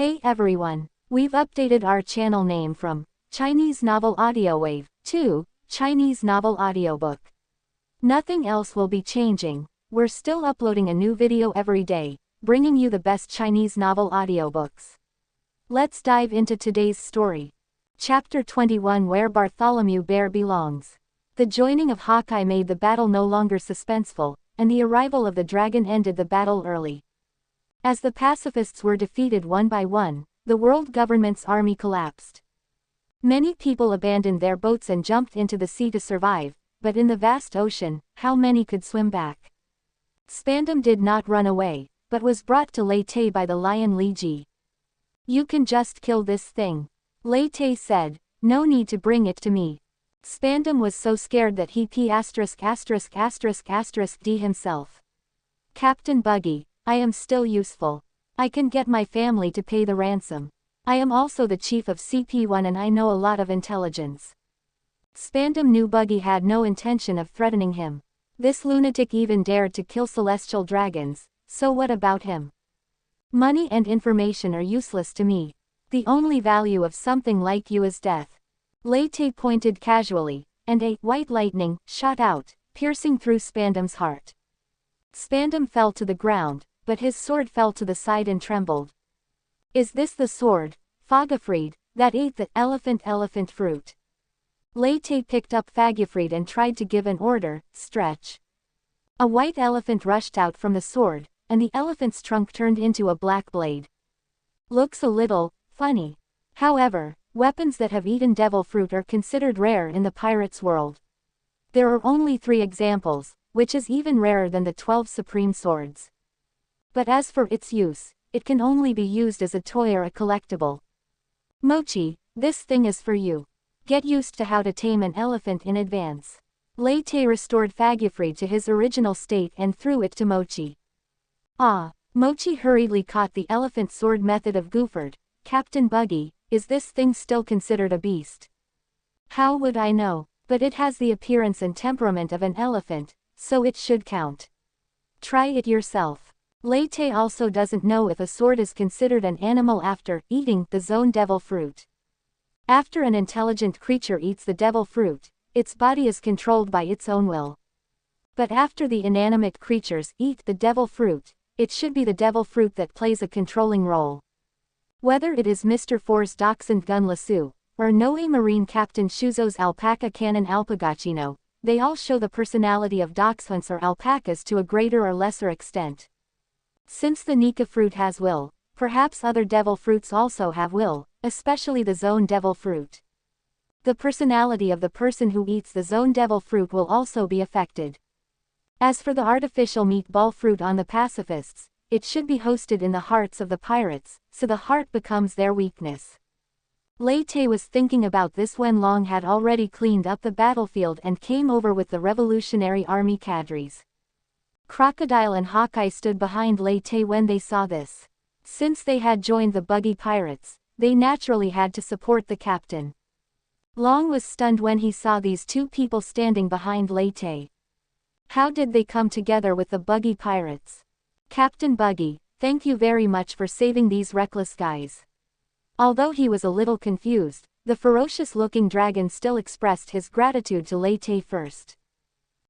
Hey everyone, we've updated our channel name from Chinese Novel Audio Wave to Chinese Novel Audiobook. Nothing else will be changing. We're still uploading a new video every day, bringing you the best Chinese novel audiobooks. Let's dive into today's story. Chapter 21, Where Bartholomew Bear Belongs. The joining of Hawkeye made the battle no longer suspenseful, and the arrival of the dragon ended the battle early. As the pacifists were defeated one by one, the world government's army collapsed. Many people abandoned their boats and jumped into the sea to survive, but in the vast ocean, how many could swim back? Spandam did not run away, but was brought to Lei Te by the lion Li Ji. "You can just kill this thing," Lei Te said, "no need to bring it to me." Spandam was so scared that he d himself. "Captain Buggy, I am still useful. I can get my family to pay the ransom. I am also the chief of CP1 and I know a lot of intelligence." Spandam knew Buggy had no intention of threatening him. This lunatic even dared to kill celestial dragons, so what about him? "Money and information are useless to me. The only value of something like you is death." Lei Te pointed casually, and a white lightning shot out, piercing through Spandam's heart. Spandam fell to the ground, but his sword fell to the side and trembled. "Is this the sword, Fagafried, that ate the elephant fruit?" Lei Te picked up Fagafried and tried to give an order, "Stretch." A white elephant rushed out from the sword, and the elephant's trunk turned into a black blade. Looks a little funny. However, weapons that have eaten devil fruit are considered rare in the pirates' world. There are only 3 examples, which is even rarer than the 12 supreme swords. But as for its use, it can only be used as a toy or a collectible. "Mochi, this thing is for you. Get used to how to tame an elephant in advance." Lei Te restored Fagafried to his original state and threw it to Mochi. "Ah." Mochi hurriedly caught the elephant sword method of Gooford. "Captain Buggy, is this thing still considered a beast?" "How would I know? But it has the appearance and temperament of an elephant, so it should count. Try it yourself." Lei Te also doesn't know if a sword is considered an animal after eating the zone devil fruit. After an intelligent creature eats the devil fruit, its body is controlled by its own will. But after the inanimate creatures eat the devil fruit, it should be the devil fruit that plays a controlling role. Whether it is Mr. Four's Dachshund Gun Lasso, or Noe Marine Captain Shuzo's Alpaca Cannon Alpagachino, they all show the personality of dachshunds or alpacas to a greater or lesser extent. Since the Nika fruit has will, perhaps other devil fruits also have will, especially the zone devil fruit. The personality of the person who eats the zone devil fruit will also be affected. As for the artificial meatball fruit on the pacifists, it should be hosted in the hearts of the pirates, so the heart becomes their weakness. Lei Te was thinking about this when Long had already cleaned up the battlefield and came over with the Revolutionary Army cadres. Crocodile and Hawkeye stood behind Lei Te when they saw this. Since they had joined the Buggy Pirates, they naturally had to support the captain. Long was stunned when he saw these 2 people standing behind Lei Te. How did they come together with the Buggy Pirates? "Captain Buggy, thank you very much for saving these reckless guys." Although he was a little confused, the ferocious-looking dragon still expressed his gratitude to Lei Te first.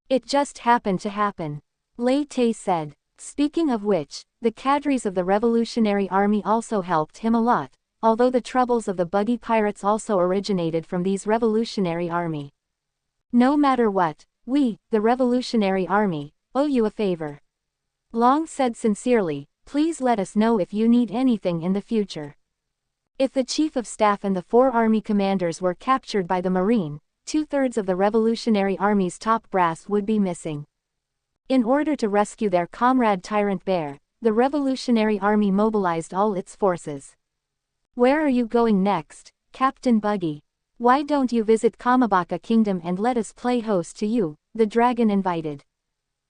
"It just happened to happen," Lei Te said. Speaking of which, the cadres of the Revolutionary Army also helped him a lot, although the troubles of the Buggy Pirates also originated from these Revolutionary Army. "No matter what, we, the Revolutionary Army, owe you a favor." Long said sincerely, "Please let us know if you need anything in the future." If the Chief of Staff and the 4 army commanders were captured by the Marine, 2/3 of the Revolutionary Army's top brass would be missing. In order to rescue their comrade Tyrant Bear, the Revolutionary Army mobilized all its forces. "Where are you going next, Captain Buggy? Why don't you visit Kamabaka Kingdom and let us play host to you?" the dragon invited.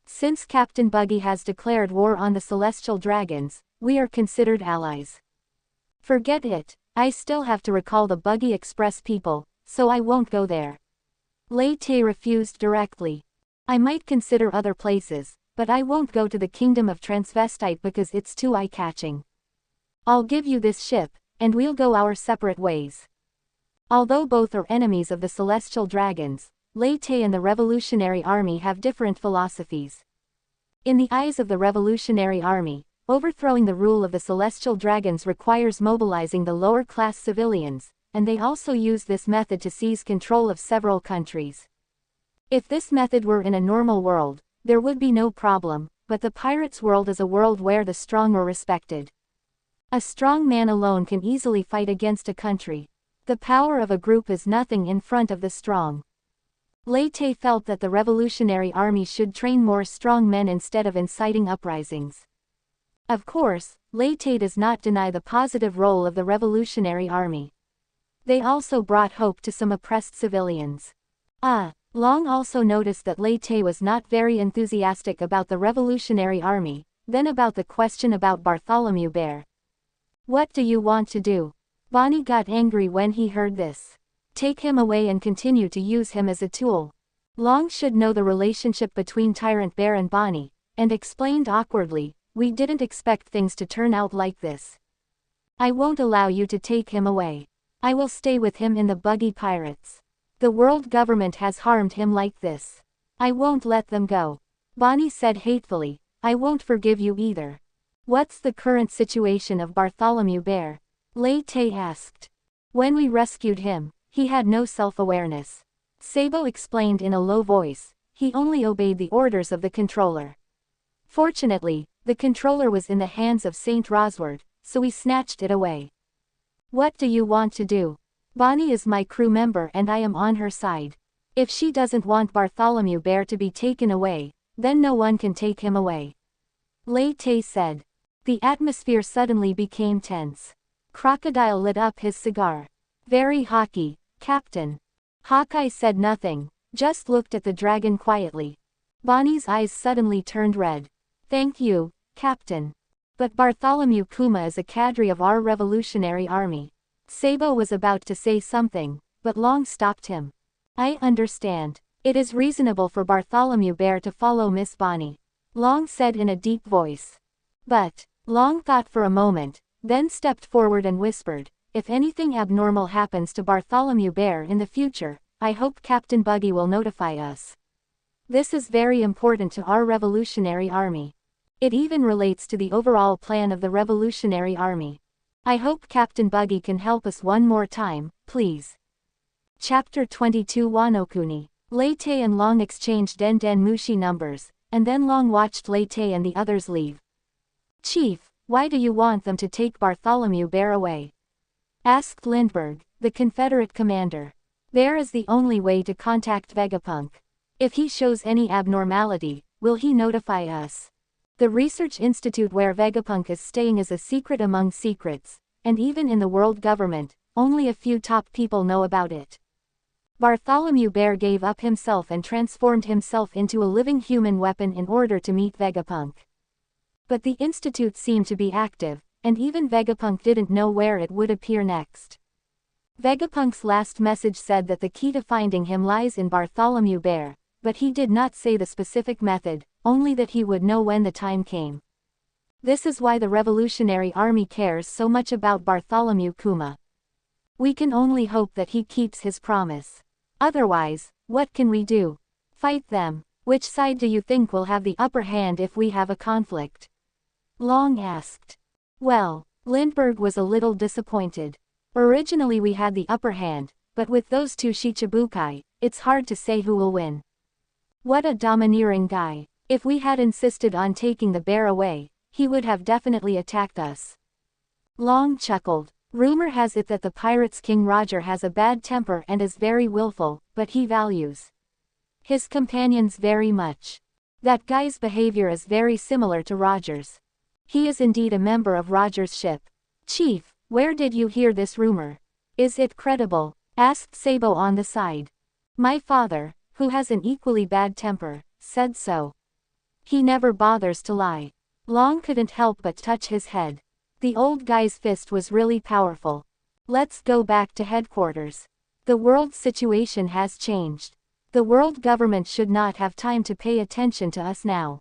"Since Captain Buggy has declared war on the celestial dragons, we are considered allies." "Forget it, I still have to recall the Buggy Express people, so I won't go there." Lei Te refused directly. "I might consider other places, but I won't go to the Kingdom of Transvestite because it's too eye-catching." I'll give you this ship, and we'll go our separate ways. Although both are enemies of the celestial dragons, Lei Te and the Revolutionary Army have different philosophies. In the eyes of the Revolutionary Army, overthrowing the rule of the celestial dragons requires mobilizing the lower-class civilians, and they also use this method to seize control of several countries. If this method were in a normal world, there would be no problem, but the pirates' world is a world where the strong are respected. A strong man alone can easily fight against a country. The power of a group is nothing in front of the strong. Lei Te felt that the Revolutionary Army should train more strong men instead of inciting uprisings. Of course, Lei Te does not deny the positive role of the Revolutionary Army. They also brought hope to some oppressed civilians. Long also noticed that Lei Te was not very enthusiastic about the Revolutionary Army, then about the question about Bartholomew Bear. What do you want to do? Bonnie got angry when he heard this. Take him away and continue to use him as a tool. Long should know the relationship between Tyrant Bear and Bonnie, and explained awkwardly, we didn't expect things to turn out like this. I won't allow you to take him away. I will stay with him in the Buggy Pirates. The world government has harmed him like this. I won't let them go. Bonnie said hatefully, I won't forgive you either. What's the current situation of Bartholomew Bear? Lei Te asked. When we rescued him, he had no self-awareness. Sabo explained in a low voice, he only obeyed the orders of the controller. Fortunately, the controller was in the hands of Saint Rosward, so we snatched it away. What do you want to do? Bonnie is my crew member and I am on her side. If she doesn't want Bartholomew Bear to be taken away, then no one can take him away. Lei Te said. The atmosphere suddenly became tense. Crocodile lit up his cigar. Very hockey, Captain. Hawkeye said nothing, just looked at the dragon quietly. Bonnie's eyes suddenly turned red. Thank you, Captain. But Bartholomew Kuma is a cadre of our Revolutionary Army. Sabo was about to say something, but Long stopped him. I understand. It is reasonable for Bartholomew Bear to follow Miss Bonnie. Long said in a deep voice. But, Long thought for a moment, then stepped forward and whispered, if anything abnormal happens to Bartholomew Bear in the future, I hope Captain Buggy will notify us. This is very important to our Revolutionary Army. It even relates to the overall plan of the Revolutionary Army. I hope Captain Buggy can help us one more time, please. Chapter 22 Wanokuni. Lei Te and Long exchanged Den Den Mushi numbers, and then Long watched Lei Te and the others leave. Chief, why do you want them to take Bartholomew Bear away? Asked Lindbergh, the Confederate commander. There is the only way to contact Vegapunk. If he shows any abnormality, will he notify us? The research institute where Vegapunk is staying is a secret among secrets, and even in the world government, only a few top people know about it. Bartholomew Bear gave up himself and transformed himself into a living human weapon in order to meet Vegapunk. But the institute seemed to be active, and even Vegapunk didn't know where it would appear next. Vegapunk's last message said that the key to finding him lies in Bartholomew Bear, but he did not say the specific method, only that he would know when the time came. This is why the Revolutionary Army cares so much about Bartholomew Kuma. We can only hope that he keeps his promise. Otherwise, what can we do? Fight them. Which side do you think will have the upper hand if we have a conflict? Long asked. Well, Lindbergh was a little disappointed. Originally we had the upper hand, but with those two Shichibukai, it's hard to say who will win. What a domineering guy. If we had insisted on taking the bear away, he would have definitely attacked us. Long chuckled. Rumor has it that the pirates' King Roger has a bad temper and is very willful, but he values his companions very much. That guy's behavior is very similar to Roger's. He is indeed a member of Roger's ship. Chief, where did you hear this rumor? Is it credible? Asked Sabo on the side. My father, who has an equally bad temper, said so. He never bothers to lie. Long couldn't help but touch his head. The old guy's fist was really powerful. Let's go back to headquarters. The world situation has changed. The world government should not have time to pay attention to us now.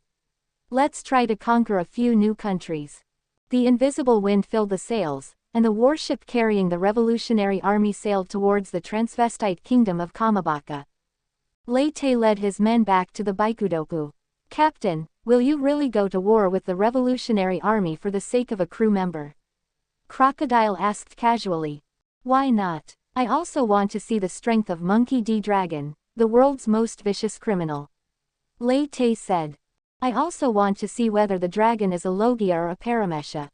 Let's try to conquer a few new countries. The invisible wind filled the sails, and the warship carrying the revolutionary army sailed towards the transvestite kingdom of Kamabaka. Lei Te led his men back to the Baikudoku. Captain, will you really go to war with the revolutionary army for the sake of a crew member? Crocodile asked casually. Why not? I also want to see the strength of Monkey D. Dragon, the world's most vicious criminal. Lei Te said. I also want to see whether the dragon is a Logia or a Paramecia.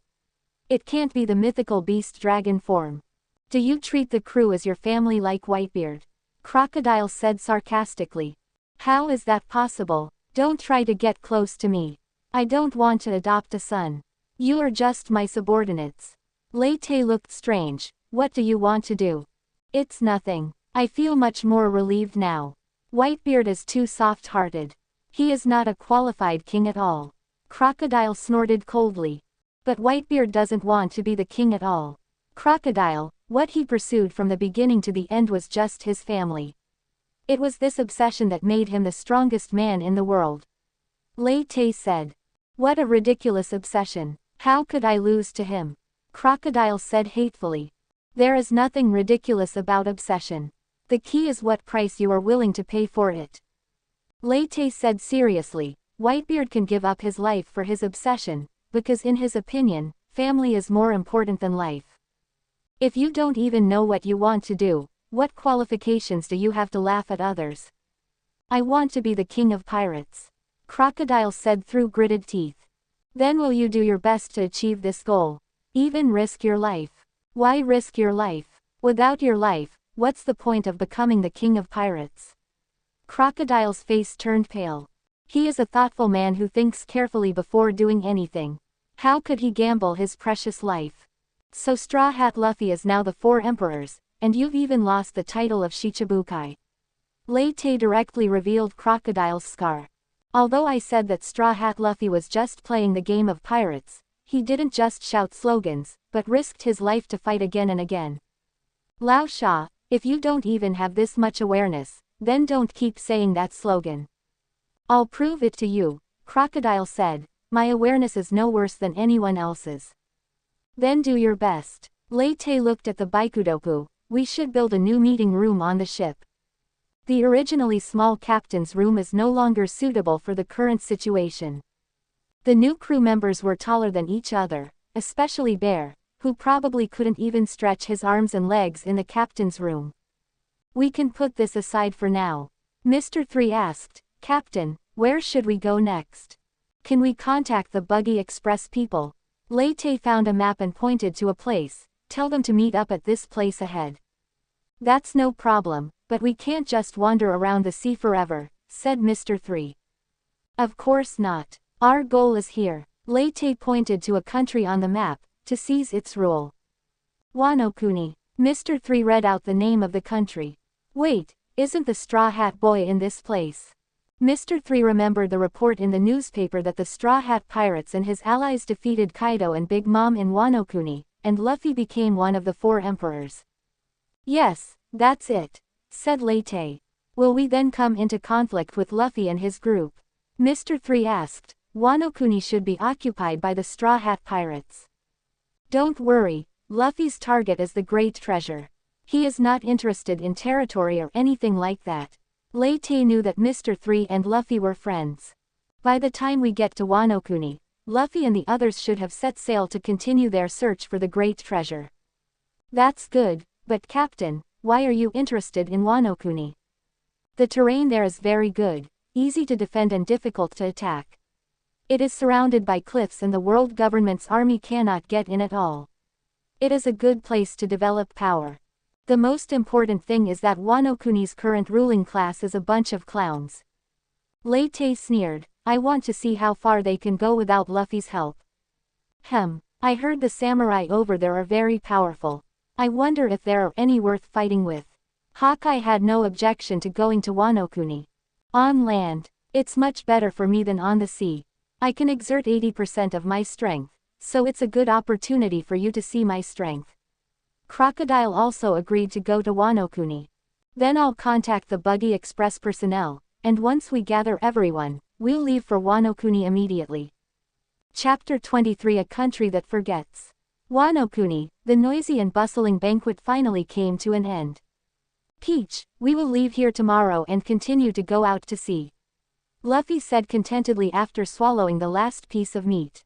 It can't be the mythical beast dragon form. Do you treat the crew as your family like Whitebeard? Crocodile said sarcastically. How is that possible? Don't try to get close to me. I don't want to adopt a son. You are just my subordinates. Lei Te looked strange. What do you want to do? It's nothing. I feel much more relieved now. Whitebeard is too soft-hearted. He is not a qualified king at all. Crocodile snorted coldly. But Whitebeard doesn't want to be the king at all. Crocodile, what he pursued from the beginning to the end was just his family. It was this obsession that made him the strongest man in the world. Lei Te said. What a ridiculous obsession. How could I lose to him? Crocodile said hatefully. There is nothing ridiculous about obsession. The key is what price you are willing to pay for it. Lei Te said seriously. Whitebeard can give up his life for his obsession, because in his opinion, family is more important than life. If you don't even know what you want to do, what qualifications do you have to laugh at others? I want to be the king of pirates. Crocodile said through gritted teeth. Then will you do your best to achieve this goal? Even risk your life? Why risk your life? Without your life, what's the point of becoming the king of pirates? Crocodile's face turned pale. He is a thoughtful man who thinks carefully before doing anything. How could he gamble his precious life? So Straw Hat Luffy is now the Four Emperors, and you've even lost the title of Shichibukai. Lei Te directly revealed Crocodile's scar. Although I said that Straw Hat Luffy was just playing the game of pirates, he didn't just shout slogans, but risked his life to fight again and again. Lao Sha, if you don't even have this much awareness, then don't keep saying that slogan. I'll prove it to you, Crocodile said. My awareness is no worse than anyone else's. Then do your best. Lei Te looked at the Baikudoku. We should build a new meeting room on the ship. The originally small captain's room is no longer suitable for the current situation. The new crew members were taller than each other, especially Bear, who probably couldn't even stretch his arms and legs in the captain's room. We can put this aside for now. Mr. 3 asked, Captain, where should we go next? Can we contact the Buggy Express people? Lei Te found a map and pointed to a place. Tell them to meet up at this place ahead. That's no problem, but we can't just wander around the sea forever, said Mr. 3. Of course not. Our goal is here. Lei Te pointed to a country on the map, to seize its rule. Wano-kuni. Mr. 3 read out the name of the country. Wait, isn't the Straw Hat Boy in this place? Mr. 3 remembered the report in the newspaper that the Straw Hat Pirates and his allies defeated Kaido and Big Mom in Wano-kuni, and Luffy became one of the Four Emperors. Yes, that's it, said Lei Te. Will we then come into conflict with Luffy and his group? Mr. 3 asked. Wano-kuni should be occupied by the Straw Hat Pirates. Don't worry, Luffy's target is the Great Treasure. He is not interested in territory or anything like that. Lei Te knew that Mr. 3 and Luffy were friends. By the time we get to Wano-kuni, Luffy and the others should have set sail to continue their search for the Great Treasure. That's good, but Captain, why are you interested in Wano-kuni? The terrain there is very good, easy to defend and difficult to attack. It is surrounded by cliffs and the world government's army cannot get in at all. It is a good place to develop power. The most important thing is that Wano-kuni's current ruling class is a bunch of clowns. Lei Te sneered. I want to see how far they can go without Luffy's help. I heard the samurai over there are very powerful. I wonder if there are any worth fighting with. Hawkeye had no objection to going to Wano-kuni. On land, it's much better for me than on the sea. I can exert 80% of my strength, so it's a good opportunity for you to see my strength. Crocodile also agreed to go to Wano-kuni. Then I'll contact the Buggy Express personnel, and once we gather everyone, we'll leave for Wano-kuni immediately. Chapter 23 A Country That Forgets. Wano Kuni, the noisy and bustling banquet finally came to an end. Peach, we will leave here tomorrow and continue to go out to sea. Luffy said contentedly after swallowing the last piece of meat.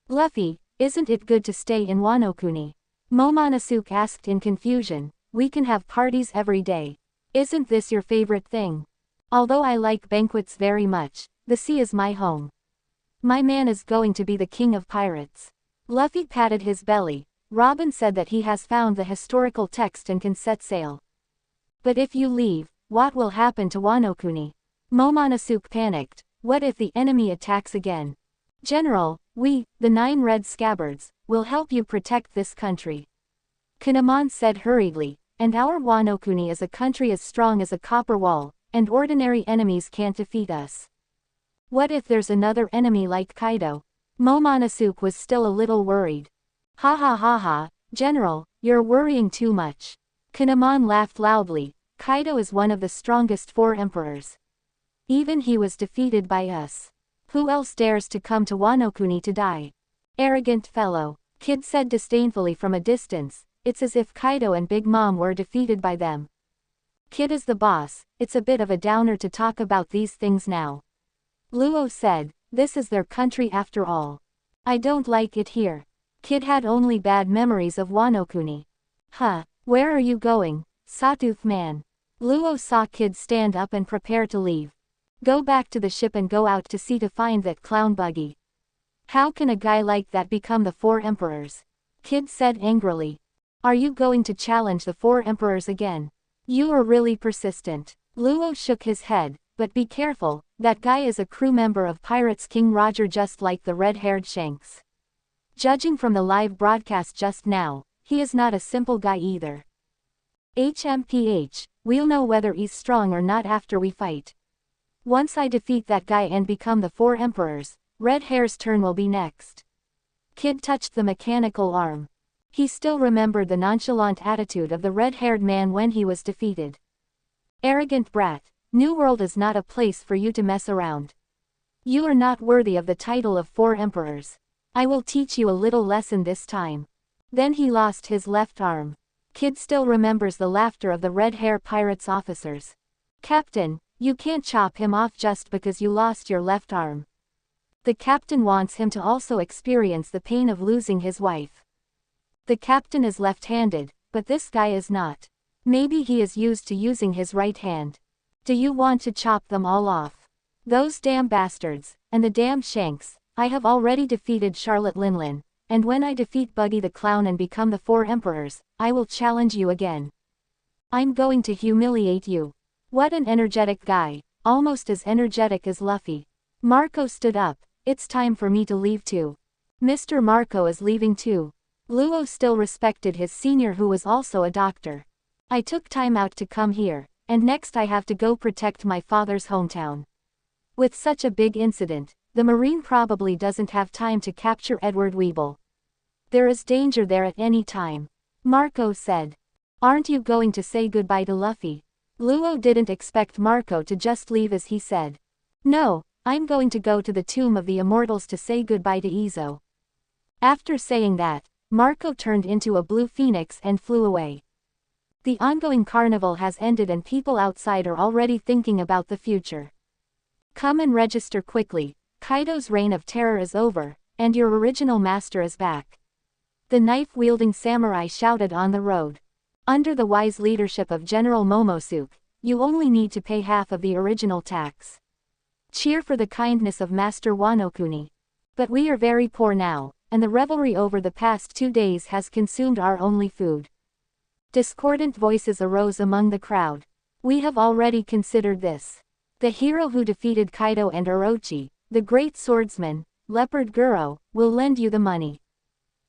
Luffy, isn't it good to stay in Wano Kuni? Momonosuke asked in confusion. We can have parties every day. Isn't this your favorite thing? Although I like banquets very much, the sea is my home. My man is going to be the king of pirates. Luffy patted his belly. Robin said that he has found the historical text and can set sail. But if you leave, what will happen to Wano Kuni? Momonosuke panicked. What if the enemy attacks again? General, we, the 9 red scabbards, will help you protect this country. Kinemon said hurriedly, and our Wano Kuni is a country as strong as a copper wall, and ordinary enemies can't defeat us. What if there's another enemy like Kaido? Momonosuke was still a little worried. Ha ha ha ha, General, you're worrying too much. Kinemon laughed loudly. Kaido is one of the strongest 4 emperors. Even he was defeated by us. Who else dares to come to Wano Kuni to die? Arrogant fellow, Kid said disdainfully from a distance. It's as if Kaido and Big Mom were defeated by them. Kid is the boss, it's a bit of a downer to talk about these things now. Luo said, this is their country after all. I don't like it here. Kid had only bad memories of Wano Kuni. Huh, where are you going, Sawtooth man? Luo saw Kid stand up and prepare to leave. Go back to the ship and go out to sea to find that clown Buggy. How can a guy like that become the 4 emperors? Kid said angrily. Are you going to challenge the 4 emperors again? You are really persistent. Luo shook his head, but be careful, that guy is a crew member of Pirates King Roger just like the red-haired Shanks. Judging from the live broadcast just now, he is not a simple guy either. HMPH, we'll know whether he's strong or not after we fight. Once I defeat that guy and become the 4 emperors, Red Hair's turn will be next. Kid touched the mechanical arm. He still remembered the nonchalant attitude of the red-haired man when he was defeated. Arrogant brat, New World is not a place for you to mess around. You are not worthy of the title of 4 emperors. I will teach you a little lesson this time. Then he lost his left arm. Kid still remembers the laughter of the Red Hair Pirates officers. Captain, you can't chop him off just because you lost your left arm. The captain wants him to also experience the pain of losing his wife. The captain is left-handed, but this guy is not. Maybe he is used to using his right hand. Do you want to chop them all off? Those damn bastards, and the damn Shanks. I have already defeated Charlotte Linlin, and when I defeat Buggy the Clown and become the 4 emperors, I will challenge you again. I'm going to humiliate you. What an energetic guy, almost as energetic as Luffy. Marco stood up. It's time for me to leave too. Mr. Marco is leaving too. Luo still respected his senior who was also a doctor. I took time out to come here, and next I have to go protect my father's hometown. With such a big incident, the Marine probably doesn't have time to capture Edward Weeble. There is danger there at any time. Marco said. Aren't you going to say goodbye to Luffy? Luo didn't expect Marco to just leave as he said. No, I'm going to go to the Tomb of the Immortals to say goodbye to Izo. After saying that, Marco turned into a blue phoenix and flew away. The ongoing carnival has ended and people outside are already thinking about the future. Come and register quickly, Kaido's reign of terror is over, and your original master is back. The knife-wielding samurai shouted on the road. Under the wise leadership of General Momonosuke, you only need to pay half of the original tax. Cheer for the kindness of Master Wano Kuni. But we are very poor now, and the revelry over the past 2 days has consumed our only food. Discordant voices arose among the crowd. We have already considered this. The hero who defeated Kaido and Orochi, the great swordsman, Leopard Guro, will lend you the money.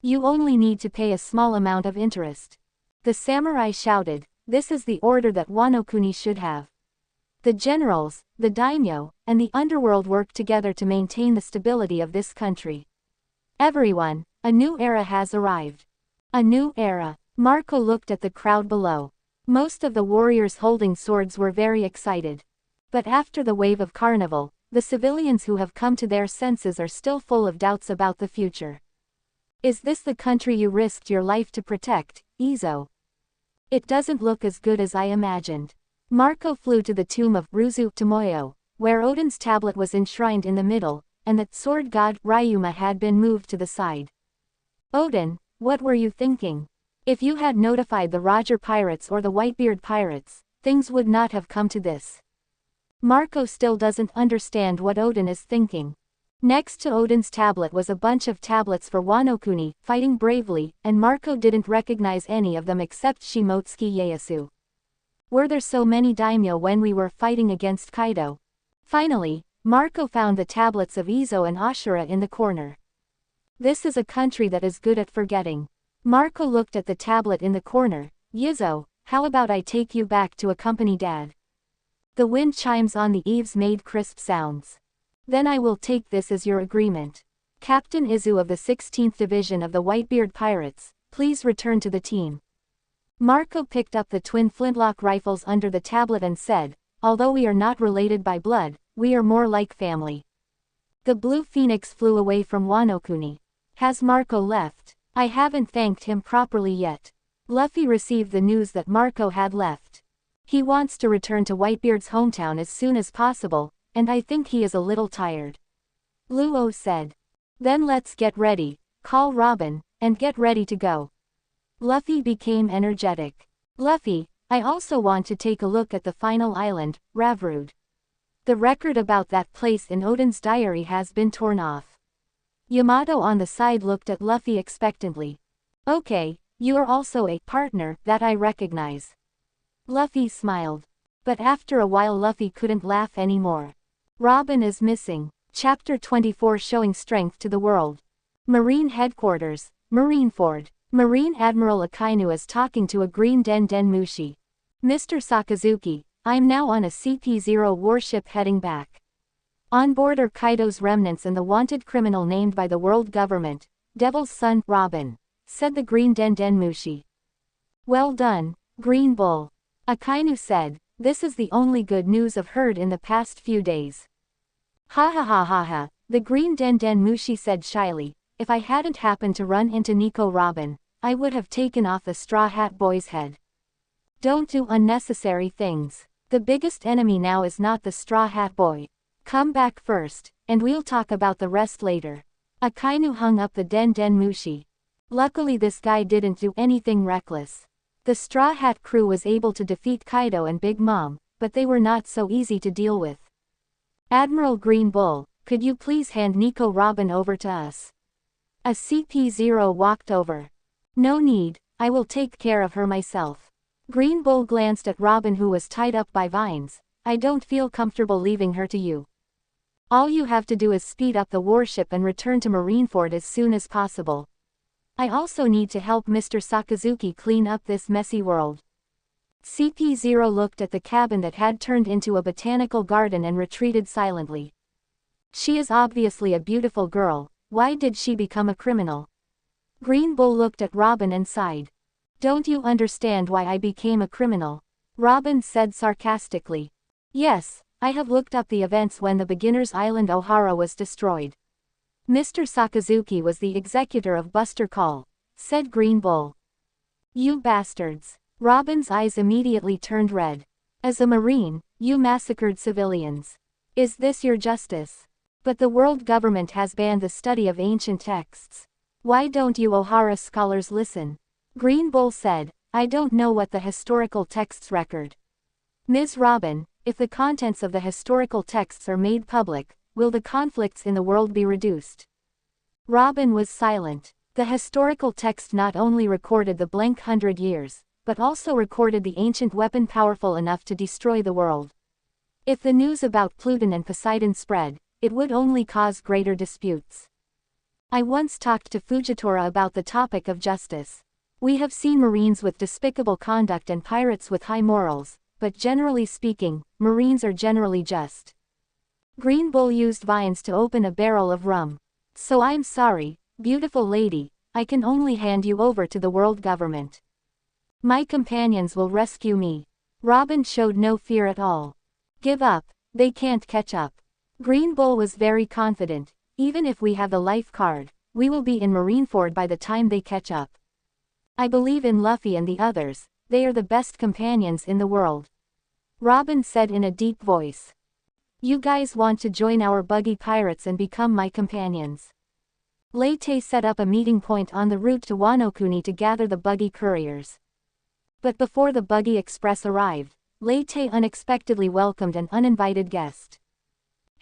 You only need to pay a small amount of interest. The samurai shouted, this is the order that Wano Kuni should have. The generals, the daimyo, and the underworld work together to maintain the stability of this country. Everyone, a new era has arrived. A new era. Marco looked at the crowd below. Most of the warriors holding swords were very excited. But after the wave of carnival, the civilians who have come to their senses are still full of doubts about the future. Is this the country you risked your life to protect, Izo? It doesn't look as good as I imagined. Marco flew to the tomb of Ruzu Tomoyo, where Oden's tablet was enshrined in the middle, and that sword god Ryuma had been moved to the side. Oden, what were you thinking? If you had notified the Roger Pirates or the Whitebeard Pirates, things would not have come to this. Marco still doesn't understand what Oden is thinking. Next to Oden's tablet was a bunch of tablets for Wano-kuni, fighting bravely, and Marco didn't recognize any of them except Shimotsuki Ieyasu. Were there so many daimyo when we were fighting against Kaido? Finally, Marco found the tablets of Izo and Ashura in the corner. This is a country that is good at forgetting. Marco looked at the tablet in the corner. Yizo, how about I take you back to accompany Dad? The wind chimes on the eaves made crisp sounds. Then I will take this as your agreement. Captain Izu of the 16th Division of the Whitebeard Pirates, please return to the team. Marco picked up the twin flintlock rifles under the tablet and said, although we are not related by blood, we are more like family. The blue phoenix flew away from Wano-kuni. Has Marco left? I haven't thanked him properly yet. Luffy received the news that Marco had left. He wants to return to Whitebeard's hometown as soon as possible, and I think he is a little tired. Luo said. Then let's get ready, call Robin, and get ready to go. Luffy became energetic. Luffy, I also want to take a look at the final island, Ravrude. The record about that place in Oden's diary has been torn off. Yamato on the side looked at Luffy expectantly. Okay, you are also a partner that I recognize. Luffy smiled. But after a while Luffy couldn't laugh anymore. Robin is missing. Chapter 24 showing strength to the world. Marine Headquarters, Marineford. Marine Admiral Akainu is talking to a green Den Mushi. Mr. Sakazuki, I'm now on a CP0 warship heading back. On board are Kaido's remnants and the wanted criminal named by the world government, Devil's Son, Robin, said the green Den Mushi. Well done, Green Bull. Akainu said, this is the only good news I've heard in the past few days. Ha ha ha ha ha, the green Den Mushi said shyly, if I hadn't happened to run into Nico Robin, I would have taken off the Straw Hat Boy's head. Don't do unnecessary things. The biggest enemy now is not the Straw Hat Boy. Come back first, and we'll talk about the rest later. Akainu hung up the Den Mushi. Luckily this guy didn't do anything reckless. The Straw Hat crew was able to defeat Kaido and Big Mom, but they were not so easy to deal with. Admiral Green Bull, could you please hand Nico Robin over to us? A CP0 walked over. No need, I will take care of her myself. Green Bull glanced at Robin who was tied up by vines. I don't feel comfortable leaving her to you. All you have to do is speed up the warship and return to Marineford as soon as possible. I also need to help Mr. Sakazuki clean up this messy world. CP0 looked at the cabin that had turned into a botanical garden and retreated silently. She is obviously a beautiful girl, why did she become a criminal? Green Bull looked at Robin and sighed. Don't you understand why I became a criminal? Robin said sarcastically. Yes, I have looked up the events when the beginner's island Ohara was destroyed. Mr. Sakazuki was the executor of Buster Call, said Green Bull. You bastards. Robin's eyes immediately turned red. As a marine, you massacred civilians. Is this your justice? But the world government has banned the study of ancient texts. Why don't you Ohara scholars listen? Green Bull said, I don't know what the historical texts record. Ms. Robin, if the contents of the historical texts are made public, will the conflicts in the world be reduced? Robin was silent. The historical text not only recorded the blank 100 years, but also recorded the ancient weapon powerful enough to destroy the world. If the news about Pluton and Poseidon spread, it would only cause greater disputes. I once talked to Fujitora about the topic of justice. We have seen Marines with despicable conduct and pirates with high morals, but generally speaking, Marines are generally just. Green Bull used vines to open a barrel of rum. So I'm sorry, beautiful lady, I can only hand you over to the world government. My companions will rescue me. Robin showed no fear at all. Give up, they can't catch up. Green Bull was very confident. Even if we have the life card, we will be in Marineford by the time they catch up. I believe in Luffy and the others, they are the best companions in the world. Robin said in a deep voice. You guys want to join our Buggy Pirates and become my companions. Lei Te set up a meeting point on the route to Wano Kuni to gather the Buggy couriers. But before the Buggy Express arrived, Lei Te unexpectedly welcomed an uninvited guest.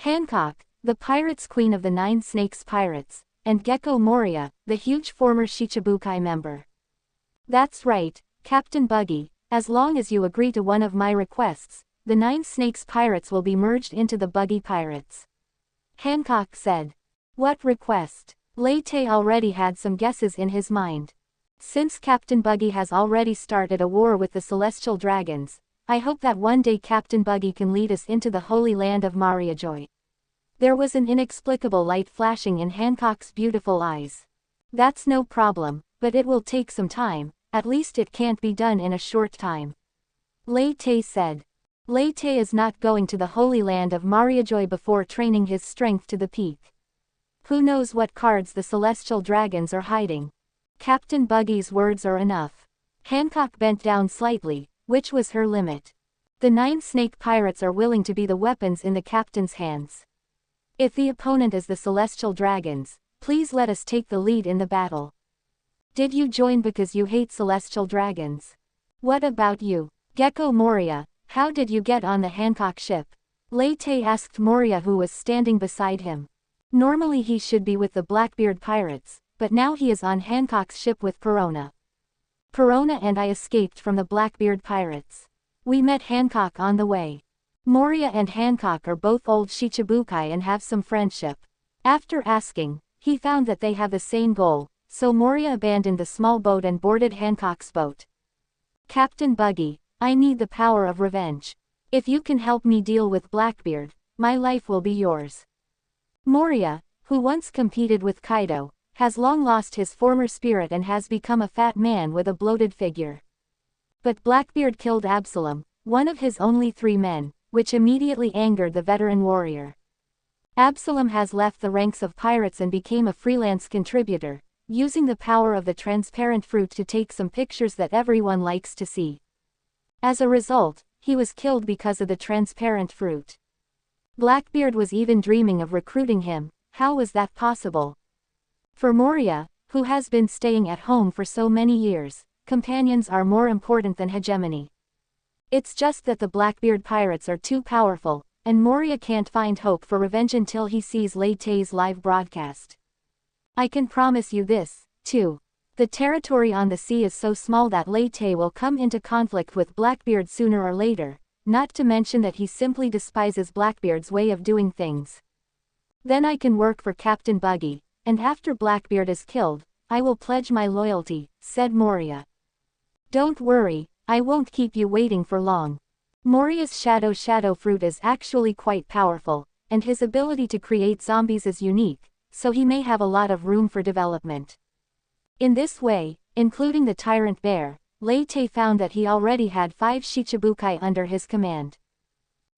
Hancock, the Pirates Queen of the Nine Snakes Pirates, and Gecko Moria, the huge former Shichibukai member. That's right, Captain Buggy, as long as you agree to one of my requests, the Nine Snakes Pirates will be merged into the Buggy Pirates. Hancock said. What request? Lei Te already had some guesses in his mind. Since Captain Buggy has already started a war with the Celestial Dragons, I hope that one day Captain Buggy can lead us into the holy land of Mariajoy. There was an inexplicable light flashing in Hancock's beautiful eyes. That's no problem, but it will take some time, at least it can't be done in a short time. Lei Te said. Lei Te is not going to the holy land of Mariajoy before training his strength to the peak. Who knows what cards the Celestial Dragons are hiding? Captain Buggy's words are enough. Hancock bent down slightly, which was her limit. The Nine Snake Pirates are willing to be the weapons in the captain's hands. If the opponent is the Celestial Dragons, please let us take the lead in the battle. Did you join because you hate Celestial Dragons? What about you, Gecko Moria, how did you get on the Hancock ship? Lei Te asked Moria, who was standing beside him. Normally he should be with the Blackbeard Pirates, but now he is on Hancock's ship with Perona. Perona and I escaped from the Blackbeard Pirates. We met Hancock on the way. Moria and Hancock are both old Shichibukai and have some friendship. After asking, he found that they have the same goal, so Moria abandoned the small boat and boarded Hancock's boat. Captain Buggy, I need the power of revenge. If you can help me deal with Blackbeard, my life will be yours. Moria, who once competed with Kaido, has long lost his former spirit and has become a fat man with a bloated figure. But Blackbeard killed Absalom, one of his only 3 men, which immediately angered the veteran warrior. Absalom has left the ranks of pirates and became a freelance contributor, using the power of the transparent fruit to take some pictures that everyone likes to see. As a result, he was killed because of the transparent fruit. Blackbeard was even dreaming of recruiting him. How was that possible? For Moria, who has been staying at home for so many years, companions are more important than hegemony. It's just that the Blackbeard Pirates are too powerful, and Moria can't find hope for revenge until he sees Lei Te's live broadcast. I can promise you this, too. The territory on the sea is so small that Lei Te will come into conflict with Blackbeard sooner or later, not to mention that he simply despises Blackbeard's way of doing things. Then I can work for Captain Buggy, and after Blackbeard is killed, I will pledge my loyalty, said Moria. Don't worry, I won't keep you waiting for long. Moria's shadow fruit is actually quite powerful, and his ability to create zombies is unique, so he may have a lot of room for development. In this way, including the Tyrant Bear, Lei Te found that he already had 5 Shichibukai under his command.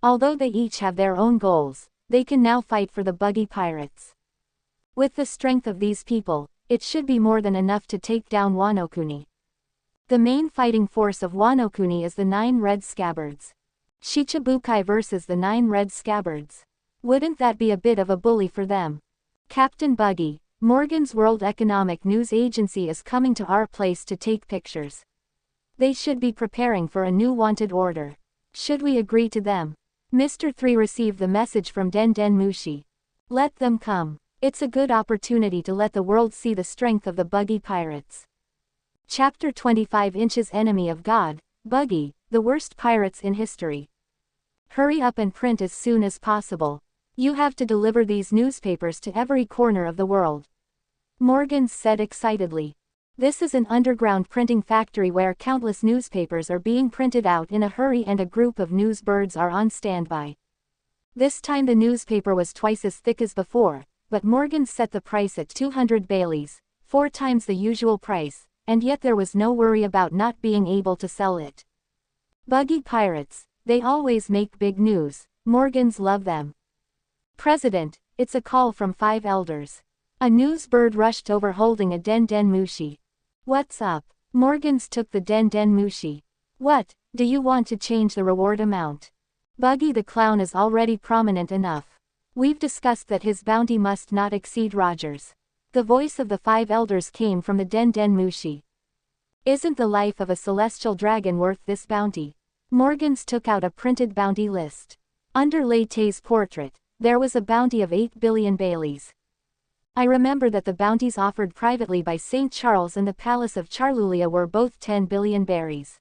Although they each have their own goals, they can now fight for the Buggy Pirates. With the strength of these people, it should be more than enough to take down Wano Kuni. The main fighting force of Wano Kuni is the 9 Red Scabbards. Shichibukai versus the 9 Red Scabbards. Wouldn't that be a bit of a bully for them? Captain Buggy, Morgan's World Economic News Agency is coming to our place to take pictures. They should be preparing for a new wanted order. Should we agree to them? Mr. 3 received the message from Den Den Mushi. Let them come. It's a good opportunity to let the world see the strength of the Buggy Pirates. Chapter 25 Inches Enemy of God, Buggy, the worst pirates in history. Hurry up and print as soon as possible. You have to deliver these newspapers to every corner of the world. Morgans said excitedly. This is an underground printing factory where countless newspapers are being printed out in a hurry and a group of newsbirds are on standby. This time the newspaper was twice as thick as before, but Morgan set the price at 200 Baileys, 4 times the usual price, and yet there was no worry about not being able to sell it. Buggy Pirates, they always make big news, Morgans love them. President, it's a call from 5 elders. A news bird rushed over holding a Den Den Mushi. What's up? Morgans took the Den Den Mushi. What, do you want to change the reward amount? Buggy the clown is already prominent enough. We've discussed that his bounty must not exceed Roger's. The voice of the 5 elders came from the Den Den Mushi. Isn't the life of a celestial dragon worth this bounty? Morgans took out a printed bounty list. Under Lei Te's portrait, there was a bounty of 8 billion Baileys. I remember that the bounties offered privately by St. Charles and the Palace of Charlulia were both 10 billion berries.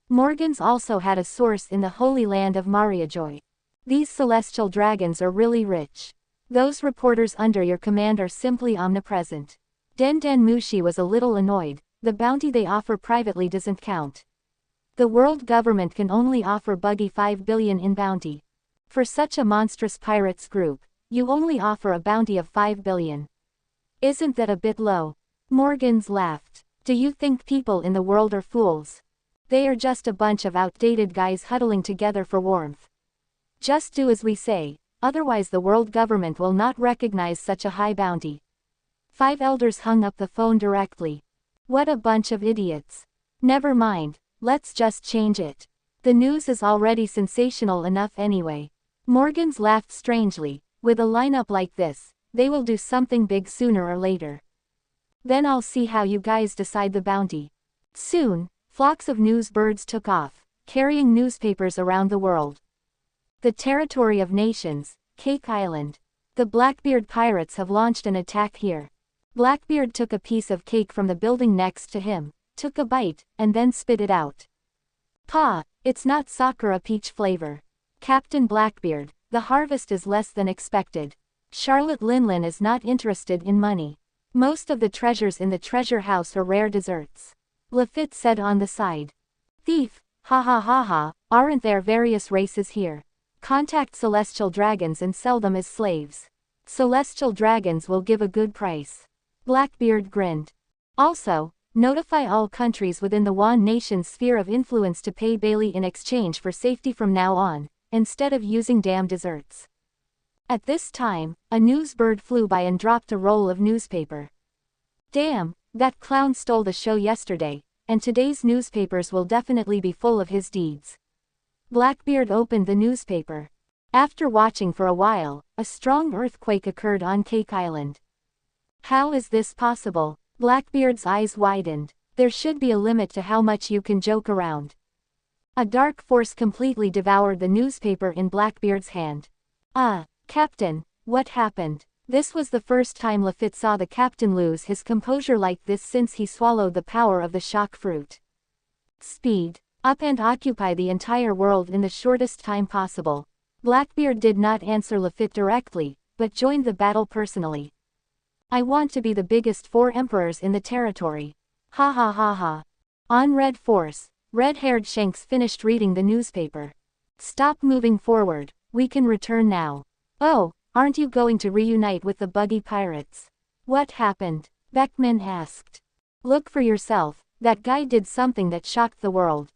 Morgans also had a source in the Holy Land of Mariajoy. These celestial dragons are really rich. Those reporters under your command are simply omnipresent. Den Den Mushi was a little annoyed. The bounty they offer privately doesn't count. The world government can only offer Buggy 5 billion in bounty. For such a monstrous pirates group, you only offer a bounty of 5 billion. Isn't that a bit low? Morgans laughed. Do you think people in the world are fools? They are just a bunch of outdated guys huddling together for warmth. Just do as we say, otherwise the world government will not recognize such a high bounty. 5 elders hung up the phone directly. What a bunch of idiots. Never mind, let's just change it. The news is already sensational enough anyway. Morgans laughed strangely. With a lineup like this, they will do something big sooner or later. Then I'll see how you guys decide the bounty. Soon, flocks of news birds took off, carrying newspapers around the world. The territory of nations, Cake Island. The Blackbeard pirates have launched an attack here. Blackbeard took a piece of cake from the building next to him, took a bite, and then spit it out. Pa, it's not Sakura peach flavor. Captain Blackbeard, the harvest is less than expected. Charlotte Linlin is not interested in money. Most of the treasures in the treasure house are rare desserts. Lafitte said on the side. Thief, ha ha ha ha, aren't there various races here? Contact celestial dragons and sell them as slaves. Celestial dragons will give a good price. Blackbeard grinned. Also, notify all countries within the Wan Nation's sphere of influence to pay Bailey in exchange for safety from now on, instead of using damn desserts. At this time, a news bird flew by and dropped a roll of newspaper. Damn, that clown stole the show yesterday, and today's newspapers will definitely be full of his deeds. Blackbeard opened the newspaper. After watching for a while, a strong earthquake occurred on Cake Island. How is this possible? Blackbeard's eyes widened. There should be a limit to how much you can joke around. A dark force completely devoured the newspaper in Blackbeard's hand. Captain, what happened? This was the first time Lafitte saw the captain lose his composure like this since he swallowed the power of the shock fruit. Speed up and occupy the entire world in the shortest time possible. Blackbeard did not answer Lafitte directly, but joined the battle personally. I want to be the biggest 4 emperors in the territory. Ha ha ha ha. On Red Force, red-haired Shanks finished reading the newspaper. Stop moving forward, we can return now. Oh, aren't you going to reunite with the Buggy Pirates? What happened? Beckman asked. Look for yourself, that guy did something that shocked the world.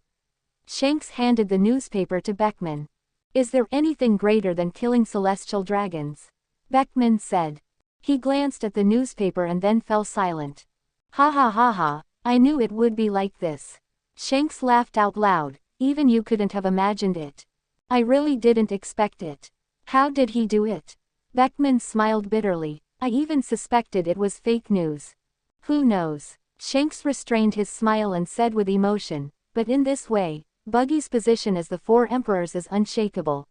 Shanks handed the newspaper to Beckman. Is there anything greater than killing celestial dragons? Beckman said. He glanced at the newspaper and then fell silent. Ha ha ha ha, I knew it would be like this. Shanks laughed out loud. Even you couldn't have imagined it. I really didn't expect it. How did he do it? Beckman smiled bitterly. I even suspected it was fake news. Who knows? Shanks restrained his smile and said with emotion, but in this way, Buggy's position as the 4 emperors is unshakable.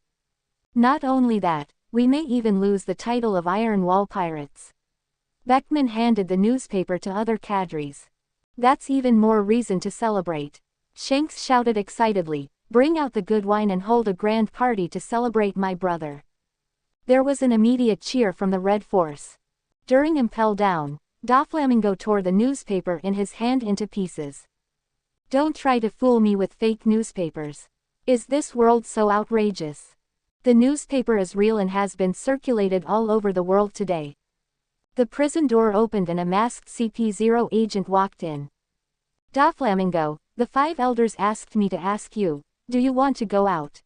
Not only that, we may even lose the title of Iron Wall Pirates. Beckman handed the newspaper to other cadres. That's even more reason to celebrate. Shanks shouted excitedly, bring out the good wine and hold a grand party to celebrate my brother. There was an immediate cheer from the Red Force. During Impel Down, Doflamingo tore the newspaper in his hand into pieces. Don't try to fool me with fake newspapers. Is this world so outrageous? The newspaper is real and has been circulated all over the world today. The prison door opened and a masked CP0 agent walked in. Doflamingo, the 5 elders asked me to ask you, do you want to go out?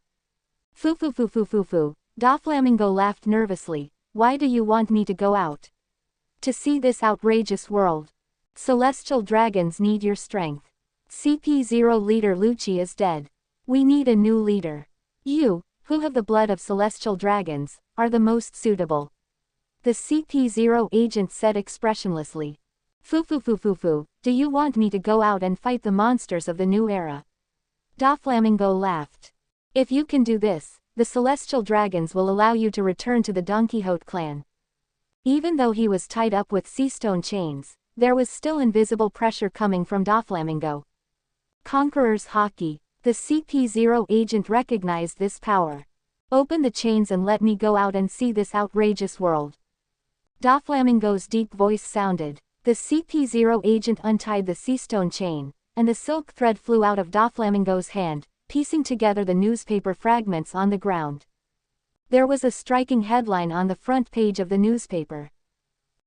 Foo foo foo foo foo foo, Doflamingo laughed nervously. Why do you want me to go out? To see this outrageous world. Celestial dragons need your strength. CP0 leader Lucci is dead. We need a new leader. You, who have the blood of celestial dragons, are the most suitable. The CP0 agent said expressionlessly. Foo, do you want me to go out and fight the monsters of the new era? Doflamingo laughed. If you can do this, the celestial dragons will allow you to return to the Don Quixote clan. Even though he was tied up with sea stone chains, there was still invisible pressure coming from Doflamingo. Conqueror's Haki. The CP0 agent recognized this power. Open the chains and let me go out and see this outrageous world. Doflamingo's deep voice sounded. The CP0 agent untied the sea stone chain, and the silk thread flew out of Doflamingo's hand, piecing together the newspaper fragments on the ground. There was a striking headline on the front page of the newspaper.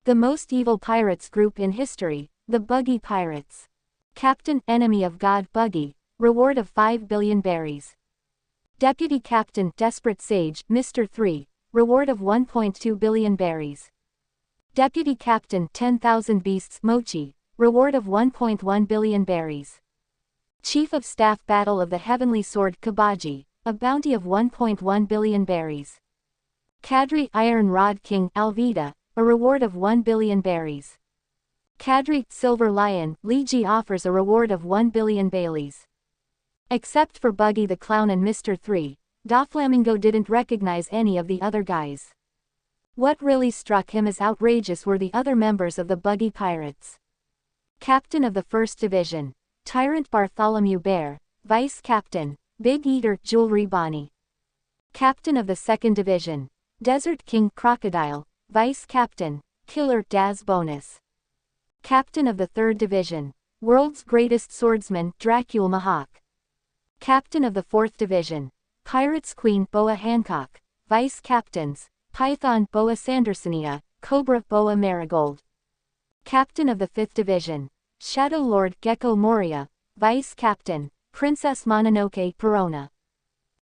The most evil pirates group in history, the Buggy Pirates. Captain, enemy of God Buggy, reward of 5 billion berries. Deputy Captain, desperate sage, Mr. 3, reward of 1.2 billion berries. Deputy Captain, 10,000 beasts, Mochi, reward of 1.1 billion berries. Chief of Staff, Battle of the Heavenly Sword, Kabaji, a bounty of 1.1 billion berries. Kadri, Iron Rod King, Alvida, a reward of 1 billion berries. Kadri, Silver Lion, Liji offers a reward of 1 billion baileys. Except for Buggy the Clown and Mr. 3, Doflamingo didn't recognize any of the other guys. What really struck him as outrageous were the other members of the Buggy Pirates. Captain of the First Division, Tyrant Bartholomew Bear, Vice Captain, Big Eater, Jewelry Bonnie. Captain of the Second Division, Desert King Crocodile, Vice Captain, Killer Daz Bonus. Captain of the Third Division, World's Greatest Swordsman, Dracula Mahawk. Captain of the Fourth Division, Pirates Queen, Boa Hancock, Vice Captains, Python, Boa Sandersonia, Cobra, Boa Marigold. Captain of the Fifth Division, Shadow Lord, Gecko Moria, Vice Captain, Princess Mononoke, Perona.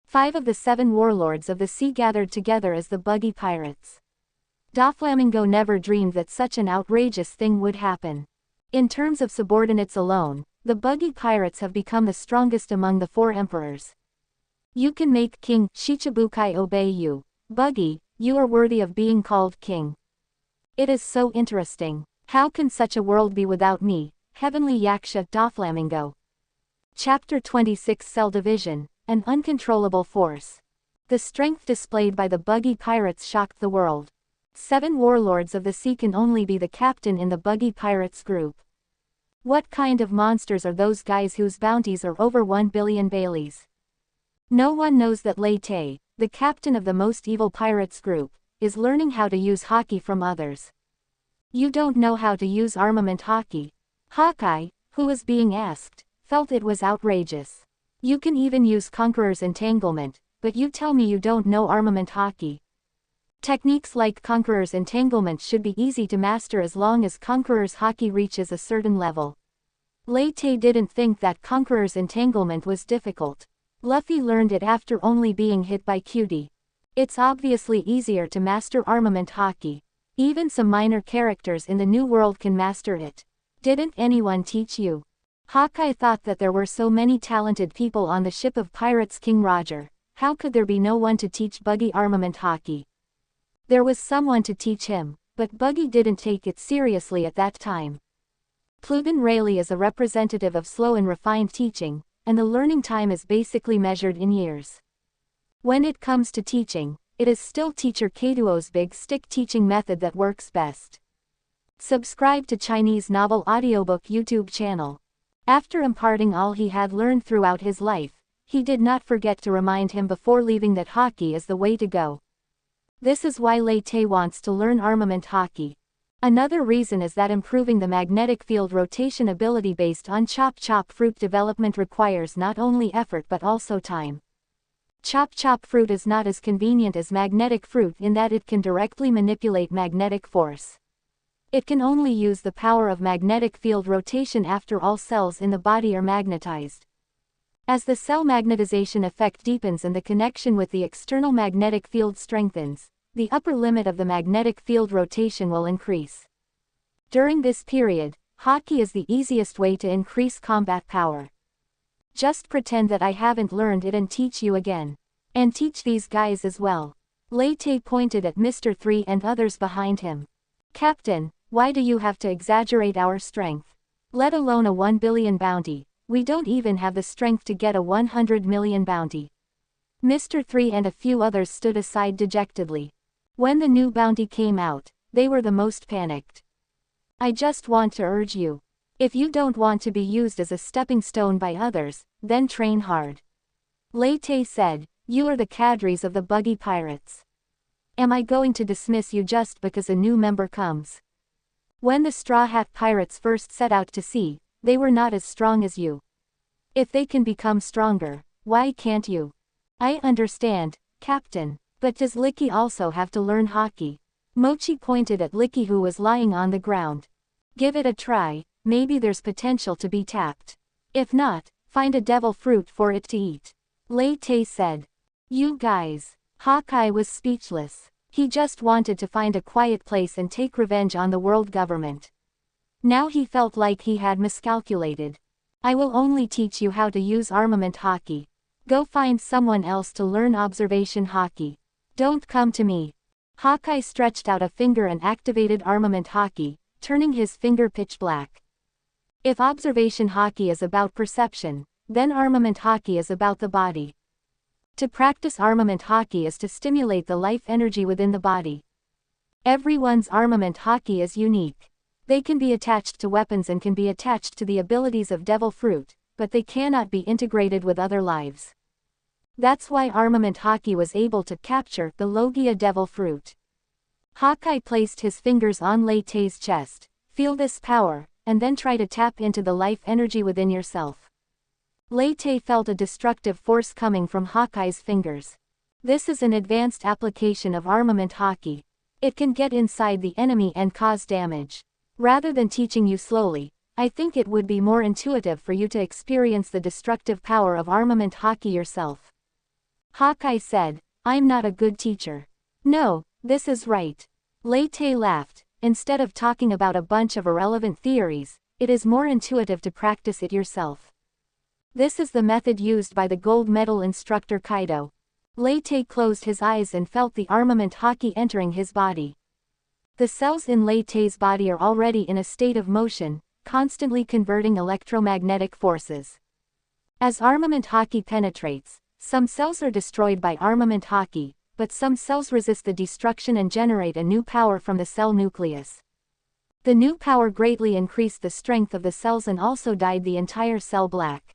5 of the 7 warlords of the sea gathered together as the Buggy Pirates. Doflamingo never dreamed that such an outrageous thing would happen. In terms of subordinates alone, the Buggy Pirates have become the strongest among the 4 emperors. You can make King Shichibukai obey you. Buggy, you are worthy of being called king. It is so interesting. How can such a world be without me, Heavenly Yaksha Doflamingo? Chapter 26 Cell Division, an uncontrollable force. The strength displayed by the Buggy Pirates shocked the world. 7 warlords of the sea can only be the captain in the Buggy Pirates group. What kind of monsters are those guys whose bounties are over 1 billion baileys? No one knows that Lei Te, the captain of the most evil pirates group, is learning how to use Haki from others. You don't know how to use armament Haki. Hawkeye, who was being asked, felt it was outrageous. You can even use Conqueror's Entanglement, but you tell me you don't know armament Haki. Techniques like Conqueror's Entanglement should be easy to master as long as Conqueror's Haki reaches a certain level. Lei Te didn't think that Conqueror's Entanglement was difficult. Luffy learned it after only being hit by Cutie. It's obviously easier to master armament Haki. Even some minor characters in the New World can master it. Didn't anyone teach you? Hawkeye thought that there were so many talented people on the ship of pirates King Roger. How could there be no one to teach Buggy armament Haki? There was someone to teach him, but Buggy didn't take it seriously at that time. Pluton Rayleigh is a representative of slow and refined teaching, and the learning time is basically measured in years. When it comes to teaching, it is still teacher Kaduo's big stick teaching method that works best. Subscribe to Chinese Novel Audiobook YouTube channel. After imparting all he had learned throughout his life, he did not forget to remind him before leaving that Haki is the way to go. This is why Lei Te wants to learn armament Haki. Another reason is that improving the magnetic field rotation ability based on Chop Chop Fruit development requires not only effort but also time. Chop Chop Fruit is not as convenient as magnetic fruit in that it can directly manipulate magnetic force. It can only use the power of magnetic field rotation after all cells in the body are magnetized. As the cell magnetization effect deepens and the connection with the external magnetic field strengthens, the upper limit of the magnetic field rotation will increase. During this period, Haki is the easiest way to increase combat power. Just pretend that I haven't learned it and teach you again. And teach these guys as well. Lei Te pointed at Mr. 3 and others behind him. Captain, why do you have to exaggerate our strength? Let alone a 1 billion bounty, we don't even have the strength to get a 100 million bounty. Mr. 3 and a few others stood aside dejectedly. When the new bounty came out, they were the most panicked. I just want to urge you. If you don't want to be used as a stepping stone by others, then train hard. Lei Te said, you are the cadres of the Buggy Pirates. Am I going to dismiss you just because a new member comes? When the Straw Hat Pirates first set out to sea, they were not as strong as you. If they can become stronger, why can't you? I understand, Captain, but does Licky also have to learn Haki? Mochi pointed at Licky who was lying on the ground. Give it a try, maybe there's potential to be tapped. If not, find a devil fruit for it to eat. Lei Te said. You guys. Hawkeye was speechless. He just wanted to find a quiet place and take revenge on the world government. Now he felt like he had miscalculated. I will only teach you how to use armament Haki. Go find someone else to learn observation Haki. Don't come to me. Hawkeye stretched out a finger and activated armament Haki, turning his finger pitch black. If observation Haki is about perception, then armament Haki is about the body. To practice armament Haki is to stimulate the life energy within the body. Everyone's armament Haki is unique. They can be attached to weapons and can be attached to the abilities of Devil Fruit, but they cannot be integrated with other lives. That's why armament Haki was able to capture the Logia Devil Fruit. Hawkeye placed his fingers on Lei Te's chest. Feel this power, and then try to tap into the life energy within yourself. Lei Te felt a destructive force coming from Hawkeye's fingers. This is an advanced application of armament Haki. It can get inside the enemy and cause damage. Rather than teaching you slowly, I think it would be more intuitive for you to experience the destructive power of armament Haki yourself. Hawkeye said, I'm not a good teacher. No, this is right. Lei Te laughed. Instead of talking about a bunch of irrelevant theories, it is more intuitive to practice it yourself. This is the method used by the gold medal instructor Kaido. Lei Te closed his eyes and felt the armament Haki entering his body. The cells in Lei Te's body are already in a state of motion, constantly converting electromagnetic forces. As armament Haki penetrates, some cells are destroyed by armament Haki, but some cells resist the destruction and generate a new power from the cell nucleus. The new power greatly increased the strength of the cells and also dyed the entire cell black.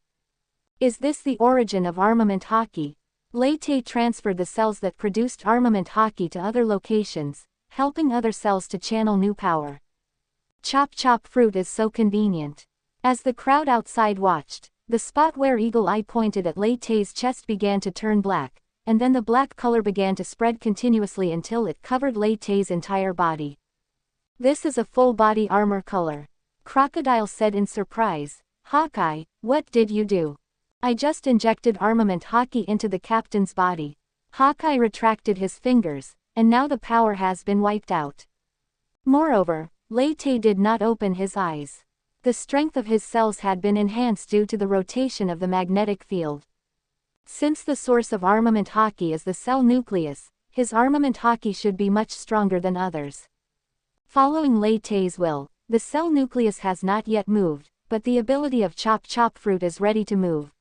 Is this the origin of armament Haki? Lei Te transferred the cells that produced armament Haki to other locations, helping other cells to channel new power. Chop Chop Fruit is so convenient. As the crowd outside watched, the spot where Eagle Eye pointed at Lei Te's chest began to turn black, and then the black color began to spread continuously until it covered Lei Te's entire body. This is a full body armor color. Crocodile said in surprise. Hawkeye, what did you do? I just injected armament Haki into the captain's body. Hawkeye retracted his fingers, and now the power has been wiped out. Moreover, Lei Te did not open his eyes. The strength of his cells had been enhanced due to the rotation of the magnetic field. Since the source of armament Haki is the cell nucleus, his armament Haki should be much stronger than others. Following Lei Te's will, the cell nucleus has not yet moved, but the ability of Chop Chop Fruit is ready to move.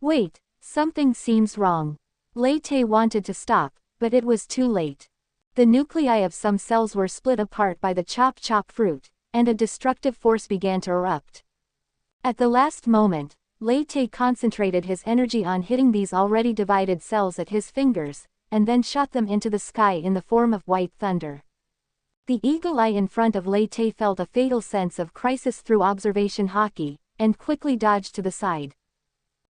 Wait, something seems wrong. Lei Te wanted to stop, but it was too late. The nuclei of some cells were split apart by the Chop Chop Fruit, and a destructive force began to erupt. At the last moment, Lei Te concentrated his energy on hitting these already divided cells at his fingers, and then shot them into the sky in the form of white thunder. The eagle eye in front of Lei Te felt a fatal sense of crisis through observation Haki, and quickly dodged to the side.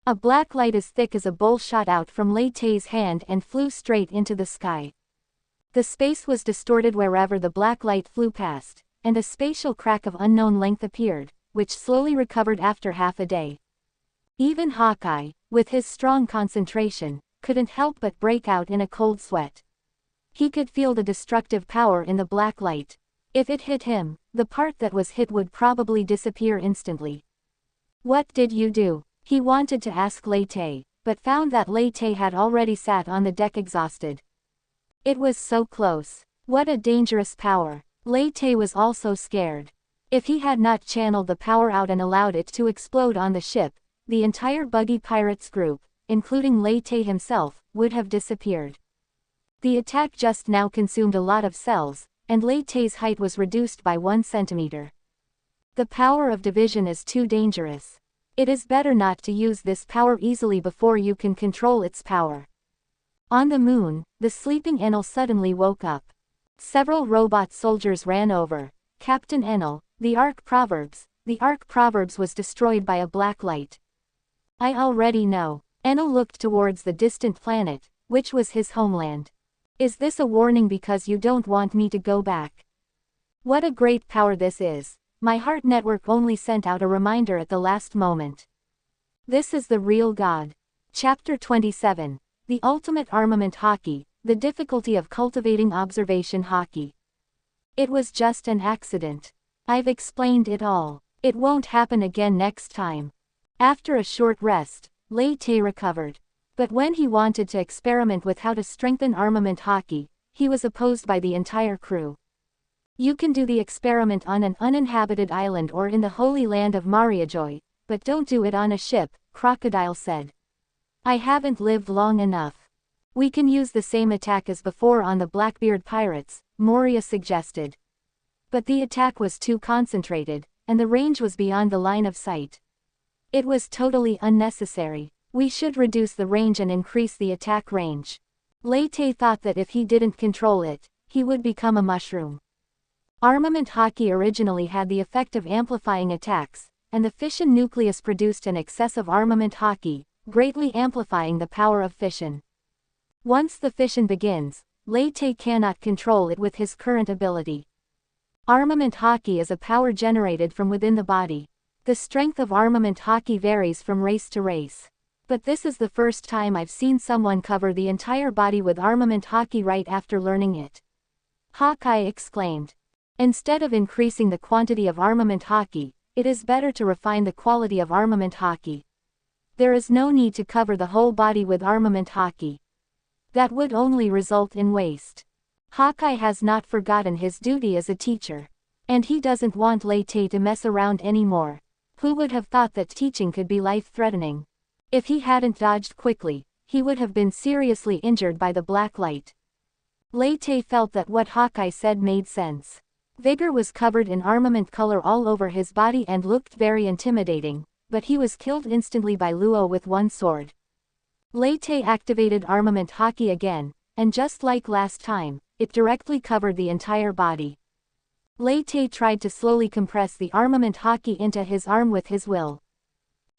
A black light as thick as a bowl shot out from Lei Te's hand and flew straight into the sky. The space was distorted wherever the black light flew past, and a spatial crack of unknown length appeared, which slowly recovered after half a day. Even Hawkeye, with his strong concentration, couldn't help but break out in a cold sweat. He could feel the destructive power in the black light. If it hit him, the part that was hit would probably disappear instantly. "What did you do?" he wanted to ask Lei Te, but found that Lei Te had already sat on the deck exhausted. It was so close. What a dangerous power. Lei Te was also scared. If he had not channeled the power out and allowed it to explode on the ship, the entire Buggy Pirates group, including Lei Te himself, would have disappeared. The attack just now consumed a lot of cells, and Lei Te's height was reduced by 1 centimeter. The power of division is too dangerous. It is better not to use this power easily before you can control its power. On the moon, the sleeping Enel suddenly woke up. Several robot soldiers ran over. "Captain Enel, the Ark Proverbs." The Ark Proverbs was destroyed by a black light. "I already know." Enel looked towards the distant planet, which was his homeland. "Is this a warning because you don't want me to go back?" What a great power this is. My heart network only sent out a reminder at the last moment. This is the real God. Chapter 27. The Ultimate Armament Hockey, the difficulty of cultivating observation hockey. It was just an accident. I've explained it all. It won't happen again next time. After a short rest, Lei Te recovered. But when he wanted to experiment with how to strengthen armament hockey, he was opposed by the entire crew. "You can do the experiment on an uninhabited island or in the holy land of Mariajoy, but don't do it on a ship," Crocodile said. "I haven't lived long enough." "We can use the same attack as before on the Blackbeard pirates," Moria suggested. But the attack was too concentrated, and the range was beyond the line of sight. It was totally unnecessary. "We should reduce the range and increase the attack range." Lei Te thought that if he didn't control it, he would become a mushroom. Armament hockey originally had the effect of amplifying attacks, and the fission nucleus produced an excessive armament hockey, greatly amplifying the power of fission. Once the fission begins, Lei Te cannot control it with his current ability. Armament hockey is a power generated from within the body. The strength of armament hockey varies from race to race. But this is the first time I've seen someone cover the entire body with armament hockey right after learning it. Hawkeye exclaimed. Instead of increasing the quantity of armament hockey, it is better to refine the quality of armament hockey. There is no need to cover the whole body with armament hockey. That would only result in waste. Hawkeye has not forgotten his duty as a teacher. And he doesn't want Lei Te to mess around anymore. Who would have thought that teaching could be life-threatening? If he hadn't dodged quickly, he would have been seriously injured by the black light. Lei Te felt that what Hawkeye said made sense. Vigor was covered in armament color all over his body and looked very intimidating, but he was killed instantly by Luo with one sword. Lei Te activated armament hockey again, and just like last time, it directly covered the entire body. Lei Te tried to slowly compress the armament hockey into his arm with his will.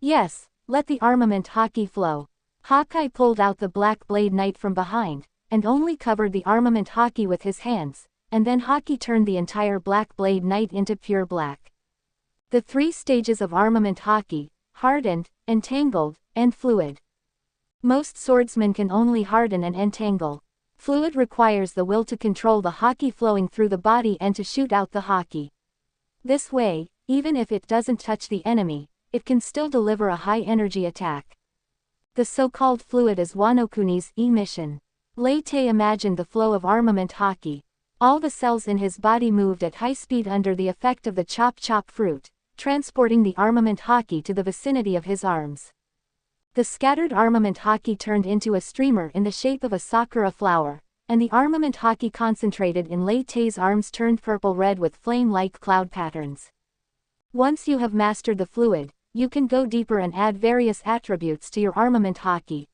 "Yes, let the armament hockey flow." Hawkeye pulled out the black blade knight from behind, and only covered the armament hockey with his hands, and then hockey turned the entire black blade knight into pure black. The 3 stages of armament hockey: hardened, entangled, and fluid. Most swordsmen can only harden and entangle. Fluid requires the will to control the hockey flowing through the body and to shoot out the hockey. This way, even if it doesn't touch the enemy, it can still deliver a high-energy attack. The so-called fluid is Wano Kuni's emission. Lei Te imagined the flow of armament hockey. All the cells in his body moved at high speed under the effect of the chop-chop fruit, transporting the armament hockey to the vicinity of his arms. The scattered armament hockey turned into a streamer in the shape of a sakura flower, and the armament hockey concentrated in Lei Te's arms turned purple-red with flame-like cloud patterns. Once you have mastered the fluid, you can go deeper and add various attributes to your armament hockey.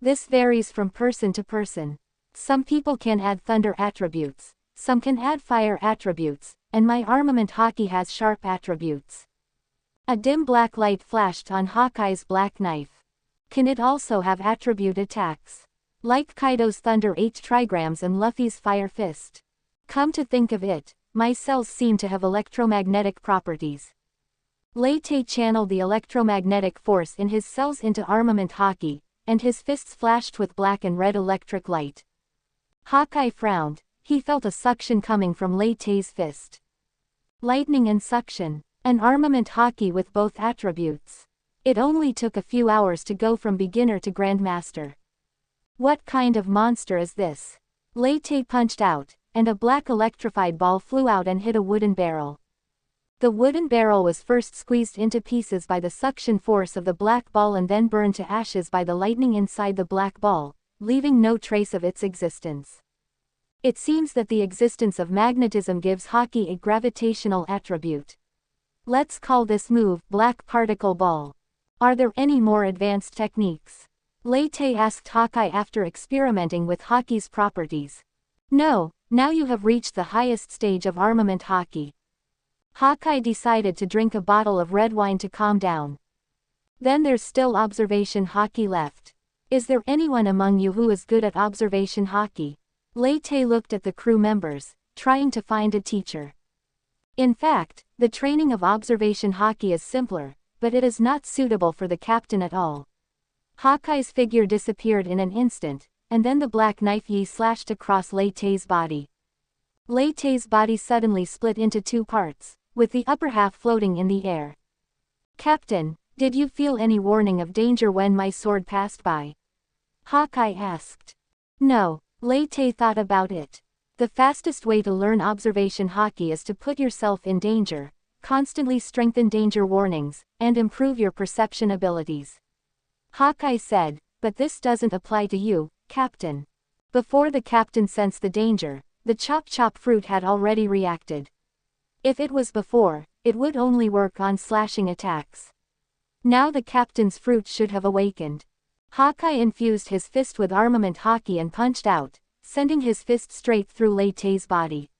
This varies from person to person. Some people can add thunder attributes, some can add fire attributes, and my armament hockey has sharp attributes. A dim black light flashed on Hawkeye's black knife. Can it also have attribute attacks? Like Kaido's Thunder 8 trigrams and Luffy's Fire Fist. Come to think of it, my cells seem to have electromagnetic properties. Lei Te channeled the electromagnetic force in his cells into armament Haki, and his fists flashed with black and red electric light. Hawkeye frowned. He felt a suction coming from Lei Te's fist. Lightning and suction. An armament Haki with both attributes. It only took a few hours to go from beginner to grandmaster. What kind of monster is this? Lei Te punched out, and a black electrified ball flew out and hit a wooden barrel. The wooden barrel was first squeezed into pieces by the suction force of the black ball and then burned to ashes by the lightning inside the black ball, leaving no trace of its existence. It seems that the existence of magnetism gives Haki a gravitational attribute. Let's call this move Black Particle Ball. Are there any more advanced techniques? Lei Te asked Hawkeye after experimenting with Haki's properties. No, now you have reached the highest stage of armament Haki. Hawkeye decided to drink a bottle of red wine to calm down. Then there's still observation Haki left. Is there anyone among you who is good at observation Haki? Lei Te looked at the crew members, trying to find a teacher. In fact, the training of observation Haki is simpler, but it is not suitable for the captain at all. Hawkeye's figure disappeared in an instant, and then the black knife Yi slashed across Lei Te's body. Lei Te's body suddenly split into two parts, with the upper half floating in the air. Captain, did you feel any warning of danger when my sword passed by? Hawkeye asked. No, Lei Te thought about it. The fastest way to learn observation Haki is to put yourself in danger, constantly strengthen danger warnings, and improve your perception abilities. Hawkeye said, but this doesn't apply to you, Captain. Before the captain sensed the danger, the chop fruit had already reacted. If it was before, it would only work on slashing attacks. Now the captain's fruit should have awakened. Hawkeye infused his fist with armament Haki and punched out, sending his fist straight through Lei Te's body.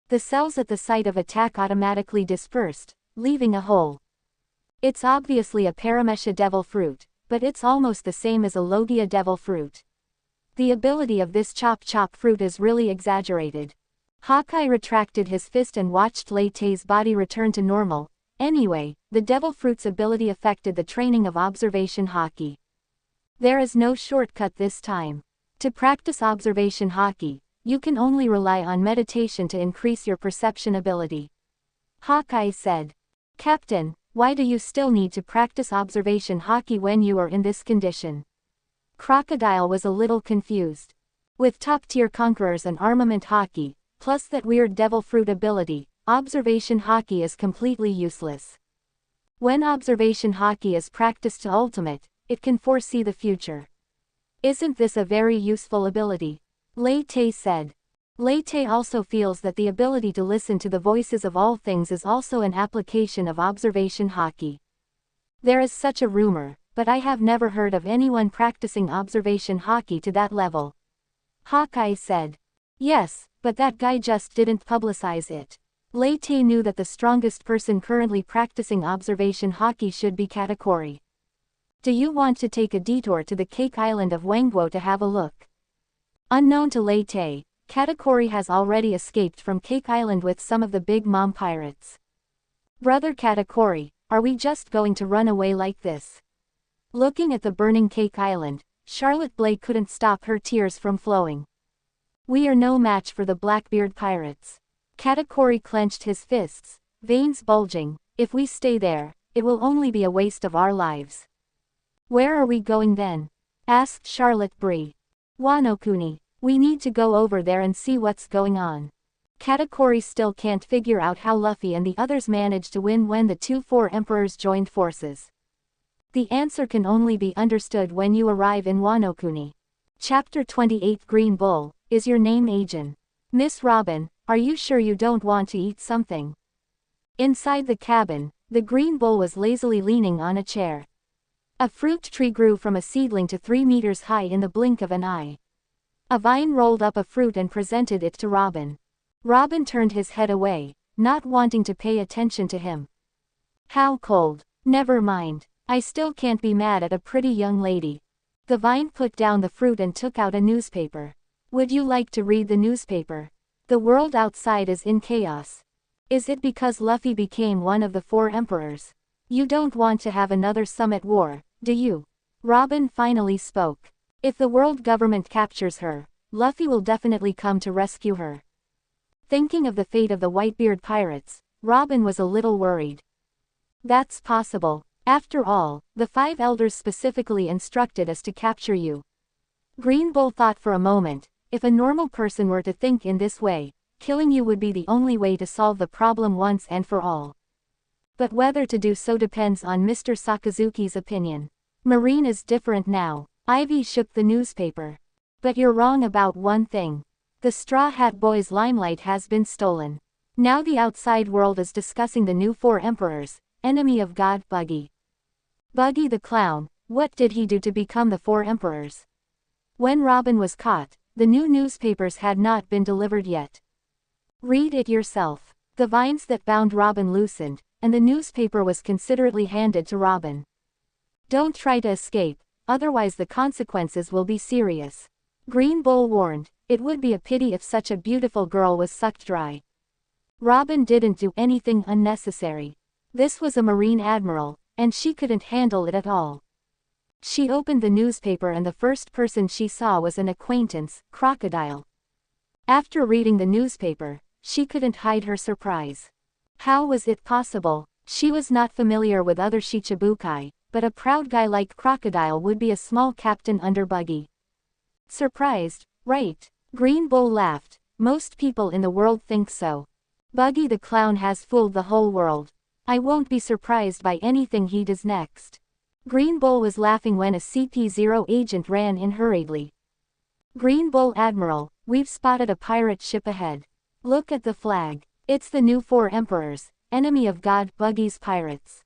The cells at the site of attack automatically dispersed, leaving a hole. It's obviously a Paramecia devil fruit, but it's almost the same as a Logia devil fruit. The ability of this chop fruit is really exaggerated. Hawkeye retracted his fist and watched Lei Te's body return to normal. Anyway, the devil fruit's ability affected the training of observation Haki. There is no shortcut this time. To practice observation Haki, you can only rely on meditation to increase your perception ability. Hawkeye said. Captain, why do you still need to practice observation Haki when you are in this condition? Crocodile was a little confused. With top-tier conquerors and armament Haki, plus that weird devil fruit ability, observation Haki is completely useless. When observation Haki is practiced to ultimate, it can foresee the future. Isn't this a very useful ability? Lei Te said. Lei Te also feels that the ability to listen to the voices of all things is also an application of observation Haki. There is such a rumor, but I have never heard of anyone practicing observation Haki to that level. Hawkeye said. Yes, but that guy just didn't publicize it. Lei Te knew that the strongest person currently practicing observation Haki should be Katakuri. Do you want to take a detour to the Cake Island of Wangguo to have a look? Unknown to Lei Te, Katakuri has already escaped from Cake Island with some of the Big Mom pirates. Brother Katakuri, are we just going to run away like this? Looking at the burning Cake Island, Charlotte Blake couldn't stop her tears from flowing. We are no match for the Blackbeard pirates. Katakuri clenched his fists, veins bulging. If we stay there, it will only be a waste of our lives. Where are we going then? Asked Charlotte Bree. Wano Kuni, we need to go over there and see what's going on. Katakuri still can't figure out how Luffy and the others managed to win when the four emperors joined forces. The answer can only be understood when you arrive in Wano Kuni. Chapter 28 Green Bull, is your name Ajin? Miss Robin, are you sure you don't want to eat something? Inside the cabin, the Green Bull was lazily leaning on a chair. A fruit tree grew from a seedling to 3 meters high in the blink of an eye. A vine rolled up a fruit and presented it to Robin. Robin turned his head away, not wanting to pay attention to him. How cold. Never mind. I still can't be mad at a pretty young lady. The vine put down the fruit and took out a newspaper. Would you like to read the newspaper? The world outside is in chaos. Is it because Luffy became one of the 4 emperors? You don't want to have another summit war, do you? Robin finally spoke. If the world government captures her, Luffy will definitely come to rescue her. Thinking of the fate of the Whitebeard pirates, Robin was a little worried. That's possible. After all, the 5 elders specifically instructed us to capture you. Green Bull thought for a moment. If a normal person were to think in this way, killing you would be the only way to solve the problem once and for all. But whether to do so depends on Mr. Sakazuki's opinion. Marine is different now. Ivy shook the newspaper. But you're wrong about one thing. The Straw Hat Boy's limelight has been stolen. Now the outside world is discussing the new 4 emperors, enemy of God Buggy. Buggy the Clown, what did he do to become the 4 emperors? When Robin was caught, the new newspapers had not been delivered yet. Read it yourself. The vines that bound Robin loosened, and the newspaper was considerately handed to Robin. Don't try to escape, otherwise the consequences will be serious. Green Bull warned, it would be a pity if such a beautiful girl was sucked dry. Robin didn't do anything unnecessary. This was a Marine admiral, and she couldn't handle it at all. She opened the newspaper and the first person she saw was an acquaintance, Crocodile. After reading the newspaper, she couldn't hide her surprise. How was it possible? She was not familiar with other Shichibukai, but a proud guy like Crocodile would be a small captain under Buggy. Surprised, right? Green Bull laughed. Most people in the world think so. Buggy the Clown has fooled the whole world. I won't be surprised by anything he does next. Green Bull was laughing when a CP0 agent ran in hurriedly. Green Bull Admiral, we've spotted a pirate ship ahead. Look at the flag. It's the new 4 emperors, enemy of God Buggy's pirates.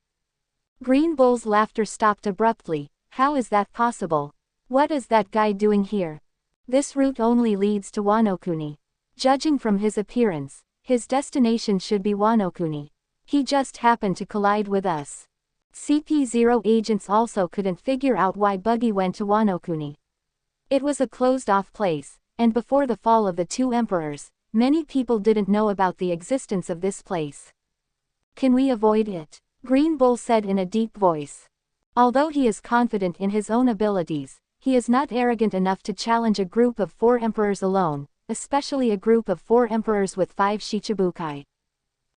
Green Bull's laughter stopped abruptly. How is that possible? What is that guy doing here? This route only leads to Wano-kuni. Judging from his appearance, his destination should be Wano-kuni. He just happened to collide with us. CP0 agents also couldn't figure out why Buggy went to Wano-kuni. It was a closed-off place, and before the fall of the 2 emperors, many people didn't know about the existence of this place. Can we avoid it? Green Bull said in a deep voice. Although he is confident in his own abilities, he is not arrogant enough to challenge a group of 4 emperors alone, especially a group of 4 emperors with 5 Shichibukai.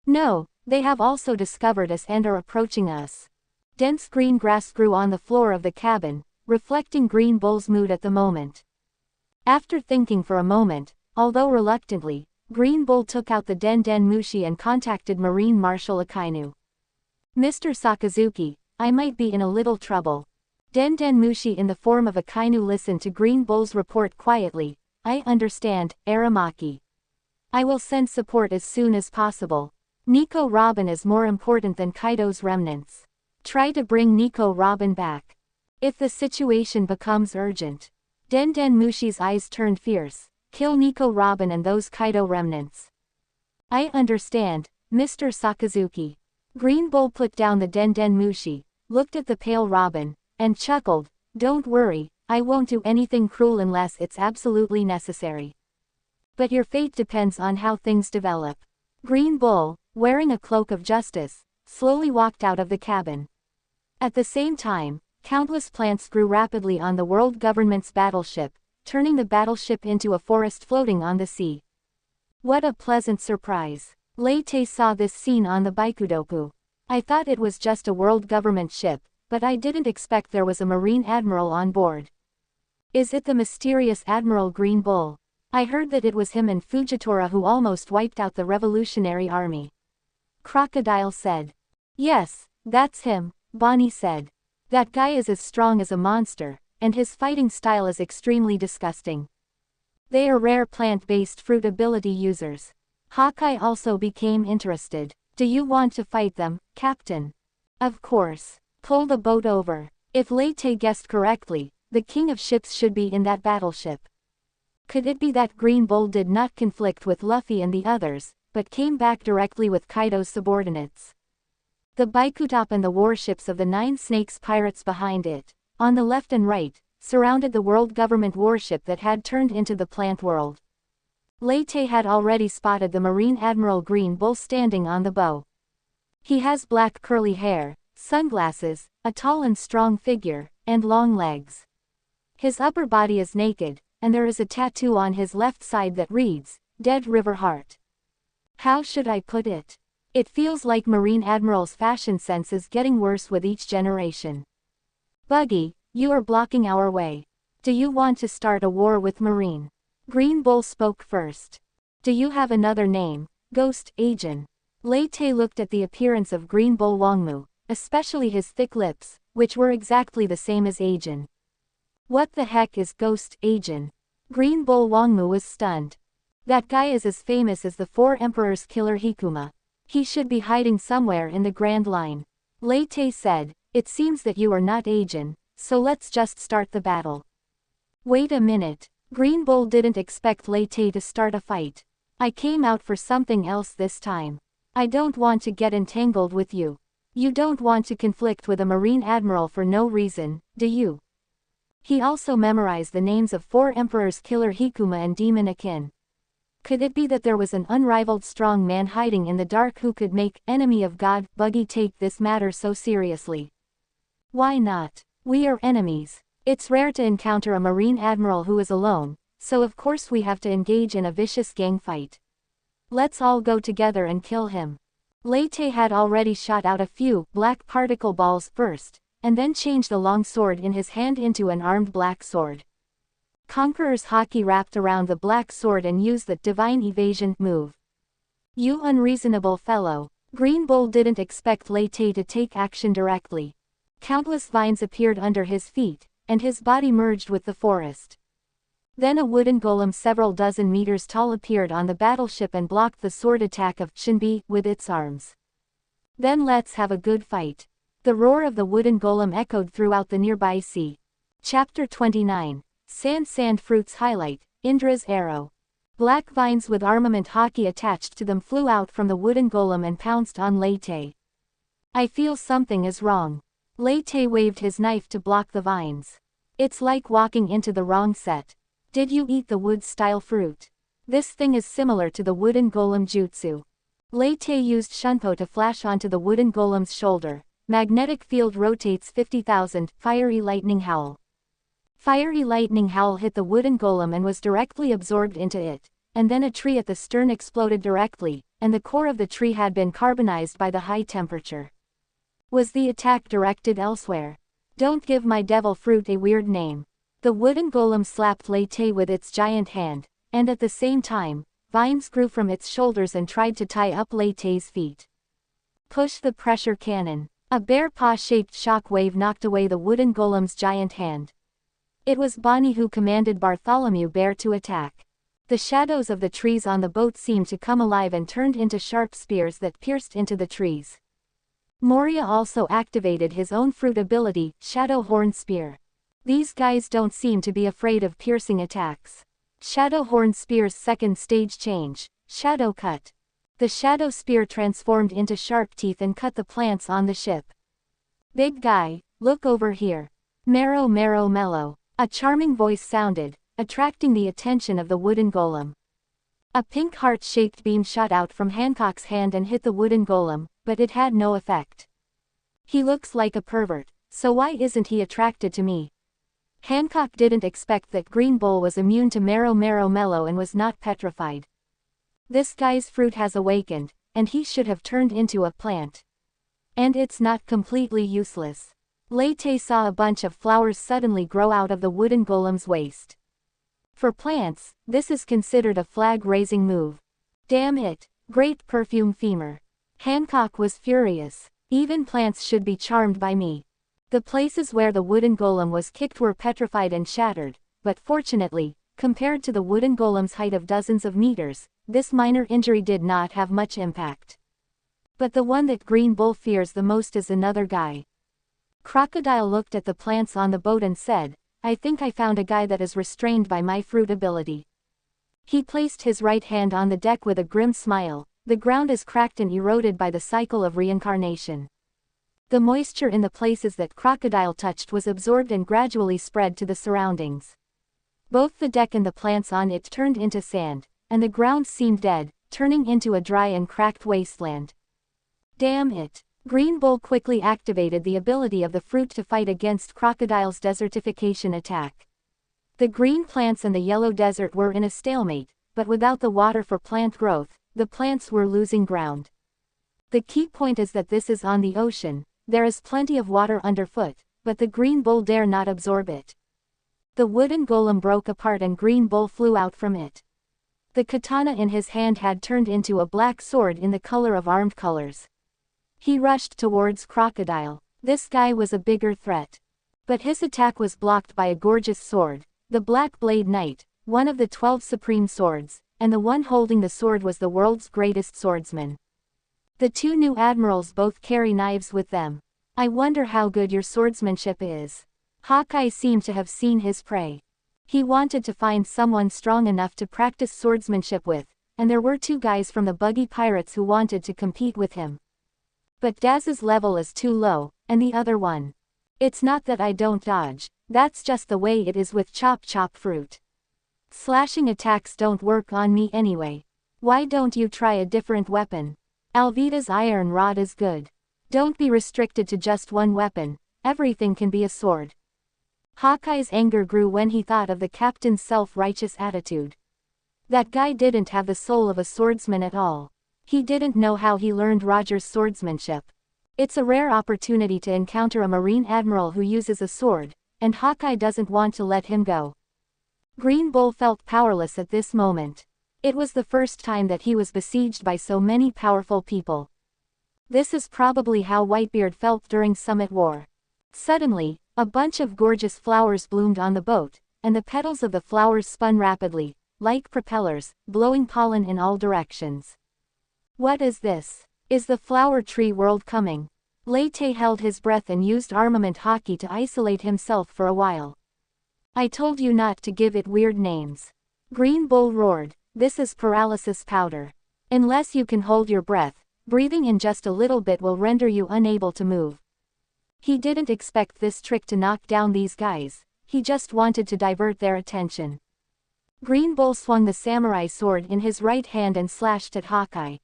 No, they have also discovered us and are approaching us. Dense green grass grew on the floor of the cabin, reflecting Green Bull's mood at the moment. After thinking for a moment, although reluctantly, Green Bull took out the Den Den Mushi and contacted Marine Marshal Akainu. Mr. Sakazuki, I might be in a little trouble. Den Den Mushi in the form of Akainu listened to Green Bull's report quietly. I understand, Aramaki. I will send support as soon as possible. Nico Robin is more important than Kaido's remnants. Try to bring Nico Robin back. If the situation becomes urgent. Den Den Mushi's eyes turned fierce. Kill Nico Robin and those Kaido remnants. I understand, Mr. Sakazuki. Green Bull put down the Den Den Mushi, looked at the pale Robin, and chuckled. Don't worry, I won't do anything cruel unless it's absolutely necessary. But your fate depends on how things develop. Green Bull, wearing a cloak of justice, slowly walked out of the cabin. At the same time, countless plants grew rapidly on the world government's battleship, turning the battleship into a forest floating on the sea. What a pleasant surprise. Lei Te saw this scene on the Baikudoku. I thought it was just a world government ship, but I didn't expect there was a Marine Admiral on board. Is it the mysterious Admiral Green Bull? I heard that it was him and Fujitora who almost wiped out the Revolutionary Army. Crocodile said. Yes, that's him, Bonnie said. That guy is as strong as a monster, and his fighting style is extremely disgusting. They are rare plant-based fruit ability users. Hawkeye also became interested. Do you want to fight them, Captain? Of course. Pull the boat over. If Lei Te guessed correctly, the king of ships should be in that battleship. Could it be that Green Bull did not conflict with Luffy and the others, but came back directly with Kaido's subordinates? The Baikutop and the warships of the 9 Snakes pirates behind it, on the left and right, surrounded the world government warship that had turned into the plant world. Lei Te had already spotted the Marine Admiral Green Bull standing on the bow. He has black curly hair, sunglasses, a tall and strong figure, and long legs. His upper body is naked, and there is a tattoo on his left side that reads, Dead River Heart. How should I put it? It feels like Marine Admiral's fashion sense is getting worse with each generation. Buggy, you are blocking our way. Do you want to start a war with Marine? Green Bull spoke first. Do you have another name, Ghost Agent? Lei Te looked at the appearance of Green Bull Wangmu, especially his thick lips, which were exactly the same as Agent. What the heck is Ghost Agent? Green Bull Wangmu was stunned. That guy is as famous as the Four Emperors killer Hikuma. He should be hiding somewhere in the Grand Line. Lei Te said, it seems that you are not Agent, so let's just start the battle. Wait a minute. Green Bull didn't expect Lei Te to start a fight. I came out for something else this time. I don't want to get entangled with you. You don't want to conflict with a Marine Admiral for no reason, do you? He also memorized the names of Four Emperors killer Hikuma and Demon Akin. Could it be that there was an unrivaled strong man hiding in the dark who could make enemy of God Buggy take this matter so seriously? Why not? We are enemies. It's rare to encounter a Marine Admiral who is alone, so of course we have to engage in a vicious gang fight. Let's all go together and kill him. Lei Te had already shot out a few black particle balls first, and then changed the long sword in his hand into an armed black sword. Conqueror's Haki wrapped around the black sword and used the Divine Evasion move. You unreasonable fellow. Green Bull didn't expect Lei Te to take action directly. Countless vines appeared under his feet, and his body merged with the forest. Then a wooden golem several dozen meters tall appeared on the battleship and blocked the sword attack of Shinbi with its arms. Then let's have a good fight. The roar of the wooden golem echoed throughout the nearby sea. Chapter 29. Sand Fruits Highlight, Indra's Arrow. Black vines with armament Haki attached to them flew out from the wooden golem and pounced on Lei Te. I feel something is wrong. Lei Te waved his knife to block the vines. It's like walking into the wrong set. Did you eat the wood-style fruit? This thing is similar to the wooden golem jutsu. Lei Te used Shunpo to flash onto the wooden golem's shoulder. Magnetic field rotates 50,000, Fiery Lightning Howl. Fiery Lightning Howl hit the wooden golem and was directly absorbed into it, and then a tree at the stern exploded directly, and the core of the tree had been carbonized by the high temperature. Was the attack directed elsewhere? Don't give my devil fruit a weird name. The wooden golem slapped Lei Te with its giant hand, and at the same time, vines grew from its shoulders and tried to tie up Lei Te's feet. Push the pressure cannon. A bear paw-shaped shock wave knocked away the wooden golem's giant hand. It was Bonnie who commanded Bartholomew Bear to attack. The shadows of the trees on the boat seemed to come alive and turned into sharp spears that pierced into the trees. Moria also activated his own fruit ability, Shadow Horn Spear. These guys don't seem to be afraid of piercing attacks. Shadow Horn Spear's second stage change, Shadow Cut. The Shadow Spear transformed into sharp teeth and cut the plants on the ship. Big guy, look over here. Marrow Mellow. A charming voice sounded, attracting the attention of the wooden golem. A pink heart-shaped beam shot out from Hancock's hand and hit the wooden golem, but it had no effect. He looks like a pervert, so why isn't he attracted to me? Hancock didn't expect that Green Bull was immune to Marrow Mellow and was not petrified. This guy's fruit has awakened, and he should have turned into a plant. And it's not completely useless. Lei Te saw a bunch of flowers suddenly grow out of the wooden golem's waist. For plants, this is considered a flag-raising move. Damn it, great perfume femur. Hancock was furious. Even plants should be charmed by me. The places where the wooden golem was kicked were petrified and shattered, but fortunately, compared to the wooden golem's height of dozens of meters, this minor injury did not have much impact. But the one that Green Bull fears the most is another guy. Crocodile looked at the plants on the boat and said, I think I found a guy that is restrained by my fruit ability. He placed his right hand on the deck with a grim smile. The ground is cracked and eroded by the cycle of reincarnation. The moisture in the places that Crocodile touched was absorbed and gradually spread to the surroundings. Both the deck and the plants on it turned into sand, and the ground seemed dead, turning into a dry and cracked wasteland. Damn it. Green Bull quickly activated the ability of the fruit to fight against Crocodile's desertification attack. The green plants and the yellow desert were in a stalemate, but without the water for plant growth, the plants were losing ground. The key point is that this is on the ocean, there is plenty of water underfoot, but the Green Bull dare not absorb it. The wooden golem broke apart and Green Bull flew out from it. The katana in his hand had turned into a black sword in the color of armed colors. He rushed towards Crocodile. This guy was a bigger threat. But his attack was blocked by a gorgeous sword, the Black Blade Knight, one of the 12 supreme swords, and the one holding the sword was the world's greatest swordsman. The two new admirals both carry knives with them. I wonder how good your swordsmanship is. Hawkeye seemed to have seen his prey. He wanted to find someone strong enough to practice swordsmanship with, and there were 2 guys from the Buggy Pirates who wanted to compete with him. But Daz's level is too low, and the other one. It's not that I don't dodge, that's just the way it is with Chop Chop Fruit. Slashing attacks don't work on me anyway. Why don't you try a different weapon? Alvida's iron rod is good. Don't be restricted to just one weapon, everything can be a sword. Hawkeye's anger grew when he thought of the captain's self-righteous attitude. That guy didn't have the soul of a swordsman at all. He didn't know how he learned Roger's swordsmanship. It's a rare opportunity to encounter a Marine Admiral who uses a sword, and Hawkeye doesn't want to let him go. Green Bull felt powerless at this moment. It was the first time that he was besieged by so many powerful people. This is probably how Whitebeard felt during Summit War. Suddenly, a bunch of gorgeous flowers bloomed on the boat, and the petals of the flowers spun rapidly, like propellers, blowing pollen in all directions. What is this? Is the flower tree world coming? Lei Te held his breath and used armament hockey to isolate himself for a while. I told you not to give it weird names. Green Bull roared. This is paralysis powder. Unless you can hold your breath, breathing in just a little bit will render you unable to move. He didn't expect this trick to knock down these guys, he just wanted to divert their attention. Green Bull swung the samurai sword in his right hand and slashed at Hawkeye.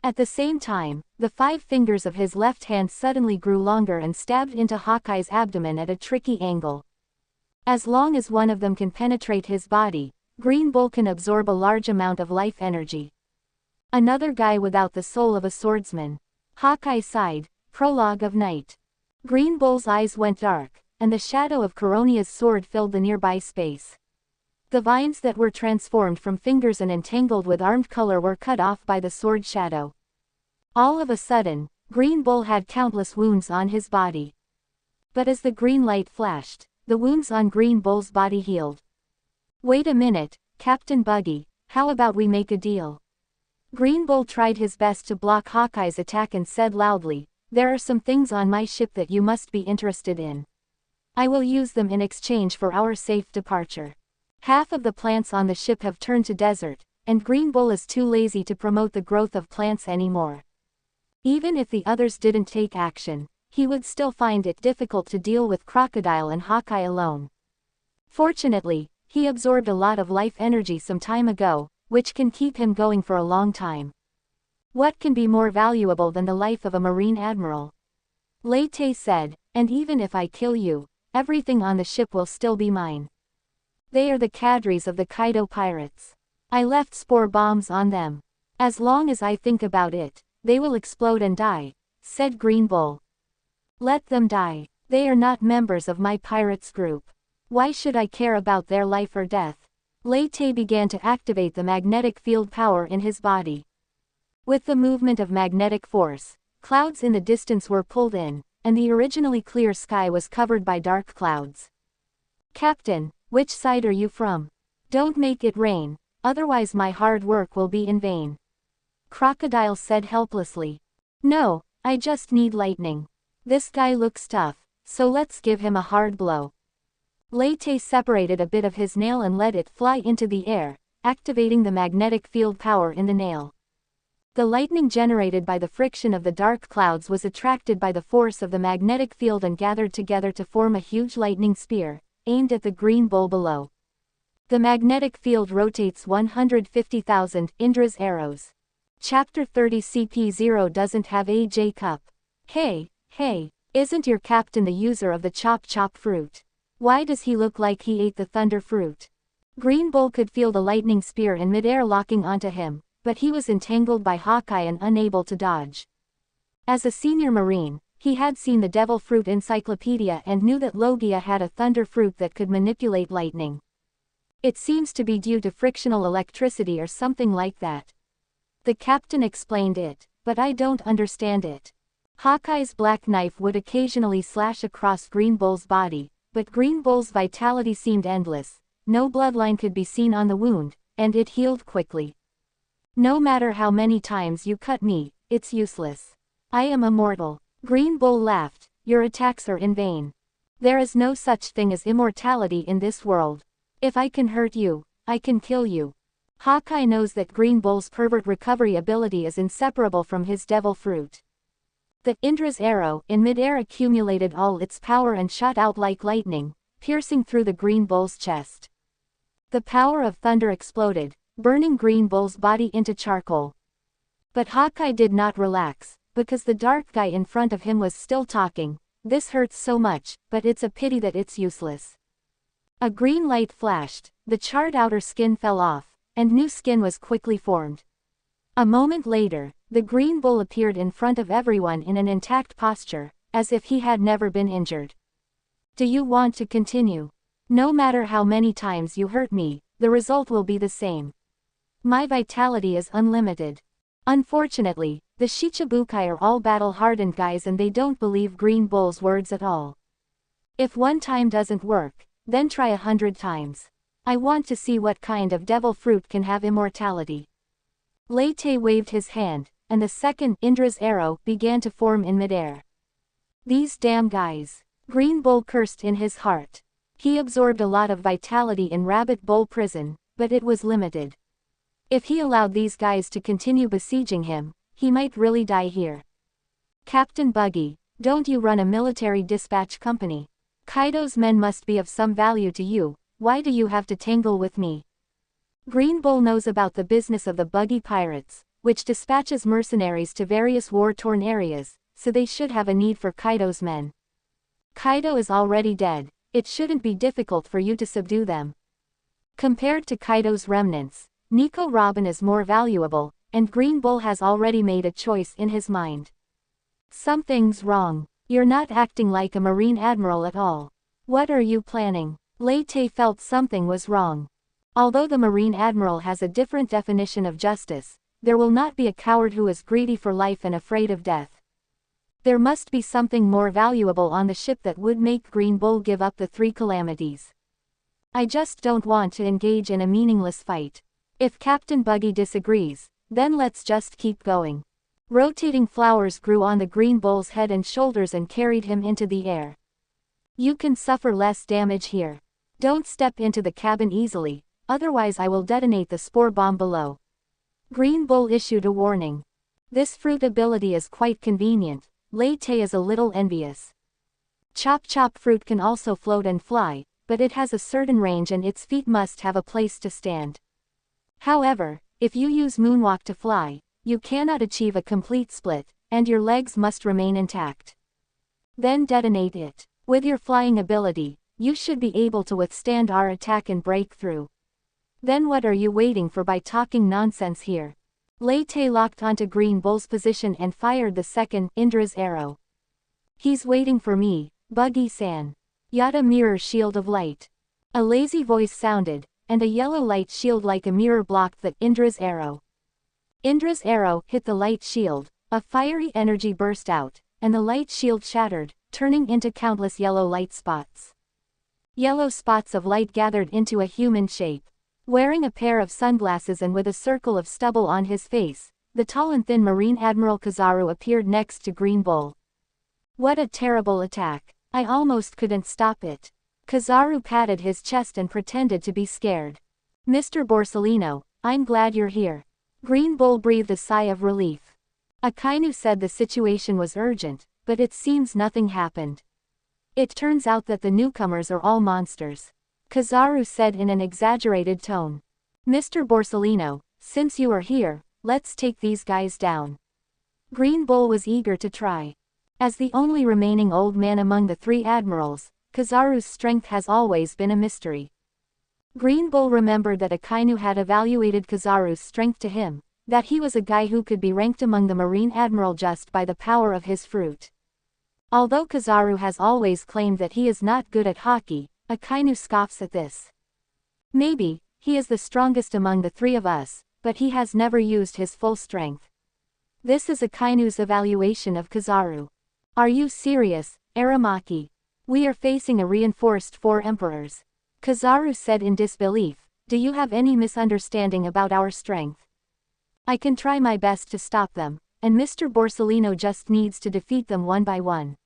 At the same time, the 5 fingers of his left hand suddenly grew longer and stabbed into Hawkeye's abdomen at a tricky angle. As long as one of them can penetrate his body, Green Bull can absorb a large amount of life energy. Another guy without the soul of a swordsman. Hawkeye sighed. Prologue of night. Green Bull's eyes went dark, and the shadow of Coronia's sword filled the nearby space. The vines that were transformed from fingers and entangled with armed color were cut off by the sword shadow. All of a sudden, Green Bull had countless wounds on his body. But as the green light flashed, the wounds on Green Bull's body healed. Wait a minute, Captain Buggy, how about we make a deal? Green Bull tried his best to block Hawkeye's attack and said loudly, there are some things on my ship that you must be interested in. I will use them in exchange for our safe departure. Half of the plants on the ship have turned to desert, and Green Bull is too lazy to promote the growth of plants anymore. Even if the others didn't take action, he would still find it difficult to deal with Crocodile and Hawkeye alone. Fortunately, he absorbed a lot of life energy some time ago, which can keep him going for a long time. What can be more valuable than the life of a Marine Admiral? Lei Te said, and even if I kill you, everything on the ship will still be mine. They are the cadres of the Kaido pirates. I left spore bombs on them. As long as I think about it, they will explode and die, said Green Bull. Let them die. They are not members of my pirates group. Why should I care about their life or death? Lei Te began to activate the magnetic field power in his body. With the movement of magnetic force, clouds in the distance were pulled in, and the originally clear sky was covered by dark clouds. Captain, which side are you from? Don't make it rain, otherwise my hard work will be in vain. Crocodile said helplessly. No, I just need lightning. This guy looks tough, so let's give him a hard blow. Lei Te separated a bit of his nail and let it fly into the air, activating the magnetic field power in the nail. The lightning generated by the friction of the dark clouds was attracted by the force of the magnetic field and gathered together to form a huge lightning spear, aimed at the Green Bull below. The magnetic field rotates 150,000 Indra's arrows. Chapter 30 CP0 doesn't have a J cup. Hey, isn't your captain the user of the chop chop fruit? Why does he look like he ate the thunder fruit? Green Bull could feel the lightning spear in midair locking onto him, but he was entangled by Hawkeye and unable to dodge. As a senior Marine, he had seen the Devil Fruit Encyclopedia and knew that Logia had a thunder fruit that could manipulate lightning. It seems to be due to frictional electricity or something like that. The captain explained it, but I don't understand it. Hawkeye's black knife would occasionally slash across Green Bull's body, but Green Bull's vitality seemed endless, no bloodline could be seen on the wound, and it healed quickly. No matter how many times you cut me, it's useless. I am immortal. Green Bull laughed, your attacks are in vain. There is no such thing as immortality in this world. If I can hurt you, I can kill you. Hawkeye knows that Green Bull's pervert recovery ability is inseparable from his devil fruit. The Indra's arrow in midair accumulated all its power and shot out like lightning, piercing through the Green Bull's chest. The power of thunder exploded, burning Green Bull's body into charcoal. But Hawkeye did not relax, because the dark guy in front of him was still talking. This hurts so much, but it's a pity that it's useless. A green light flashed, the charred outer skin fell off, and new skin was quickly formed. A moment later, the Green Bull appeared in front of everyone in an intact posture, as if he had never been injured. Do you want to continue? No matter how many times you hurt me, the result will be the same. My vitality is unlimited. Unfortunately, the Shichibukai are all battle-hardened guys and they don't believe Green Bull's words at all. If one time doesn't work, then try 100 times. I want to see what kind of devil fruit can have immortality. Lei Te waved his hand, and the second Indra's arrow began to form in midair. These damn guys. Green Bull cursed in his heart. He absorbed a lot of vitality in Rabbit Bull prison, but it was limited. If he allowed these guys to continue besieging him, he might really die here. Captain Buggy, don't you run a military dispatch company? Kaido's men must be of some value to you, why do you have to tangle with me? Green Bull knows about the business of the Buggy Pirates, which dispatches mercenaries to various war-torn areas, so they should have a need for Kaido's men. Kaido is already dead, it shouldn't be difficult for you to subdue them. Compared to Kaido's remnants, Nico Robin is more valuable, and Green Bull has already made a choice in his mind. Something's wrong. You're not acting like a Marine Admiral at all. What are you planning? Lei Te felt something was wrong. Although the Marine Admiral has a different definition of justice, there will not be a coward who is greedy for life and afraid of death. There must be something more valuable on the ship that would make Green Bull give up the 3 calamities. I just don't want to engage in a meaningless fight. If Captain Buggy disagrees, then let's just keep going. Rotating flowers grew on the Green Bull's head and shoulders and carried him into the air. You can suffer less damage here. Don't step into the cabin easily, otherwise I will detonate the spore bomb below. Green Bull issued a warning. This fruit ability is quite convenient. Lei Te is a little envious. Chop Chop fruit can also float and fly, but it has a certain range and its feet must have a place to stand. However, if you use Moonwalk to fly, you cannot achieve a complete split, and your legs must remain intact. Then detonate it. With your flying ability, you should be able to withstand our attack and break through. Then what are you waiting for by talking nonsense here? Lei Te locked onto Green Bull's position and fired the second Indra's arrow. He's waiting for me, Buggy-san. Yada mirror shield of light. A lazy voice sounded, and a yellow light shield like a mirror blocked the Indra's arrow. Indra's arrow hit the light shield, a fiery energy burst out, and the light shield shattered, turning into countless yellow light spots. Yellow spots of light gathered into a human shape. Wearing a pair of sunglasses and with a circle of stubble on his face, the tall and thin Marine Admiral Kizaru appeared next to Green Bull. What a terrible attack. I almost couldn't stop it. Kizaru patted his chest and pretended to be scared. Mr. Borsellino, I'm glad you're here. Green Bull breathed a sigh of relief. Akainu said the situation was urgent, but it seems nothing happened. It turns out that the newcomers are all monsters. Kizaru said in an exaggerated tone. Mr. Borsellino, since you are here, let's take these guys down. Green Bull was eager to try. As the only remaining old man among the three admirals, Kizaru's strength has always been a mystery. Green Bull remembered that Akainu had evaluated Kizaru's strength to him, that he was a guy who could be ranked among the Marine Admiral just by the power of his fruit. Although Kizaru has always claimed that he is not good at hockey, Akainu scoffs at this. Maybe, he is the strongest among the three of us, but he has never used his full strength. This is Akainu's evaluation of Kizaru. Are you serious, Aramaki? We are facing a reinforced 4 emperors. Kizaru said in disbelief, do you have any misunderstanding about our strength? I can try my best to stop them, and Mr. Borsellino just needs to defeat them one by one.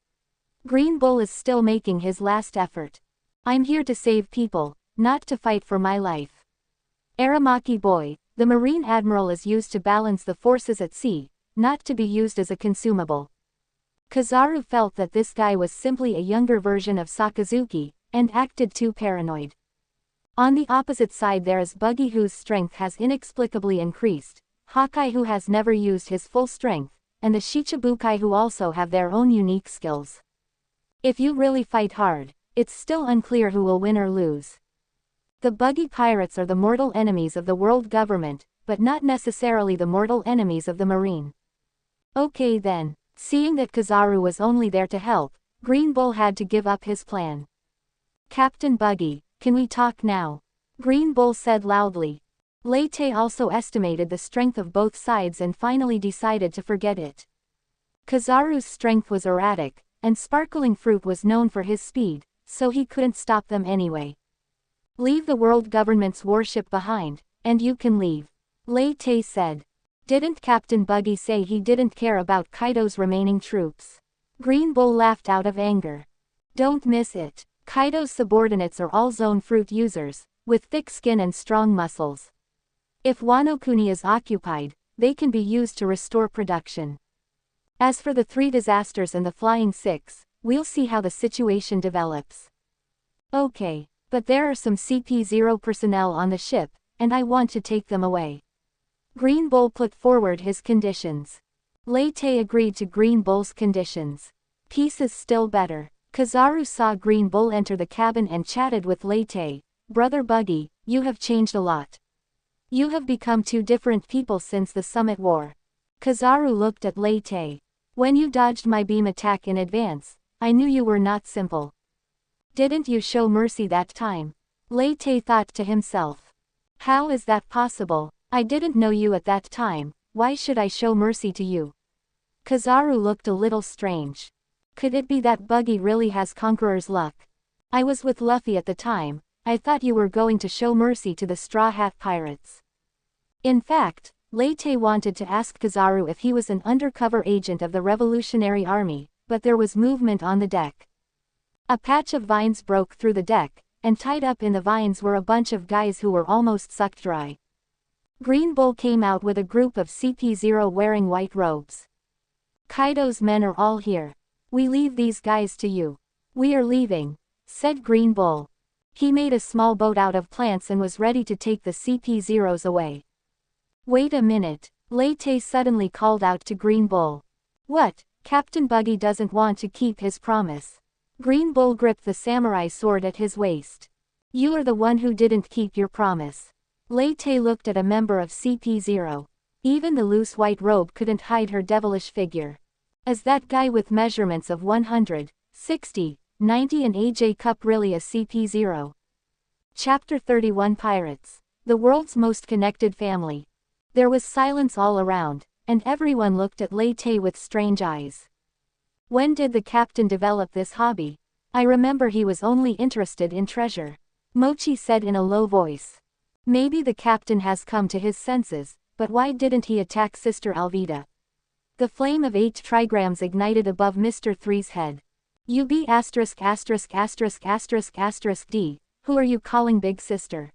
Green Bull is still making his last effort. I'm here to save people, not to fight for my life. Aramaki boy, the Marine Admiral is used to balance the forces at sea, not to be used as a consumable. Kizaru felt that this guy was simply a younger version of Sakazuki, and acted too paranoid. On the opposite side there is Buggy whose strength has inexplicably increased, Hawkeye who has never used his full strength, and the Shichibukai who also have their own unique skills. If you really fight hard, it's still unclear who will win or lose. The Buggy Pirates are the mortal enemies of the world government, but not necessarily the mortal enemies of the Marine. Okay then. Seeing that Kizaru was only there to help, Green Bull had to give up his plan. Captain Buggy, can we talk now? Green Bull said loudly. Lei Te also estimated the strength of both sides and finally decided to forget it. Kizaru's strength was erratic, and Sparkling Fruit was known for his speed, so he couldn't stop them anyway. Leave the world government's warship behind, and you can leave. Lei Te said. Didn't Captain Buggy say he didn't care about Kaido's remaining troops? Green Bull laughed out of anger. Don't miss it. Kaido's subordinates are all zone fruit users, with thick skin and strong muscles. If Wano Kuni is occupied, they can be used to restore production. As for the 3 disasters and the Flying 6, we'll see how the situation develops. Okay, but there are some CP0 personnel on the ship, and I want to take them away. Green Bull put forward his conditions. Lei Te agreed to Green Bull's conditions. Peace is still better. Kizaru saw Green Bull enter the cabin and chatted with Lei Te. Brother Buggy, you have changed a lot. You have become 2 different people since the Summit War. Kizaru looked at Lei Te. When you dodged my beam attack in advance, I knew you were not simple. Didn't you show mercy that time? Lei Te thought to himself. How is that possible? I didn't know you at that time, why should I show mercy to you? Kizaru looked a little strange. Could it be that Buggy really has conqueror's luck? I was with Luffy at the time, I thought you were going to show mercy to the Straw Hat Pirates. In fact, Lei Te wanted to ask Kizaru if he was an undercover agent of the Revolutionary Army, but there was movement on the deck. A patch of vines broke through the deck, and tied up in the vines were a bunch of guys who were almost sucked dry. Green Bull came out with a group of CP0 wearing white robes. Kaido's men are all here. We leave these guys to you. We are leaving, said Green Bull. He made a small boat out of plants and was ready to take the CP0s away. Wait a minute, Lei Te suddenly called out to Green Bull. What? Captain Buggy doesn't want to keep his promise. Green Bull gripped the samurai sword at his waist. You are the one who didn't keep your promise. Lei Te looked at a member of CP0. Even the loose white robe couldn't hide her devilish figure. Is that guy with measurements of 100, 60, 90 and AJ Cup really a CP0? Chapter 31 Pirates. The world's most connected family. There was silence all around, and everyone looked at Lei Te with strange eyes. When did the captain develop this hobby? I remember he was only interested in treasure. Mochi said in a low voice. Maybe the captain has come to his senses, but why didn't he attack Sister Alvida? The flame of 8 trigrams ignited above Mr. 3's head. UB ******** D, who are you calling big sister?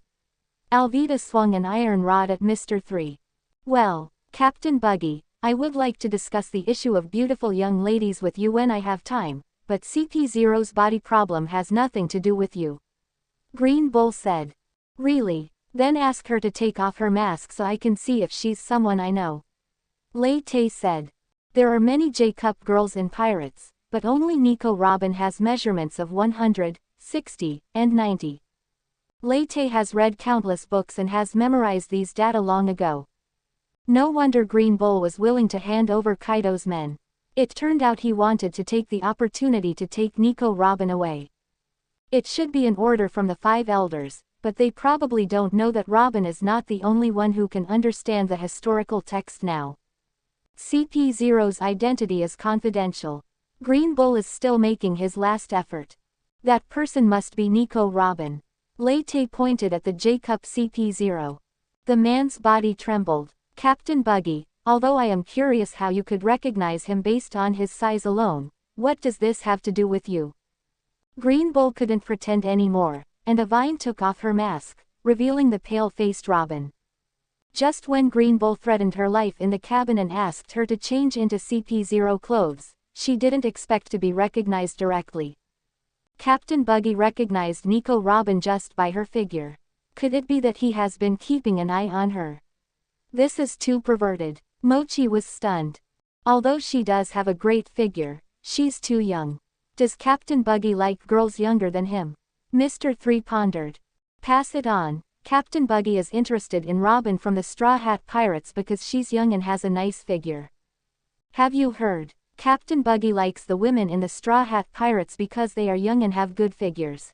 Alvida swung an iron rod at Mr. 3. Well, Captain Buggy, I would like to discuss the issue of beautiful young ladies with you when I have time, but CP0's body problem has nothing to do with you. Green Bull said. Really? Then ask her to take off her mask so I can see if she's someone I know. Lei Te said. There are many J-Cup girls in Pirates, but only Nico Robin has measurements of 100, 60, and 90. Lei Te has read countless books and has memorized these data long ago. No wonder Green Bull was willing to hand over Kaido's men. It turned out he wanted to take the opportunity to take Nico Robin away. It should be an order from the 5 elders, but they probably don't know that Robin is not the only one who can understand the historical text now. CP0's identity is confidential. Green Bull is still making his last effort. That person must be Nico Robin. Lei Te pointed at the J-Cup CP0. The man's body trembled. Captain Buggy, although I am curious how you could recognize him based on his size alone, what does this have to do with you? Green Bull couldn't pretend anymore, and a vine took off her mask, revealing the pale-faced Robin. Just when Green Bull threatened her life in the cabin and asked her to change into CP0 clothes, she didn't expect to be recognized directly. Captain Buggy recognized Nico Robin just by her figure. Could it be that he has been keeping an eye on her? This is too perverted. Mochi was stunned. Although she does have a great figure, she's too young. Does Captain Buggy like girls younger than him? Mr. 3 pondered. Pass it on. Captain Buggy is interested in Robin from the Straw Hat Pirates because she's young and has a nice figure. Have you heard? Captain Buggy likes the women in the Straw Hat Pirates because they are young and have good figures.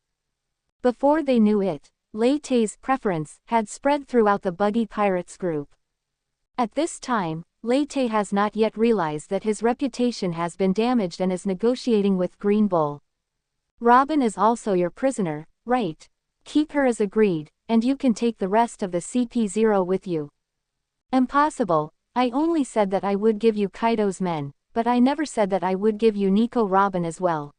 Before they knew it, Lei Te's preference had spread throughout the Buggy Pirates group. At this time, Lei Te has not yet realized that his reputation has been damaged and is negotiating with Green Bull. Robin is also your prisoner, right? Keep her as agreed, and you can take the rest of the CP0 with you. Impossible. I only said that I would give you Kaido's men, but I never said that I would give you Nico Robin as well.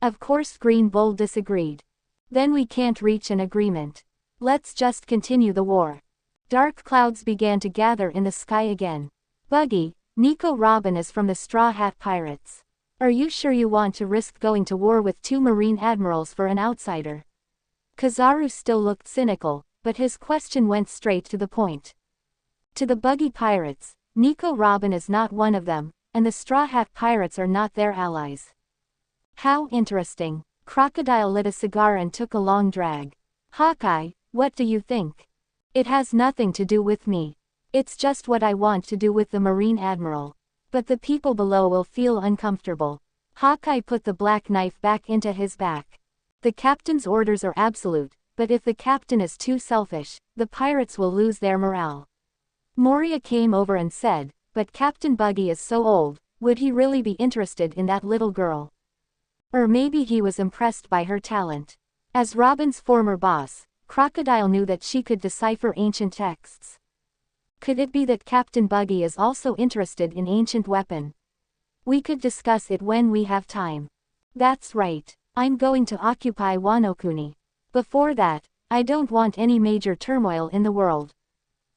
Of course Green Bull disagreed. Then we can't reach an agreement. Let's just continue the war. Dark clouds began to gather in the sky again. Buggy, Nico Robin is from the Straw Hat Pirates. Are you sure you want to risk going to war with 2 Marine admirals for an outsider? Kizaru still looked cynical, but his question went straight to the point. To the Buggy Pirates, Nico Robin is not one of them, and the Straw Hat Pirates are not their allies. How interesting. Crocodile lit a cigar and took a long drag. Hawkeye, what do you think? It has nothing to do with me. It's just what I want to do with the Marine Admiral. But the people below will feel uncomfortable. Hawkeye put the black knife back into his back. The captain's orders are absolute, but if the captain is too selfish, the pirates will lose their morale. Moria came over and said, but Captain Buggy is so old, would he really be interested in that little girl? Or maybe he was impressed by her talent. As Robin's former boss, Crocodile knew that she could decipher ancient texts. Could it be that Captain Buggy is also interested in ancient weapon? We could discuss it when we have time. That's right. I'm going to occupy Wano-kuni. Before that, I don't want any major turmoil in the world.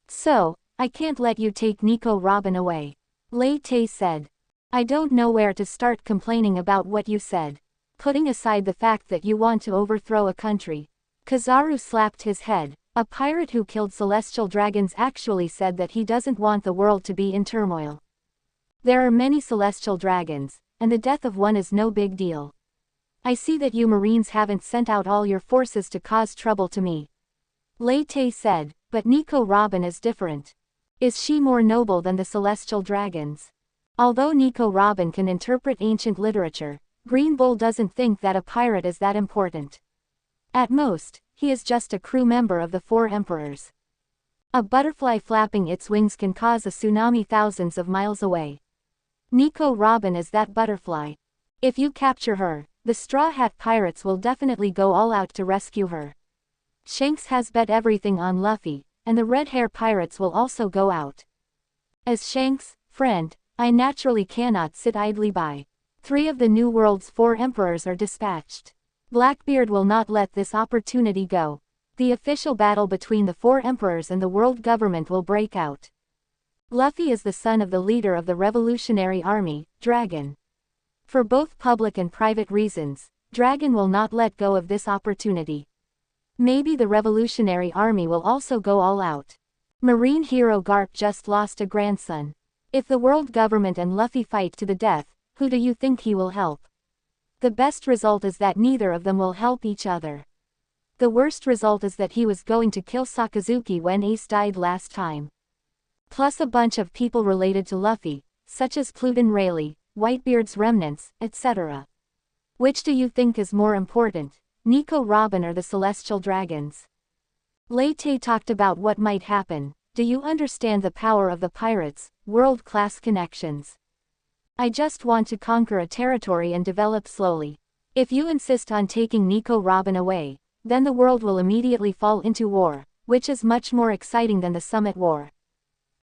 So, I can't let you take Nico Robin away. Lei Te said. I don't know where to start complaining about what you said. Putting aside the fact that you want to overthrow a country. Kizaru slapped his head. A pirate who killed celestial dragons actually said that he doesn't want the world to be in turmoil. There are many celestial dragons, and the death of one is no big deal. I see that you Marines haven't sent out all your forces to cause trouble to me. Lei Te said, but Nico Robin is different. Is she more noble than the celestial dragons? Although Nico Robin can interpret ancient literature, Green Bull doesn't think that a pirate is that important. At most, he is just a crew member of the 4 emperors. A butterfly flapping its wings can cause a tsunami thousands of miles away. Nico Robin is that butterfly. If you capture her, the Straw Hat Pirates will definitely go all out to rescue her. Shanks has bet everything on Luffy, and the Red Hair Pirates will also go out. As Shanks' friend, I naturally cannot sit idly by. 3 of the New World's 4 emperors are dispatched. Blackbeard will not let this opportunity go. The official battle between the 4 emperors and the world government will break out. Luffy is the son of the leader of the Revolutionary Army, Dragon. For both public and private reasons, Dragon will not let go of this opportunity. Maybe the Revolutionary Army will also go all out. Marine hero Garp just lost a grandson. If the world government and Luffy fight to the death, who do you think he will help? The best result is that neither of them will help each other. The worst result is that he was going to kill Sakazuki when Ace died last time. Plus a bunch of people related to Luffy, such as Pluton Rayleigh, Whitebeard's remnants, etc. Which do you think is more important, Nico Robin or the Celestial Dragons? Lei Te talked about what might happen. Do you understand the power of the pirates, world-class connections? I just want to conquer a territory and develop slowly. If you insist on taking Nico Robin away, then the world will immediately fall into war, which is much more exciting than the Summit War.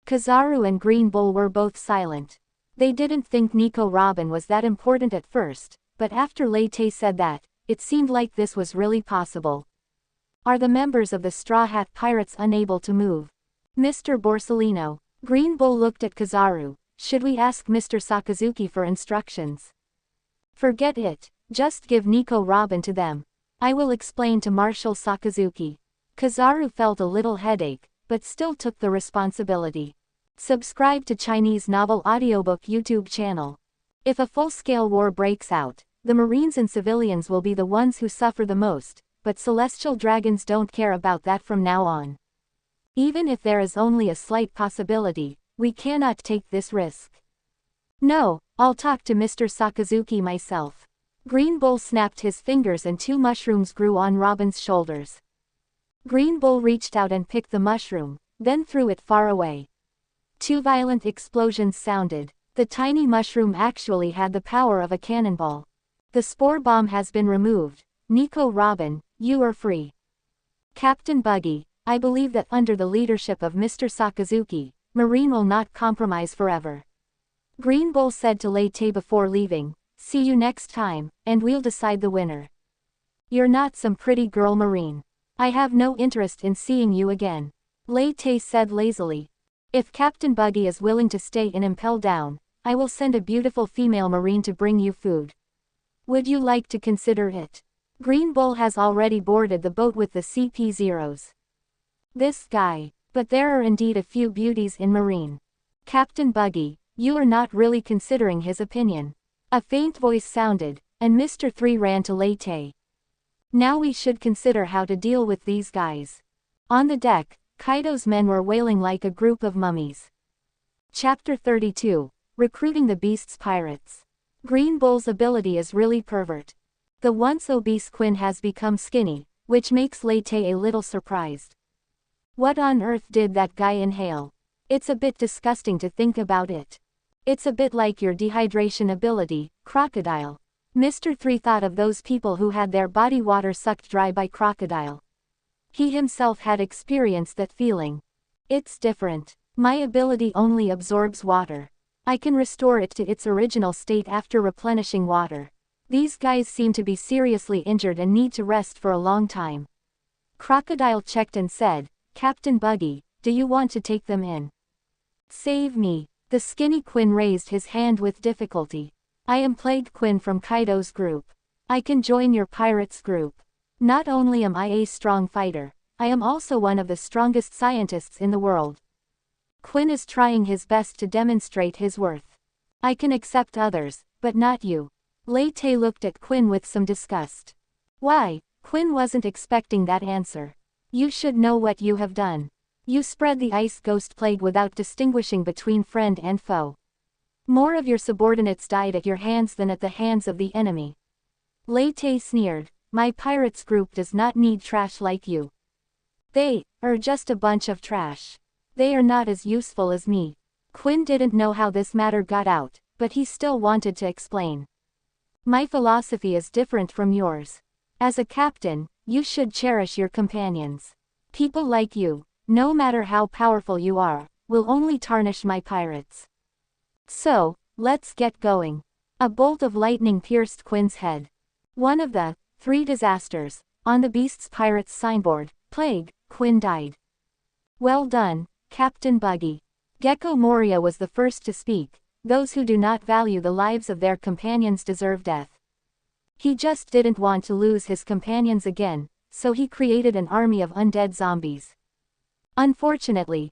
Kizaru and Green Bull were both silent. They didn't think Nico Robin was that important at first, but after Lei Te said that, it seemed like this was really possible. Are the members of the Straw Hat Pirates unable to move? Mr. Borsellino. Green Bull looked at Kizaru. Should we ask Mr. Sakazuki for instructions? Forget it, just give Nico Robin to them. I will explain to Marshal Sakazuki. Kizaru felt a little headache, but still took the responsibility. Subscribe to Chinese Novel Audiobook YouTube channel. If a full-scale war breaks out, the Marines and civilians will be the ones who suffer the most, but Celestial Dragons don't care about that from now on. Even if there is only a slight possibility, we cannot take this risk. No, I'll talk to Mr. Sakazuki myself. Green Bull snapped his fingers and 2 mushrooms grew on Robin's shoulders. Green Bull reached out and picked the mushroom, then threw it far away. 2 violent explosions sounded. The tiny mushroom actually had the power of a cannonball. The spore bomb has been removed. Nico Robin, you are free. Captain Buggy, I believe that under the leadership of Mr. Sakazuki, Marine will not compromise forever. Green Bull said to Lei Te before leaving, see you next time, and we'll decide the winner. You're not some pretty girl Marine. I have no interest in seeing you again. Lei Te said lazily. If Captain Buggy is willing to stay in Impel Down, I will send a beautiful female Marine to bring you food. Would you like to consider it? Green Bull has already boarded the boat with the CP-0s. This guy, but there are indeed a few beauties in Marine. Captain Buggy, you are not really considering his opinion. A faint voice sounded, and Mr. 3 ran to Lei Te. Now we should consider how to deal with these guys. On the deck, Kaido's men were wailing like a group of mummies. Chapter 32, Recruiting the Beast's Pirates. Green Bull's ability is really pervert. The once obese Quinn has become skinny, which makes Lei Te a little surprised. What on earth did that guy inhale? It's a bit disgusting to think about it. It's a bit like your dehydration ability, crocodile. Mr. 3 thought of those people who had their body water sucked dry by crocodile. He himself had experienced that feeling. It's different. My ability only absorbs water. I can restore it to its original state after replenishing water. These guys seem to be seriously injured and need to rest for a long time. Crocodile checked and said, Captain Buggy, do you want to take them in? Save me. The skinny Quinn raised his hand with difficulty. I am Plague Quinn from Kaido's group. I can join your pirates group. Not only am I a strong fighter, I am also one of the strongest scientists in the world. Quinn is trying his best to demonstrate his worth. I can accept others, but not you. Lei Te looked at Quinn with some disgust. Why? Quinn wasn't expecting that answer. You should know what you have done. You spread the ice ghost plague without distinguishing between friend and foe. More of your subordinates died at your hands than at the hands of the enemy. Lei Te sneered, my pirates group does not need trash like you. They are just a bunch of trash. They are not as useful as me. Quinn didn't know how this matter got out, but he still wanted to explain. My philosophy is different from yours. As a captain, you should cherish your companions. People like you, no matter how powerful you are, will only tarnish my pirates. So, let's get going. A bolt of lightning pierced Quinn's head. One of the 3 disasters, on the Beast's Pirates signboard, Plague, Quinn died. Well done, Captain Buggy. Gecko Moria was the first to speak. Those who do not value the lives of their companions deserve death. He just didn't want to lose his companions again, so he created an army of undead zombies. Unfortunately,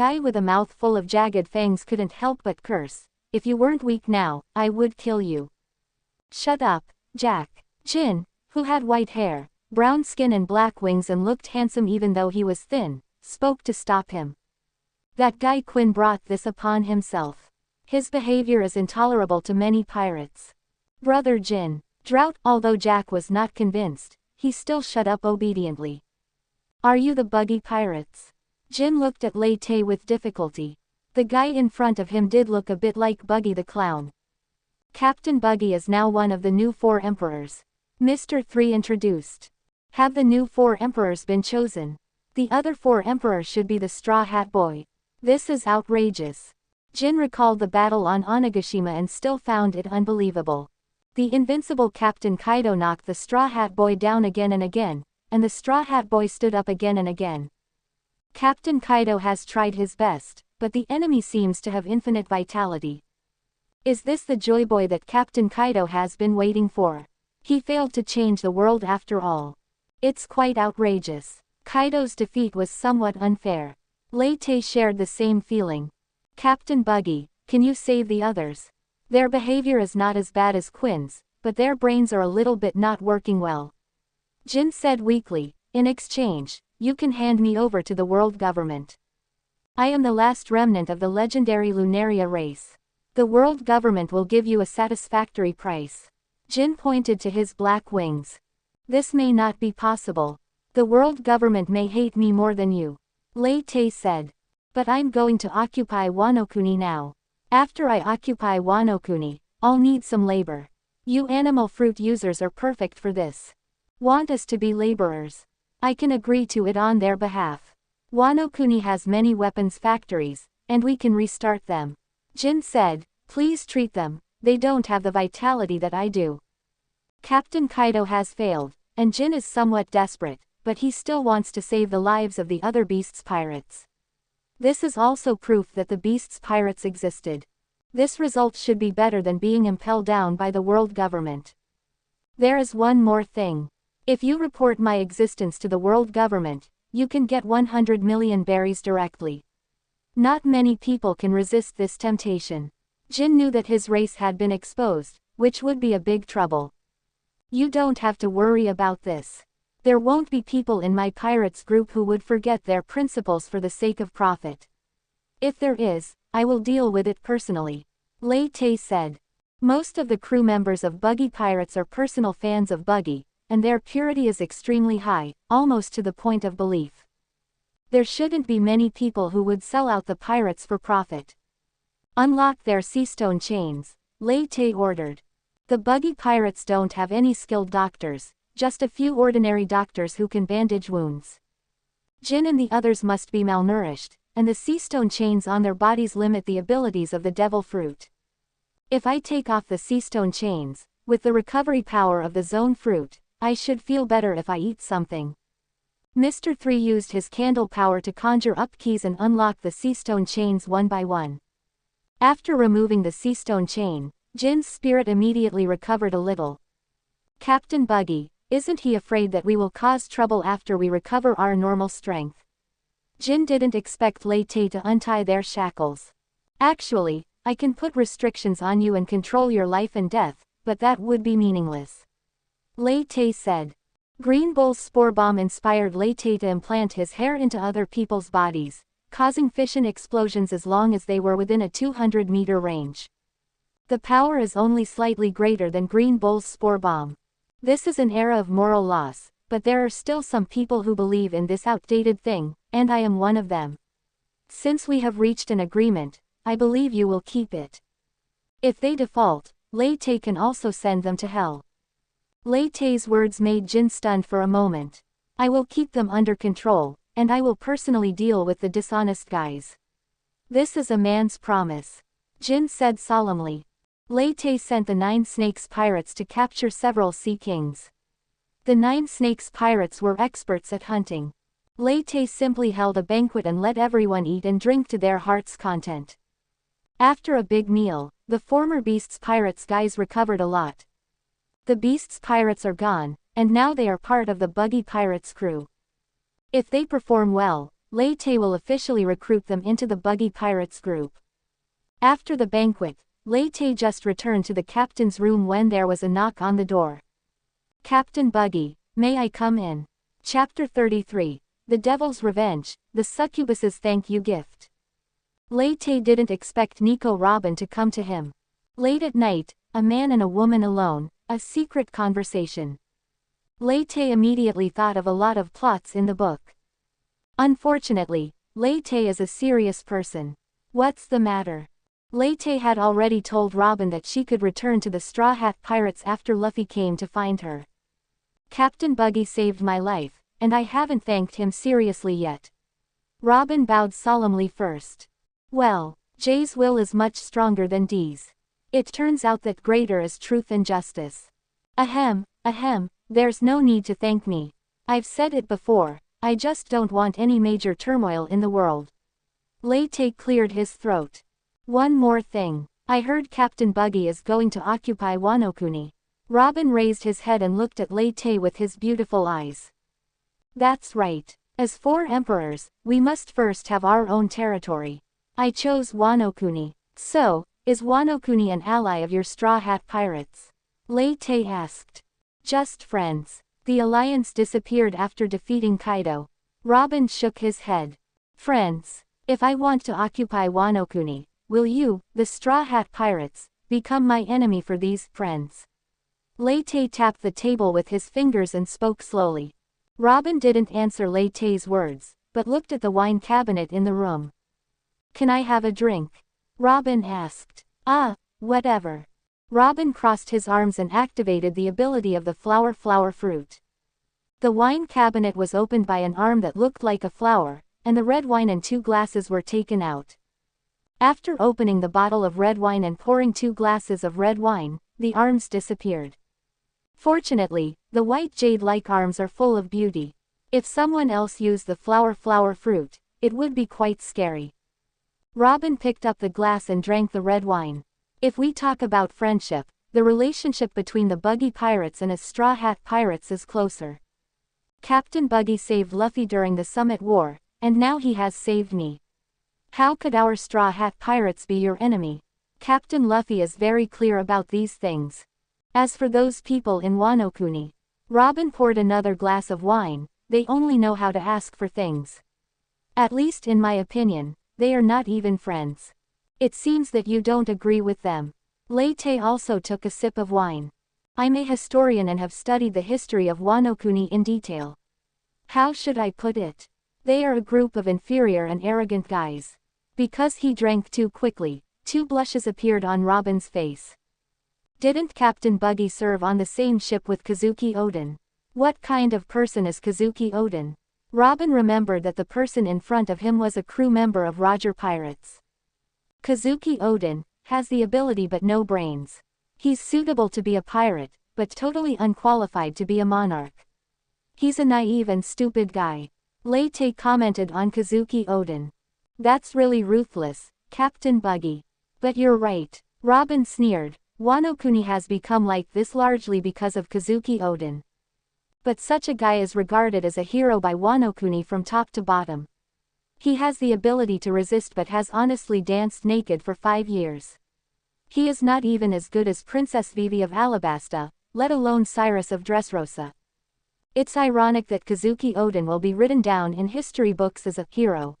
guy with a mouth full of jagged fangs couldn't help but curse. If you weren't weak now, I would kill you. Shut up, Jack. Jin, who had white hair, brown skin and black wings and looked handsome even though he was thin, spoke to stop him. That guy Quinn brought this upon himself. His behavior is intolerable to many pirates. Brother Jin. Drought, although Jack was not convinced, he still shut up obediently. Are you the Buggy Pirates? Jin looked at Lei Te with difficulty. The guy in front of him did look a bit like Buggy the Clown. Captain Buggy is now one of the new 4 emperors. Mr. 3 introduced. Have the new 4 emperors been chosen? The other 4 emperors should be the Straw Hat Boy. This is outrageous. Jin recalled the battle on Onigashima and still found it unbelievable. The invincible Captain Kaido knocked the Straw Hat Boy down again and again, and the Straw Hat Boy stood up again and again. Captain Kaido has tried his best, but the enemy seems to have infinite vitality. Is this the Joy Boy that Captain Kaido has been waiting for? He failed to change the world after all. It's quite outrageous. Kaido's defeat was somewhat unfair. Lei Te shared the same feeling. Captain Buggy, can you save the others? Their behavior is not as bad as Quinn's, but their brains are a little bit not working well. Jin said weakly, in exchange, you can hand me over to the world government. I am the last remnant of the legendary Lunaria race. The world government will give you a satisfactory price. Jin pointed to his black wings. This may not be possible. The world government may hate me more than you. Lei Te said. But I'm going to occupy Wano-kuni now. After I occupy Wano-kuni, I'll need some labor. You animal fruit users are perfect for this. Want us to be laborers? I can agree to it on their behalf. Wano-kuni has many weapons factories, and we can restart them. Jin said, please treat them, they don't have the vitality that I do. Captain Kaido has failed, and Jin is somewhat desperate, but he still wants to save the lives of the other Beasts Pirates. This is also proof that the Beasts Pirates existed. This result should be better than being impelled down by the world government. There is one more thing. If you report my existence to the world government, you can get 100 million berries directly. Not many people can resist this temptation. Jin knew that his race had been exposed, which would be a big trouble. You don't have to worry about this. There won't be people in my pirates group who would forget their principles for the sake of profit. If there is, I will deal with it personally. Lei Te said. Most of the crew members of Buggy Pirates are personal fans of Buggy, and their purity is extremely high, almost to the point of belief. There shouldn't be many people who would sell out the pirates for profit. Unlock their seastone chains, Lei Te ordered. The Buggy Pirates don't have any skilled doctors, just a few ordinary doctors who can bandage wounds. Jin and the others must be malnourished, and the seastone chains on their bodies limit the abilities of the devil fruit. If I take off the seastone chains, with the recovery power of the zone fruit, I should feel better if I eat something. Mr. 3 used his candle power to conjure up keys and unlock the seastone chains one by one. After removing the seastone chain, Jin's spirit immediately recovered a little. Captain Buggy, isn't he afraid that we will cause trouble after we recover our normal strength? Jin didn't expect Lei Te to untie their shackles. Actually, I can put restrictions on you and control your life and death, but that would be meaningless. Lei Te said. Green Bull's spore bomb inspired Lei Te to implant his hair into other people's bodies, causing fission explosions as long as they were within a 200-meter range. The power is only slightly greater than Green Bull's spore bomb. This is an era of moral loss, but there are still some people who believe in this outdated thing, and I am one of them. Since we have reached an agreement, I believe you will keep it. If they default, Lei Te can also send them to hell. Lei Te's words made Jin stunned for a moment. I will keep them under control, and I will personally deal with the dishonest guys. This is a man's promise. Jin said solemnly. Lei Te sent the 9 Snakes pirates to capture several sea kings. The 9 Snakes pirates were experts at hunting. Lei Te simply held a banquet and let everyone eat and drink to their heart's content. After a big meal, the former Beasts Pirates guys recovered a lot. The Beasts Pirates are gone, and now they are part of the Buggy Pirates crew. If they perform well, Lei Te will officially recruit them into the Buggy Pirates group. After the banquet, Lei Te just returned to the captain's room when there was a knock on the door. "Captain Buggy, may I come in?" Chapter 33. The Devil's Revenge, the Succubus's Thank You Gift. Lei Te didn't expect Nico Robin to come to him. Late at night, a man and a woman alone, a secret conversation. Lei Te immediately thought of a lot of plots in the book. Unfortunately, Lei Te is a serious person. What's the matter? Lei Te had already told Robin that she could return to the Straw Hat Pirates after Luffy came to find her. "Captain Buggy saved my life, and I haven't thanked him seriously yet." Robin bowed solemnly first. "Well, J's will is much stronger than D's. It turns out that greater is truth and justice. Ahem, there's no need to thank me. I've said it before, I just don't want any major turmoil in the world." Lei Te cleared his throat. "One more thing. I heard Captain Buggy is going to occupy Wano Kuni." Robin raised his head and looked at Lei Te with his beautiful eyes. "That's right. As 4 emperors, we must first have our own territory. I chose Wano Kuni. So, is Wano Kuni an ally of your Straw Hat Pirates?" Lei Te asked. "Just friends. The alliance disappeared after defeating Kaido." Robin shook his head. "Friends. If I want to occupy Wano Kuni, will you, the Straw Hat Pirates, become my enemy for these friends?" Lei Te tapped the table with his fingers and spoke slowly. Robin didn't answer Lei Te's words, but looked at the wine cabinet in the room. "Can I have a drink?" Robin asked. Whatever." Robin crossed his arms and activated the ability of the flower fruit. The wine cabinet was opened by an arm that looked like a flower, and the red wine and 2 glasses were taken out. After opening the bottle of red wine and pouring 2 glasses of red wine, the arms disappeared. Fortunately, the white jade-like arms are full of beauty. If someone else used the flower fruit, it would be quite scary. Robin picked up the glass and drank the red wine. "If we talk about friendship, the relationship between the Buggy Pirates and a Straw Hat Pirates is closer. Captain Buggy saved Luffy during the Summit War, and now he has saved me. How could our Straw Hat Pirates be your enemy? Captain Luffy is very clear about these things. As for those people in Wano Kuni," Robin poured another glass of wine, "they only know how to ask for things. At least in my opinion, they are not even friends. It seems that you don't agree with them." Lei Te also took a sip of wine. "I'm a historian and have studied the history of Wano Kuni in detail. How should I put it? They are a group of inferior and arrogant guys." Because he drank too quickly, 2 blushes appeared on Robin's face. "Didn't Captain Buggy serve on the same ship with Kazuki Oden? What kind of person is Kazuki Oden?" Robin remembered that the person in front of him was a crew member of Roger Pirates. "Kazuki Oden has the ability but no brains. He's suitable to be a pirate, but totally unqualified to be a monarch. He's a naive and stupid guy." Lei Te commented on Kazuki Oden. "That's really ruthless, Captain Buggy. But you're right." Robin sneered. "Wano Kuni has become like this largely because of Kazuki Oden. But such a guy is regarded as a hero by Wano Kuni from top to bottom. He has the ability to resist but has honestly danced naked for 5 years. He is not even as good as Princess Vivi of Alabasta, let alone Cyrus of Dressrosa. It's ironic that Kazuki Oden will be written down in history books as a hero."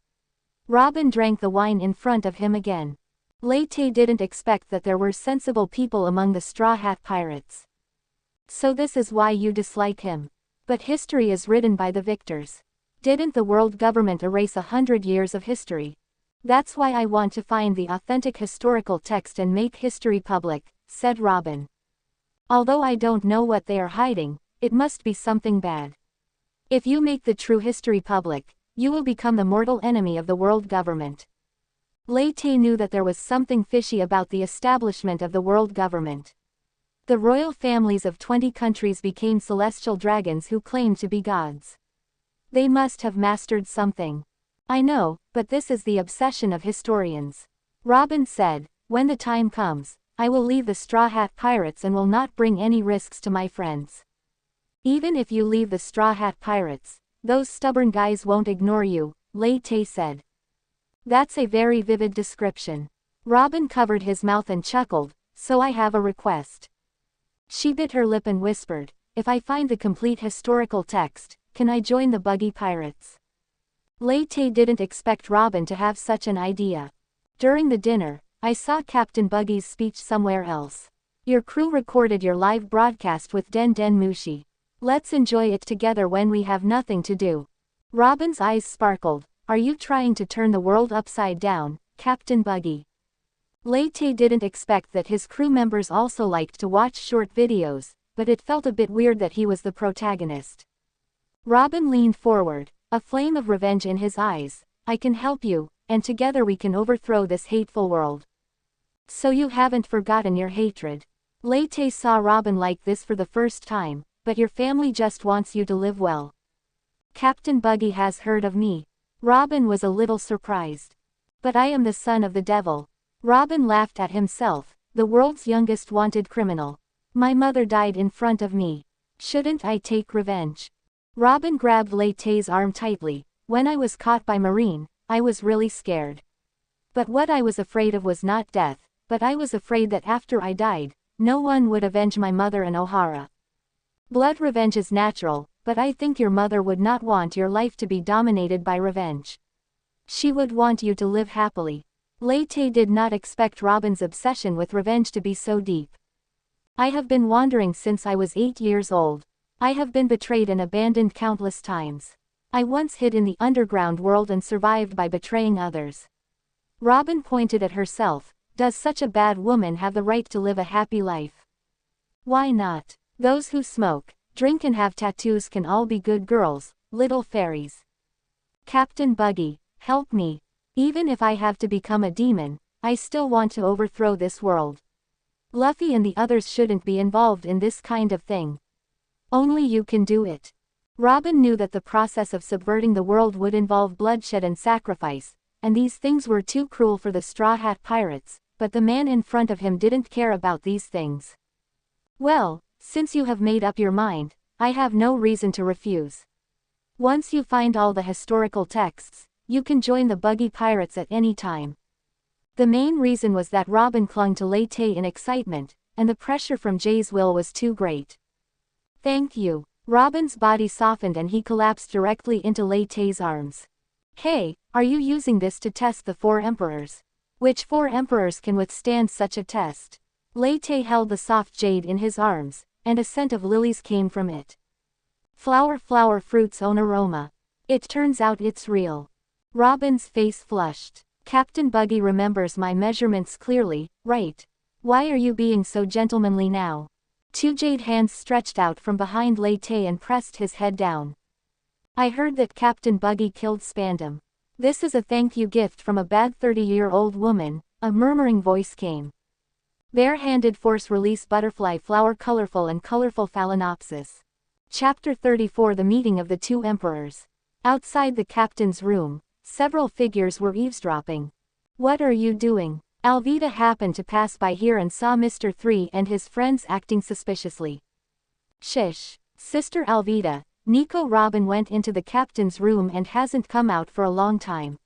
Robin drank the wine in front of him again. Lei Te didn't expect that there were sensible people among the Straw Hat Pirates. "So this is why you dislike him. But history is written by the victors. Didn't the world government erase 100 years of history? That's why I want to find the authentic historical text and make history public," said Robin. "Although I don't know what they are hiding, it must be something bad. If you make the true history public, you will become the mortal enemy of the world government." Lei Te knew that there was something fishy about the establishment of the world government. The royal families of 20 countries became celestial dragons who claimed to be gods. They must have mastered something. I know, but this is the obsession of historians. Robin said, when the time comes, I will leave the Straw Hat Pirates and will not bring any risks to my friends. Even if you leave the Straw Hat Pirates, those stubborn guys won't ignore you, Lei Te said. That's a very vivid description. Robin covered his mouth and chuckled, so I have a request. She bit her lip and whispered, if I find the complete historical text, can I join the Buggy Pirates? Lei Te didn't expect Robin to have such an idea. During the dinner, I saw Captain Buggy's speech somewhere else. Your crew recorded your live broadcast with Den Den Mushi. Let's enjoy it together when we have nothing to do. Robin's eyes sparkled. Are you trying to turn the world upside down, Captain Buggy? Lei Te didn't expect that his crew members also liked to watch short videos, but it felt a bit weird that he was the protagonist. Robin leaned forward, a flame of revenge in his eyes. I can help you, and together we can overthrow this hateful world. So you haven't forgotten your hatred. Lei Te saw Robin like this for the first time, but your family just wants you to live well. Captain Buggy has heard of me. Robin was a little surprised. But I am the son of the devil. Robin laughed at himself, the world's youngest wanted criminal. My mother died in front of me. Shouldn't I take revenge? Robin grabbed Lei Te's arm tightly. When I was caught by Marine, I was really scared. But what I was afraid of was not death, but I was afraid that after I died, no one would avenge my mother and Ohara. Blood revenge is natural, but I think your mother would not want your life to be dominated by revenge. She would want you to live happily. Lei Te did not expect Robin's obsession with revenge to be so deep. I have been wandering since I was 8 years old. I have been betrayed and abandoned countless times. I once hid in the underground world and survived by betraying others. Robin pointed at herself. Does such a bad woman have the right to live a happy life? Why not? Those who smoke, drink and have tattoos can all be good girls, little fairies. Captain Buggy, help me. Even if I have to become a demon, I still want to overthrow this world. Luffy and the others shouldn't be involved in this kind of thing. Only you can do it. Robin knew that the process of subverting the world would involve bloodshed and sacrifice, and these things were too cruel for the Straw Hat Pirates, but the man in front of him didn't care about these things. Well, since you have made up your mind, I have no reason to refuse. Once you find all the historical texts, you can join the Buggy Pirates at any time. The main reason was that Robin clung to Lei Te in excitement, and the pressure from Jay's will was too great. Thank you. Robin's body softened and he collapsed directly into Lei Te's arms. Hey, are you using this to test the 4 emperors? Which 4 emperors can withstand such a test? Lei Te held the soft jade in his arms, and a scent of lilies came from it. Flower fruit's own aroma. It turns out it's real. Robin's face flushed. Captain Buggy remembers my measurements clearly, right? Why are you being so gentlemanly now? 2 jade hands stretched out from behind Lei Te and pressed his head down. I heard that Captain Buggy killed Spandam. This is a thank you gift from a bad 30-year-old woman, a murmuring voice came. Bare-handed force release butterfly flower colorful Phalaenopsis. Chapter 34 The Meeting of the 2 Emperors. Outside the captain's room, several figures were eavesdropping. What are you doing? Alvida happened to pass by here and saw Mr. 3 and his friends acting suspiciously. Shish. Sister Alvida, Nico Robin went into the captain's room and hasn't come out for a long time.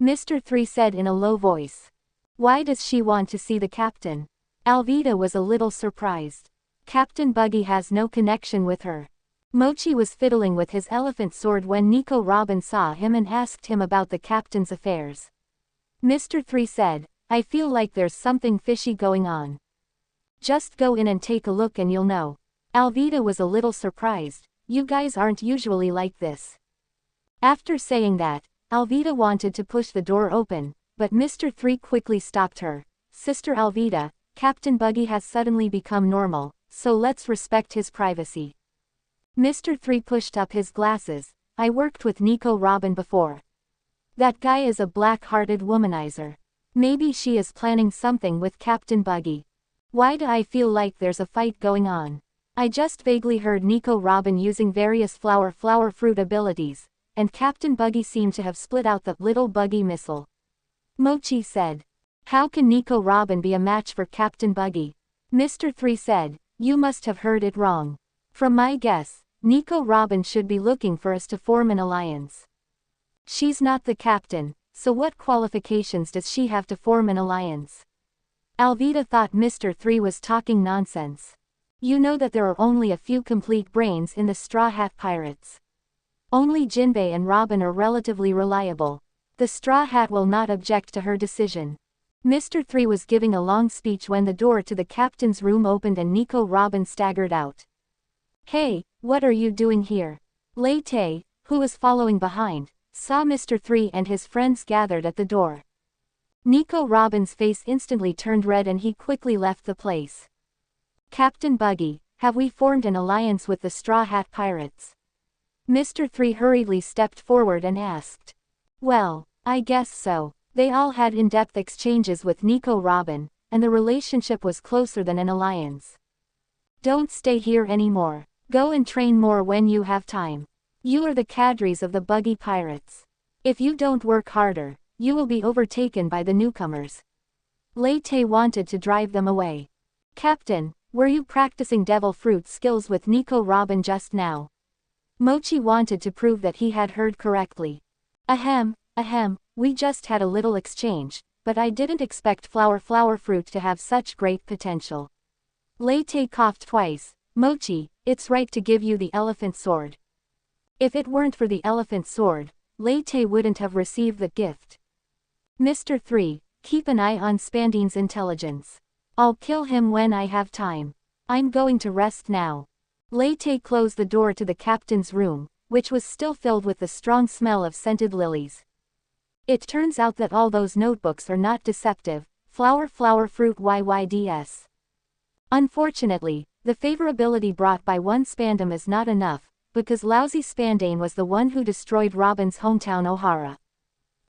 Mr. 3 said in a low voice. Why does she want to see the captain? Alvida was a little surprised. Captain Buggy has no connection with her. Mochi was fiddling with his elephant sword when Nico Robin saw him and asked him about the captain's affairs. Mr. 3 said, I feel like there's something fishy going on. Just go in and take a look and you'll know. Alvida was a little surprised. You guys aren't usually like this. After saying that, Alvida wanted to push the door open, but Mr. 3 quickly stopped her. Sister Alvida, Captain Buggy has suddenly become normal, so let's respect his privacy. Mr. 3 pushed up his glasses. I worked with Nico Robin before. That guy is a black-hearted womanizer. Maybe she is planning something with Captain Buggy. Why do I feel like there's a fight going on? I just vaguely heard Nico Robin using various flower fruit abilities, and Captain Buggy seemed to have split out the little buggy missile. Mochi said. How can Nico Robin be a match for Captain Buggy? Mr. 3 said, you must have heard it wrong. From my guess, Nico Robin should be looking for us to form an alliance. She's not the captain, so what qualifications does she have to form an alliance? Alvida thought Mr. 3 was talking nonsense. You know that there are only a few complete brains in the Straw Hat Pirates. Only Jinbei and Robin are relatively reliable. The Straw Hat will not object to her decision. Mr. 3 was giving a long speech when the door to the captain's room opened and Nico Robin staggered out. Hey, what are you doing here? Lei Te, who was following behind, saw Mr. 3 and his friends gathered at the door. Nico Robin's face instantly turned red and he quickly left the place. Captain Buggy, have we formed an alliance with the Straw Hat Pirates? Mr. 3 hurriedly stepped forward and asked. Well, I guess so. They all had in-depth exchanges with Nico Robin, and the relationship was closer than an alliance. Don't stay here anymore. Go and train more when you have time. You are the cadres of the Buggy Pirates. If you don't work harder, you will be overtaken by the newcomers. Lei Te wanted to drive them away. Captain, were you practicing devil fruit skills with Nico Robin just now? Mochi wanted to prove that he had heard correctly. Ahem, we just had a little exchange, but I didn't expect flower fruit to have such great potential. Lei Te coughed twice. Mochi, it's right to give you the elephant sword. If it weren't for the elephant sword, Lei Te wouldn't have received the gift. Mr. 3, keep an eye on Spandine's intelligence. I'll kill him when I have time. I'm going to rest now. Lei Te closed the door to the captain's room, which was still filled with the strong smell of scented lilies. It turns out that all those notebooks are not deceptive. Flower fruit YYDS. Unfortunately, the favorability brought by one Spandam is not enough, because lousy Spandane was the one who destroyed Robin's hometown Ohara.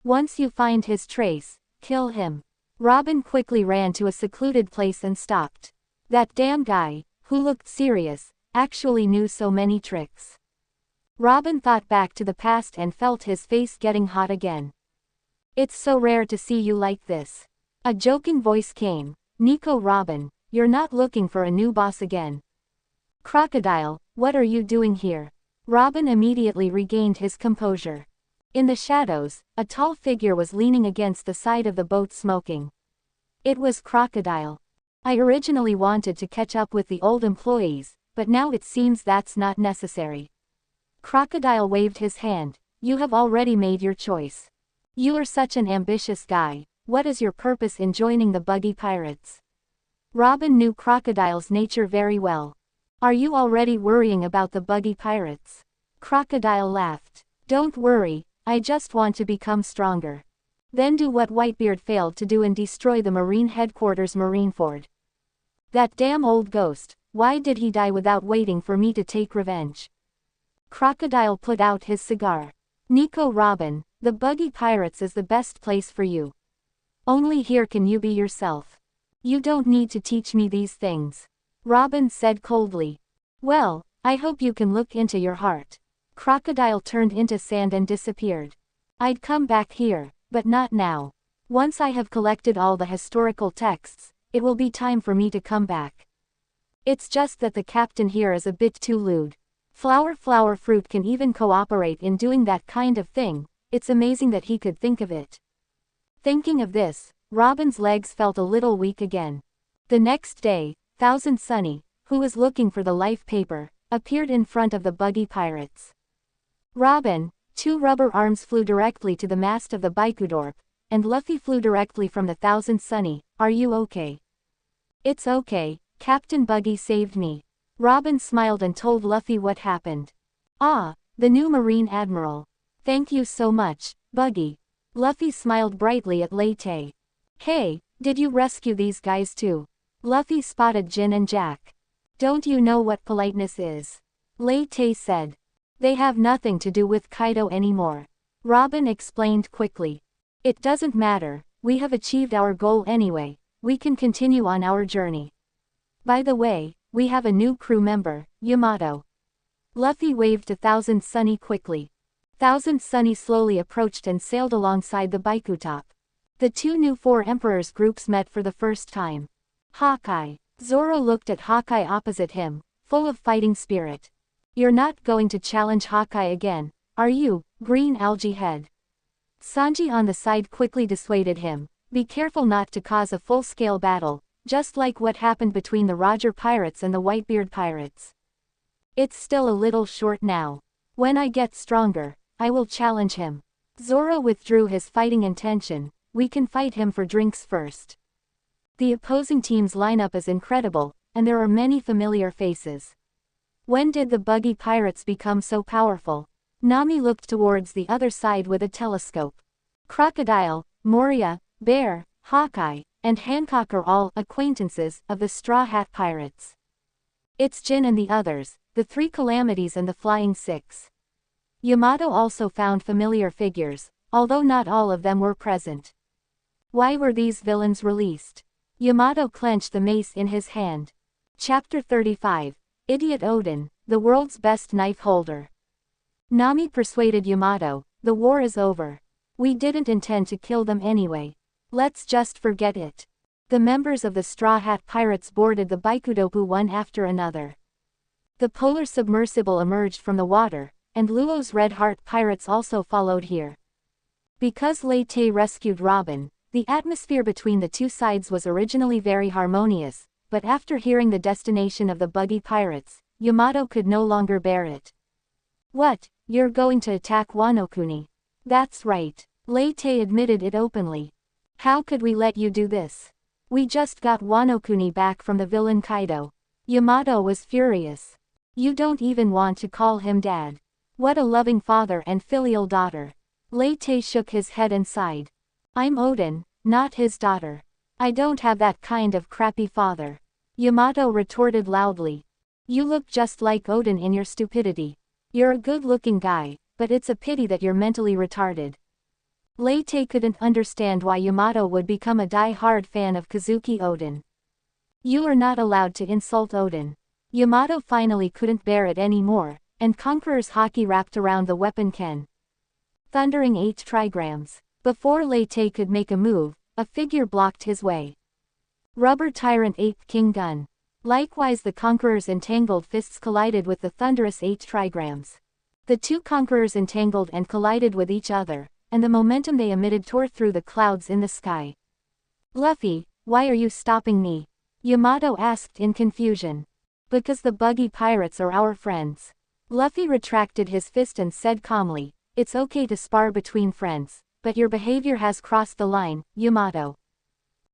Once you find his trace, kill him. Robin quickly ran to a secluded place and stopped. That damn guy, who looked serious, actually knew so many tricks. Robin thought back to the past and felt his face getting hot again. It's so rare to see you like this. A joking voice came. Nico Robin, you're not looking for a new boss again. Crocodile, what are you doing here? Robin immediately regained his composure. In the shadows, a tall figure was leaning against the side of the boat smoking. It was Crocodile. I originally wanted to catch up with the old employees, but now it seems that's not necessary. Crocodile waved his hand. You have already made your choice. You are such an ambitious guy. What is your purpose in joining the Buggy Pirates? Robin knew Crocodile's nature very well. Are you already worrying about the Buggy Pirates? Crocodile laughed. Don't worry, I just want to become stronger. Then do what Whitebeard failed to do and destroy the Marine Headquarters Marineford. That damn old ghost, why did he die without waiting for me to take revenge? Crocodile put out his cigar. Nico Robin, the Buggy Pirates is the best place for you. Only here can you be yourself. You don't need to teach me these things. Robin said coldly. Well, I hope you can look into your heart. Crocodile turned into sand and disappeared. I'd come back here, but not now. Once I have collected all the historical texts, it will be time for me to come back. It's just that the captain here is a bit too lewd. Flower fruit can even cooperate in doing that kind of thing. It's amazing that he could think of it. Thinking of this, Robin's legs felt a little weak again. The next day, Thousand Sunny, who was looking for the life paper, appeared in front of the Buggy Pirates. Robin, 2 rubber arms flew directly to the mast of the Baikudorp, and Luffy flew directly from the Thousand Sunny. Are you okay? It's okay, Captain Buggy saved me. Robin smiled and told Luffy what happened. Ah, the new Marine Admiral. Thank you so much, Buggy. Luffy smiled brightly at Lei Te. Hey, did you rescue these guys too? Luffy spotted Jin and Jack. Don't you know what politeness is? Lei Te said. They have nothing to do with Kaido anymore. Robin explained quickly. It doesn't matter, we have achieved our goal anyway, we can continue on our journey. By the way, we have a new crew member, Yamato. Luffy waved to Thousand Sunny quickly. Thousand Sunny slowly approached and sailed alongside the Baikutop. The two new Four Emperors groups met for the first time. Hawkeye. Zoro looked at Hawkeye opposite him, full of fighting spirit. You're not going to challenge Hawkeye again, are you, Green Algae Head? Sanji on the side quickly dissuaded him, be careful not to cause a full-scale battle, just like what happened between the Roger Pirates and the Whitebeard Pirates. It's still a little short now. When I get stronger, I will challenge him. Zoro withdrew his fighting intention, we can fight him for drinks first. The opposing team's lineup is incredible, and there are many familiar faces. When did the Buggy Pirates become so powerful? Nami looked towards the other side with a telescope. Crocodile, Moria, Bear, Hawkeye, and Hancock are all acquaintances of the Straw Hat Pirates. It's Jin and the others, the Three Calamities and the Flying Six. Yamato also found familiar figures, although not all of them were present. Why were these villains released? Yamato clenched the mace in his hand. Chapter 35. Idiot Oden, the world's best knife holder. Nami persuaded Yamato, the war is over. We didn't intend to kill them anyway. Let's just forget it. The members of the Straw Hat Pirates boarded the Baikudopu one after another. The polar submersible emerged from the water, and Luo's Red Heart Pirates also followed here. Because Lei Te rescued Robin, the atmosphere between the two sides was originally very harmonious, but after hearing the destination of the Buggy Pirates, Yamato could no longer bear it. What, you're going to attack Wano Kuni? That's right. Lei Te admitted it openly. How could we let you do this? We just got Wano Kuni back from the villain Kaido. Yamato was furious. You don't even want to call him dad. What a loving father and filial daughter. Lei Te shook his head and sighed. I'm Oden, not his daughter. I don't have that kind of crappy father. Yamato retorted loudly. You look just like Oden in your stupidity. You're a good-looking guy, but it's a pity that you're mentally retarded. Lei Te couldn't understand why Yamato would become a die-hard fan of Kazuki Oden. You are not allowed to insult Oden. Yamato finally couldn't bear it anymore, and Conqueror's Haki wrapped around the weapon Ken. Thundering 8 trigrams. Before Lei Te could make a move, a figure blocked his way. Rubber Tyrant Ape King Gun. Likewise the Conqueror's entangled fists collided with the thunderous 8 trigrams. The two Conquerors entangled and collided with each other, and the momentum they emitted tore through the clouds in the sky. Luffy, why are you stopping me? Yamato asked in confusion. Because the Buggy Pirates are our friends. Luffy retracted his fist and said calmly, it's okay to spar between friends, but your behavior has crossed the line, Yamato.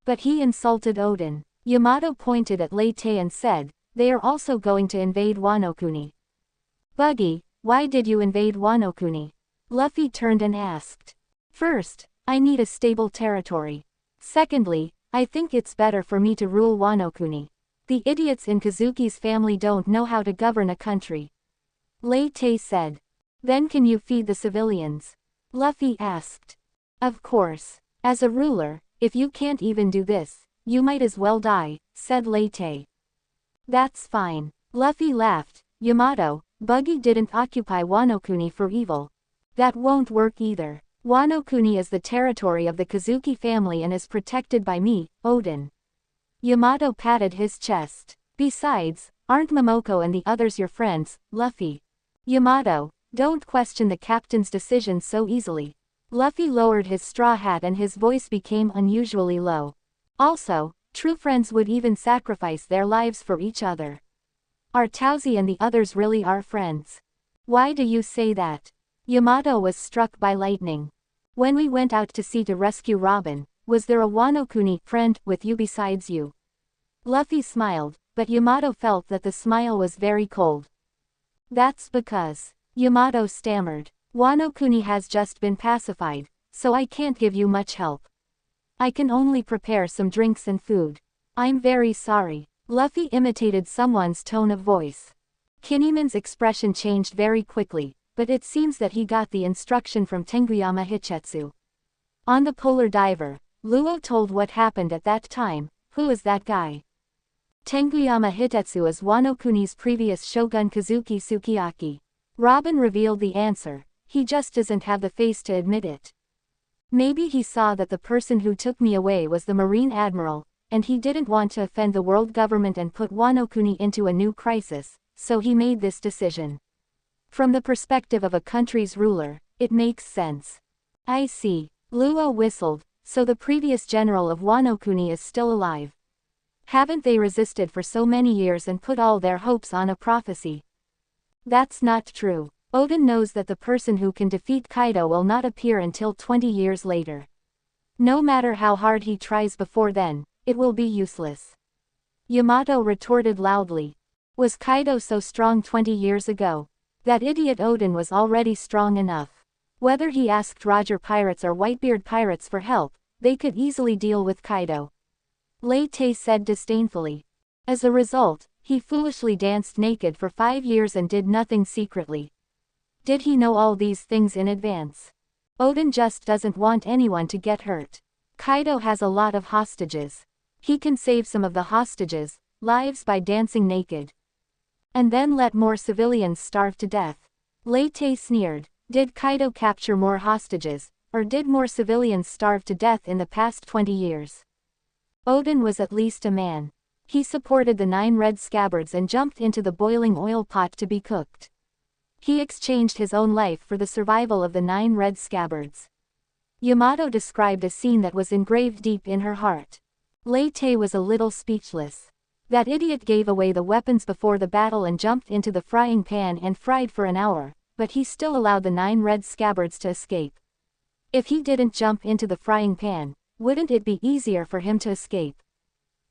But he insulted Oden. Yamato pointed at Lei Te and said, they are also going to invade Wano Kuni. Buggy, why did you invade Wano Kuni? Luffy turned and asked. First, I need a stable territory. Secondly, I think it's better for me to rule Wano Kuni. The idiots in Kazuki's family don't know how to govern a country. Lei Te said. Then can you feed the civilians? Luffy asked. Of course. As a ruler, if you can't even do this, you might as well die, said Lei Te. That's fine. Luffy laughed. Yamato, Buggy didn't occupy Wano Kuni for evil. That won't work either. Wano Kuni is the territory of the Kazuki family and is protected by me, Oden. Yamato patted his chest. Besides, aren't Momoko and the others your friends, Luffy? Yamato, don't question the captain's decision so easily. Luffy lowered his straw hat and his voice became unusually low. Also, true friends would even sacrifice their lives for each other. Are Tauzi and the others really our friends? Why do you say that? Yamato was struck by lightning. When we went out to sea to rescue Robin, was there a Wano Kuni friend with you besides you? Luffy smiled, but Yamato felt that the smile was very cold. That's because, Yamato stammered, Wano Kuni has just been pacified, so I can't give you much help. I can only prepare some drinks and food. I'm very sorry. Luffy imitated someone's tone of voice. Kinemon's expression changed very quickly, but it seems that he got the instruction from Tenguyama Hichetsu. On the Polar Diver, Luo told what happened at that time. Who is that guy? Tenguyama Hitetsu is Wano Kuni's previous shogun Kazuki Sukiyaki. Robin revealed the answer. He just doesn't have the face to admit it. Maybe he saw that the person who took me away was the Marine Admiral, and he didn't want to offend the world government and put Wano Kuni into a new crisis, so he made this decision. From the perspective of a country's ruler, it makes sense. I see. Luo whistled. So the previous general of Wano Kuni is still alive. Haven't they resisted for so many years and put all their hopes on a prophecy? That's not true. Oden knows that the person who can defeat Kaido will not appear until 20 years later. No matter how hard he tries before then, it will be useless. Yamato retorted loudly. Was Kaido so strong 20 years ago? That idiot Oden was already strong enough. Whether he asked Roger Pirates or Whitebeard Pirates for help, they could easily deal with Kaido. Lei Te said disdainfully. As a result, he foolishly danced naked for 5 years and did nothing secretly. Did he know all these things in advance? Oden just doesn't want anyone to get hurt. Kaido has a lot of hostages. He can save some of the hostages' lives by dancing naked. And then let more civilians starve to death. Lei Te sneered. Did Kaido capture more hostages, or did more civilians starve to death in the past 20 years? Oden was at least a man. He supported the 9 red scabbards and jumped into the boiling oil pot to be cooked. He exchanged his own life for the survival of the 9 red scabbards. Yamato described a scene that was engraved deep in her heart. Lei Te was a little speechless. That idiot gave away the weapons before the battle and jumped into the frying pan and fried for an hour, but he still allowed the 9 red scabbards to escape. If he didn't jump into the frying pan, wouldn't it be easier for him to escape?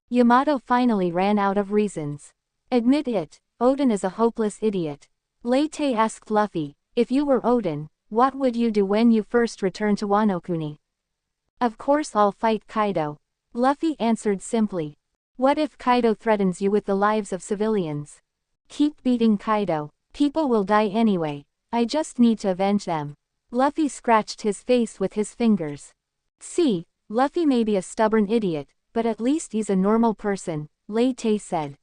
Yamato finally ran out of reasons. Admit it, Oden is a hopeless idiot. Lei Te asked Luffy, if you were Oden, what would you do when you first return to Wano Kuni? Of course I'll fight Kaido. Luffy answered simply. What if Kaido threatens you with the lives of civilians? Keep beating Kaido. People will die anyway. I just need to avenge them. Luffy scratched his face with his fingers. See, Luffy may be a stubborn idiot, but at least he's a normal person, Lei Te said.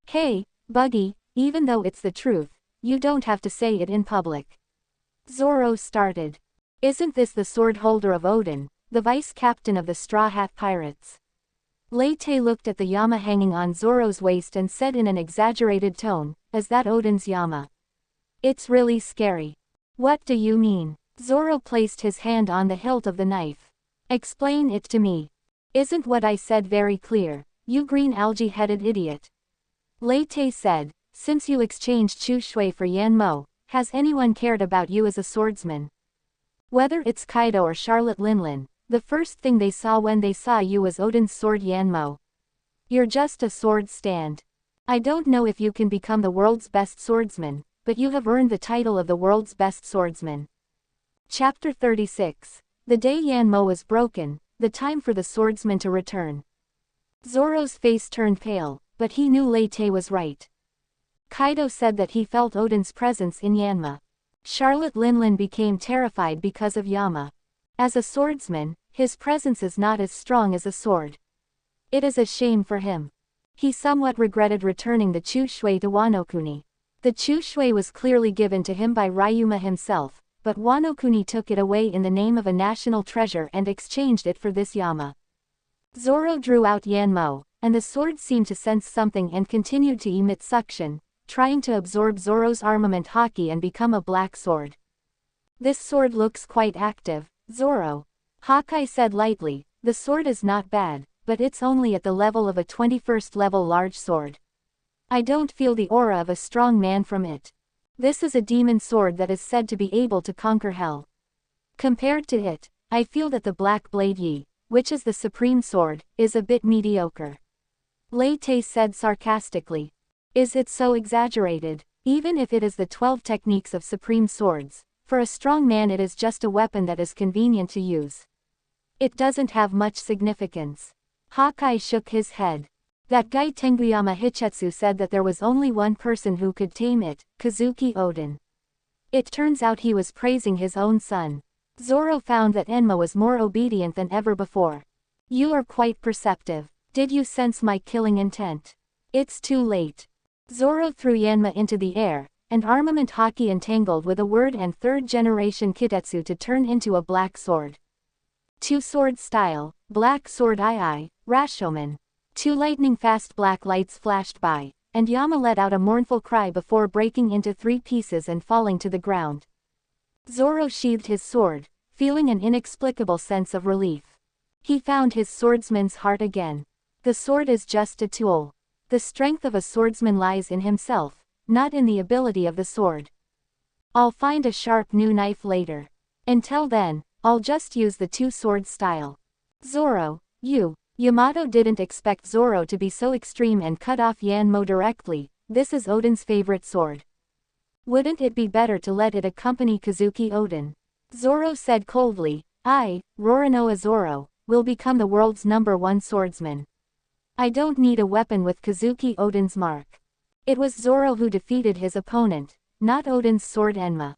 Hey, Buggy, even though it's the truth, you don't have to say it in public. Zoro started. Isn't this the sword holder of Oden, the vice captain of the Straw Hat Pirates? Lei Te looked at the Yama hanging on Zoro's waist and said in an exaggerated tone, is that Oden's Yama? It's really scary. What do you mean? Zoro placed his hand on the hilt of the knife. Explain it to me. Isn't what I said very clear, you green algae-headed idiot? Lei Te said, since you exchanged Chu Shui for Yanmo, has anyone cared about you as a swordsman? Whether it's Kaido or Charlotte Linlin, the first thing they saw when they saw you was Oden's sword Yanmo. You're just a sword stand. I don't know if you can become the world's best swordsman, but you have earned the title of the world's best swordsman. Chapter 36. The day Yanmo was broken, the time for the swordsman to return. Zoro's face turned pale, but he knew Lei Te was right. Kaido said that he felt Oden's presence in Yanma. Charlotte Linlin became terrified because of Yama. As a swordsman, his presence is not as strong as a sword. It is a shame for him. He somewhat regretted returning the Chu Shui to Wano Kuni. The Chu Shui was clearly given to him by Ryuma himself, but Wano Kuni took it away in the name of a national treasure and exchanged it for this Yama. Zoro drew out Yanmo, and the sword seemed to sense something and continued to emit suction, trying to absorb Zoro's armament haki and become a black sword. This sword looks quite active, Zoro. Hawkeye said lightly, the sword is not bad, but it's only at the level of a 21st level large sword. I don't feel the aura of a strong man from it. This is a demon sword that is said to be able to conquer hell. Compared to it, I feel that the Black Blade Yi, which is the supreme sword, is a bit mediocre. Lei Te said sarcastically. Is it so exaggerated? Even if it is the 12 techniques of supreme swords, for a strong man it is just a weapon that is convenient to use. It doesn't have much significance. Hawkeye shook his head. That guy Tenguyama Hitetsu said that there was only one person who could tame it, Kazuki Oden. It turns out he was praising his own son. Zoro found that Enma was more obedient than ever before. You are quite perceptive. Did you sense my killing intent? It's too late. Zoro threw Yanma into the air, and armament hockey entangled with a word and third-generation Kitetsu to turn into a black sword. Two-sword style, black sword II, Rashomon. Two lightning-fast black lights flashed by, and Yama let out a mournful cry before breaking into 3 pieces and falling to the ground. Zoro sheathed his sword, feeling an inexplicable sense of relief. He found his swordsman's heart again. The sword is just a tool. The strength of a swordsman lies in himself, not in the ability of the sword. I'll find a sharp new knife later. Until then, I'll just use the two-sword style. Zoro, you. Yamato didn't expect Zoro to be so extreme and cut off Yanmo directly. This is Oden's favorite sword. Wouldn't it be better to let it accompany Kazuki Oden? Zoro said coldly, I, Roronoa Zoro, will become the world's #1 swordsman. I don't need a weapon with Kazuki Oden's mark. It was Zoro who defeated his opponent, not Oden's sword Enma.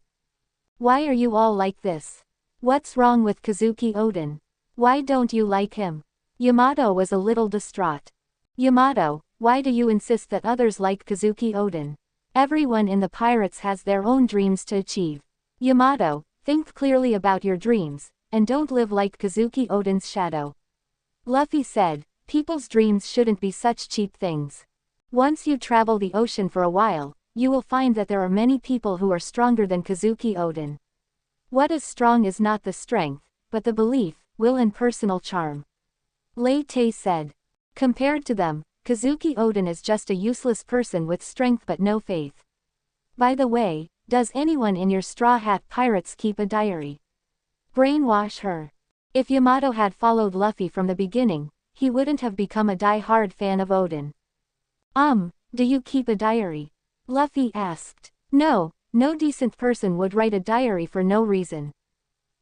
Why are you all like this? What's wrong with Kazuki Oden? Why don't you like him? Yamato was a little distraught. Yamato, why do you insist that others like Kazuki Oden? Everyone in the pirates has their own dreams to achieve. Yamato, think clearly about your dreams, and don't live like Kazuki Oden's shadow. Luffy said, people's dreams shouldn't be such cheap things. Once you travel the ocean for a while, you will find that there are many people who are stronger than Kazuki Oden. What is strong is not the strength, but the belief, will and personal charm. Lei Te said. Compared to them, Kazuki Oden is just a useless person with strength but no faith. By the way, does anyone in your Straw Hat Pirates keep a diary? Brainwash her. If Yamato had followed Luffy from the beginning, he wouldn't have become a die-hard fan of Oden. Do you keep a diary? Luffy asked. No, no decent person would write a diary for no reason.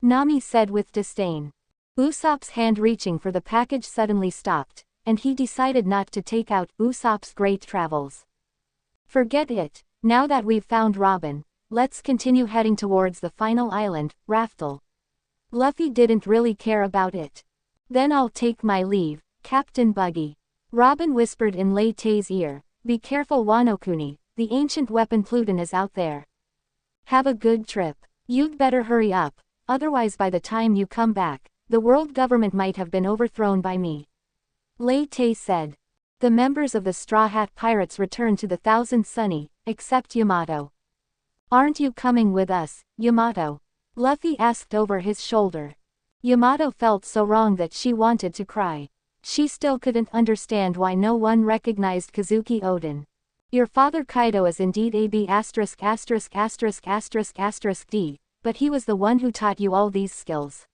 Nami said with disdain. Usopp's hand reaching for the package suddenly stopped, and he decided not to take out Usopp's great travels. Forget it, now that we've found Robin, let's continue heading towards the final island, Raftel. Luffy didn't really care about it. Then I'll take my leave, Captain Buggy. Robin whispered in Lei Te's ear, be careful Wano-kuni, the ancient weapon Pluton is out there. Have a good trip. You'd better hurry up, otherwise by the time you come back, the world government might have been overthrown by me. Lei Te said. The members of the Straw Hat Pirates returned to the Thousand Sunny, except Yamato. Aren't you coming with us, Yamato? Luffy asked over his shoulder. Yamato felt so wrong that she wanted to cry. She still couldn't understand why no one recognized Kazuki Oden. Your father Kaido is indeed a B****************, but he was the one who taught you all these skills.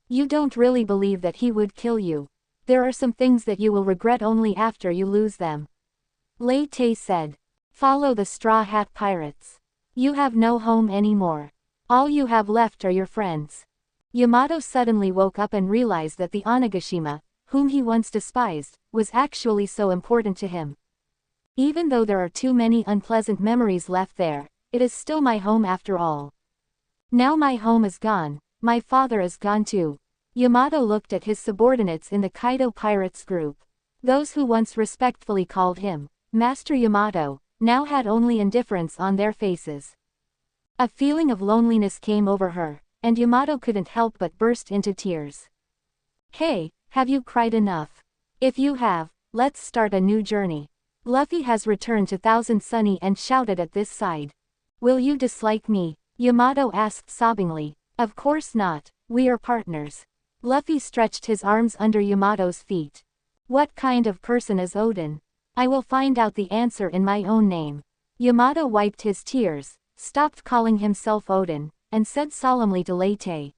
You don't really believe that he would kill you. There are some things that you will regret only after you lose them. Lei Te said. Follow the Straw Hat Pirates. You have no home anymore. All you have left are your friends. Yamato suddenly woke up and realized that the Onigashima, whom he once despised, was actually so important to him. Even though there are too many unpleasant memories left there, it is still my home after all. Now my home is gone, my father is gone too. Yamato looked at his subordinates in the Kaido Pirates group. Those who once respectfully called him Master Yamato, now had only indifference on their faces. A feeling of loneliness came over her, and Yamato couldn't help but burst into tears. Hey, have you cried enough? If you have, let's start a new journey. Luffy has returned to Thousand Sunny and shouted at this side. Will you dislike me? Yamato asked sobbingly. Of course not, we are partners. Luffy stretched his arms under Yamato's feet. What kind of person is Oden? I will find out the answer in my own name. Yamato wiped his tears, stopped calling himself Oden, and said solemnly to Lei Te.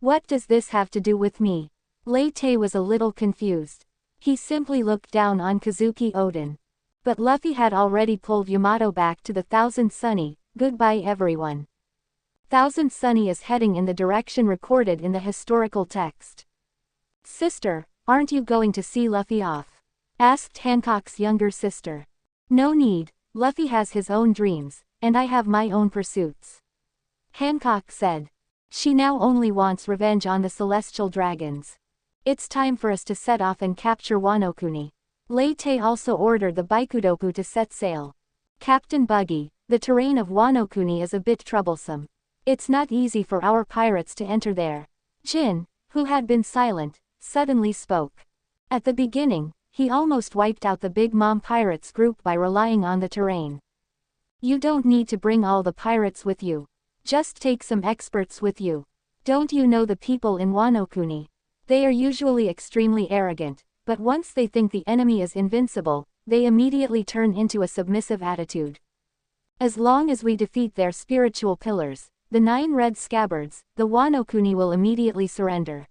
What does this have to do with me? Lei Te was a little confused. He simply looked down on Kazuki Oden. But Luffy had already pulled Yamato back to the Thousand Sunny. Goodbye everyone. Thousand Sunny is heading in the direction recorded in the historical text. Sister, aren't you going to see Luffy off? Asked Hancock's younger sister. No need, Luffy has his own dreams, and I have my own pursuits. Hancock said. She now only wants revenge on the Celestial Dragons. It's time for us to set off and capture Wano-kuni. Lei Te also ordered the Baikudoku to set sail. Captain Buggy, the terrain of Wano-kuni is a bit troublesome. It's not easy for our pirates to enter there. Jin, who had been silent, suddenly spoke. At the beginning, he almost wiped out the Big Mom Pirates group by relying on the terrain. You don't need to bring all the pirates with you. Just take some experts with you. Don't you know the people in Wano-kuni? They are usually extremely arrogant, but once they think the enemy is invincible, they immediately turn into a submissive attitude. As long as we defeat their spiritual pillars, the 9 red scabbards, the Wano-kuni will immediately surrender.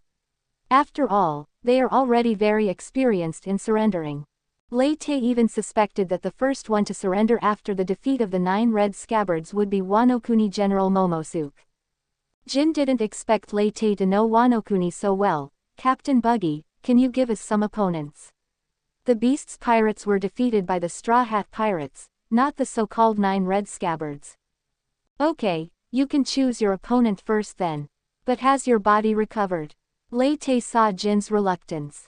After all, they are already very experienced in surrendering. Lei Te even suspected that the first one to surrender after the defeat of the 9 red scabbards would be Wano-kuni General Momonosuke. Jin didn't expect Lei Te to know Wano-kuni so well. Captain Buggy, can you give us some opponents? The Beast's pirates were defeated by the Straw Hat Pirates, not the so-called 9 red scabbards. Okay, you can choose your opponent first then. But has your body recovered? Lei Te saw Jin's reluctance.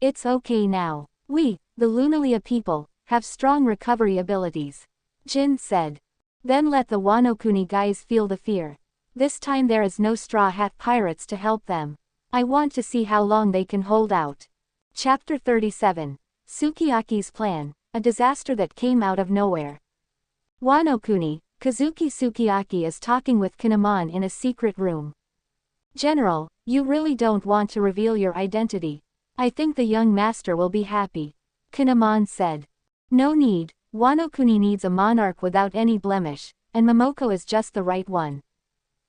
It's okay now. We, the Lunalia people, have strong recovery abilities. Jin said. Then let the Wano-kuni guys feel the fear. This time there is no Straw Hat Pirates to help them. I want to see how long they can hold out. Chapter 37. Sukiyaki's Plan, a disaster that came out of nowhere. Wano-kuni, Kazuki Sukiyaki is talking with Kinemon in a secret room. General, you really don't want to reveal your identity. I think the young master will be happy. Kinemon said. No need, Wano-kuni needs a monarch without any blemish, and Momoko is just the right one.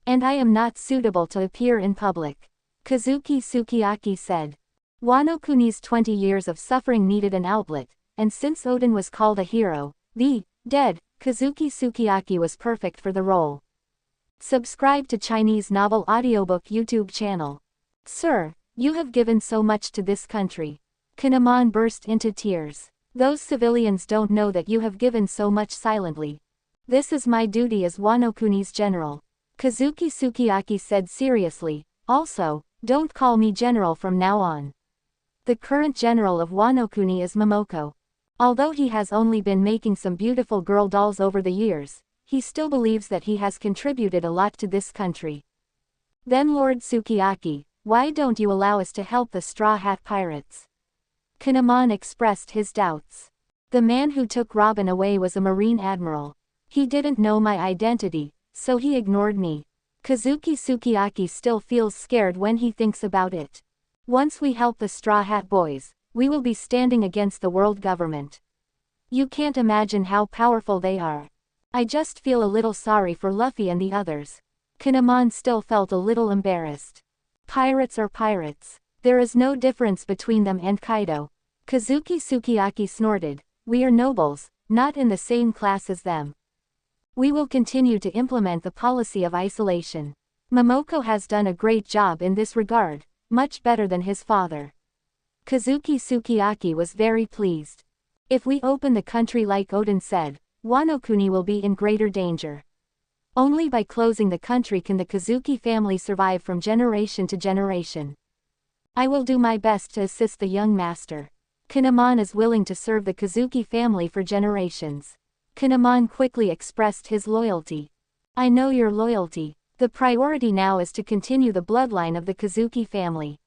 And I am not suitable to appear in public. Kazuki Sukiyaki said. Wano-kuni's 20 years of suffering needed an outlet, and since Oden was called a hero, the dead Kazuki Sukiyaki was perfect for the role. Subscribe to Chinese Novel Audiobook YouTube channel. Sir, you have given so much to this country. Kinemon burst into tears. Those civilians don't know that you have given so much silently. This is my duty as Wano-kuni's general. Kazuki Sukiyaki said seriously. Also, don't call me general from now on. The current general of Wano-kuni is Momoko. Although he has only been making some beautiful girl dolls over the years, he still believes that he has contributed a lot to this country. Then Lord Sukiyaki, why don't you allow us to help the Straw Hat Pirates? Kinemon expressed his doubts. The man who took Robin away was a marine admiral. He didn't know my identity, so he ignored me. Kazuki Sukiyaki still feels scared when he thinks about it. Once we help the Straw Hat Boys, we will be standing against the world government. You can't imagine how powerful they are. I just feel a little sorry for Luffy and the others. Kinemon still felt a little embarrassed. Pirates are pirates. There is no difference between them and Kaido. Kazuki Sukiyaki snorted. We are nobles, not in the same class as them. We will continue to implement the policy of isolation. Momoko has done a great job in this regard, much better than his father. Kazuki Sukiyaki was very pleased. If we open the country like Oden said, Wano-kuni will be in greater danger. Only by closing the country can the Kazuki family survive from generation to generation. I will do my best to assist the young master. Kinemon is willing to serve the Kazuki family for generations. Kinemon quickly expressed his loyalty. I know your loyalty. The priority now is to continue the bloodline of the Kazuki family.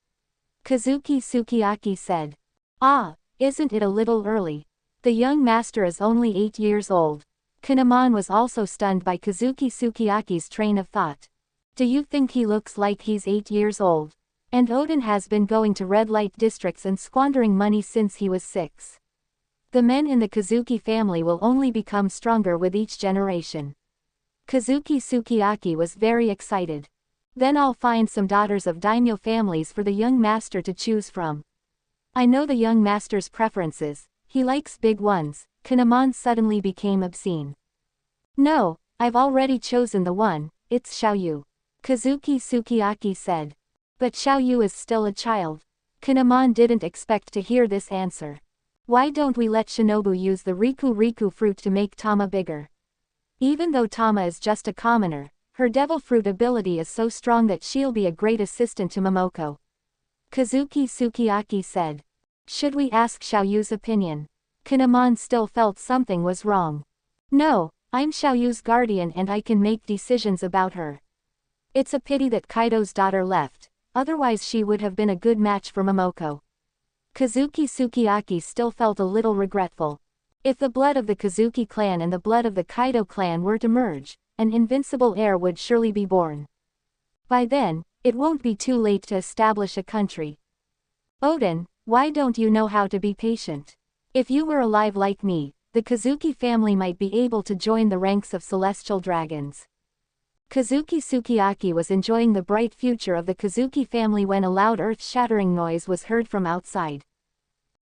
Kazuki Sukiyaki said. Ah, isn't it a little early? The young master is only 8 years old. Kinemon was also stunned by Kazuki Sukiyaki's train of thought. Do you think he looks like he's 8 years old? And Oden has been going to red light districts and squandering money since he was 6. The men in the Kazuki family will only become stronger with each generation. Kazuki Sukiyaki was very excited. Then I'll find some daughters of daimyo families for the young master to choose from. I know the young master's preferences, he likes big ones. Kinemon suddenly became obscene. No, I've already chosen the one, it's Xiaoyu. Kazuki Sukiyaki said. But Xiaoyu is still a child. Kinemon didn't expect to hear this answer. Why don't we let Shinobu use the Riku fruit to make Tama bigger? Even though Tama is just a commoner, her devil fruit ability is so strong that she'll be a great assistant to Momoko. Kazuki Sukiyaki said. Should we ask Xiaoyu's opinion? Kinemon still felt something was wrong. No, I'm Xiaoyu's guardian and I can make decisions about her. It's a pity that Kaido's daughter left, otherwise she would have been a good match for Momoko. Kazuki Sukiyaki still felt a little regretful. If the blood of the Kazuki clan and the blood of the Kaido clan were to merge, an invincible heir would surely be born. By then, it won't be too late to establish a country. Oden, why don't you know how to be patient? If you were alive like me, the Kazuki family might be able to join the ranks of celestial dragons. Kazuki Sukiyaki was enjoying the bright future of the Kazuki family when a loud earth-shattering noise was heard from outside.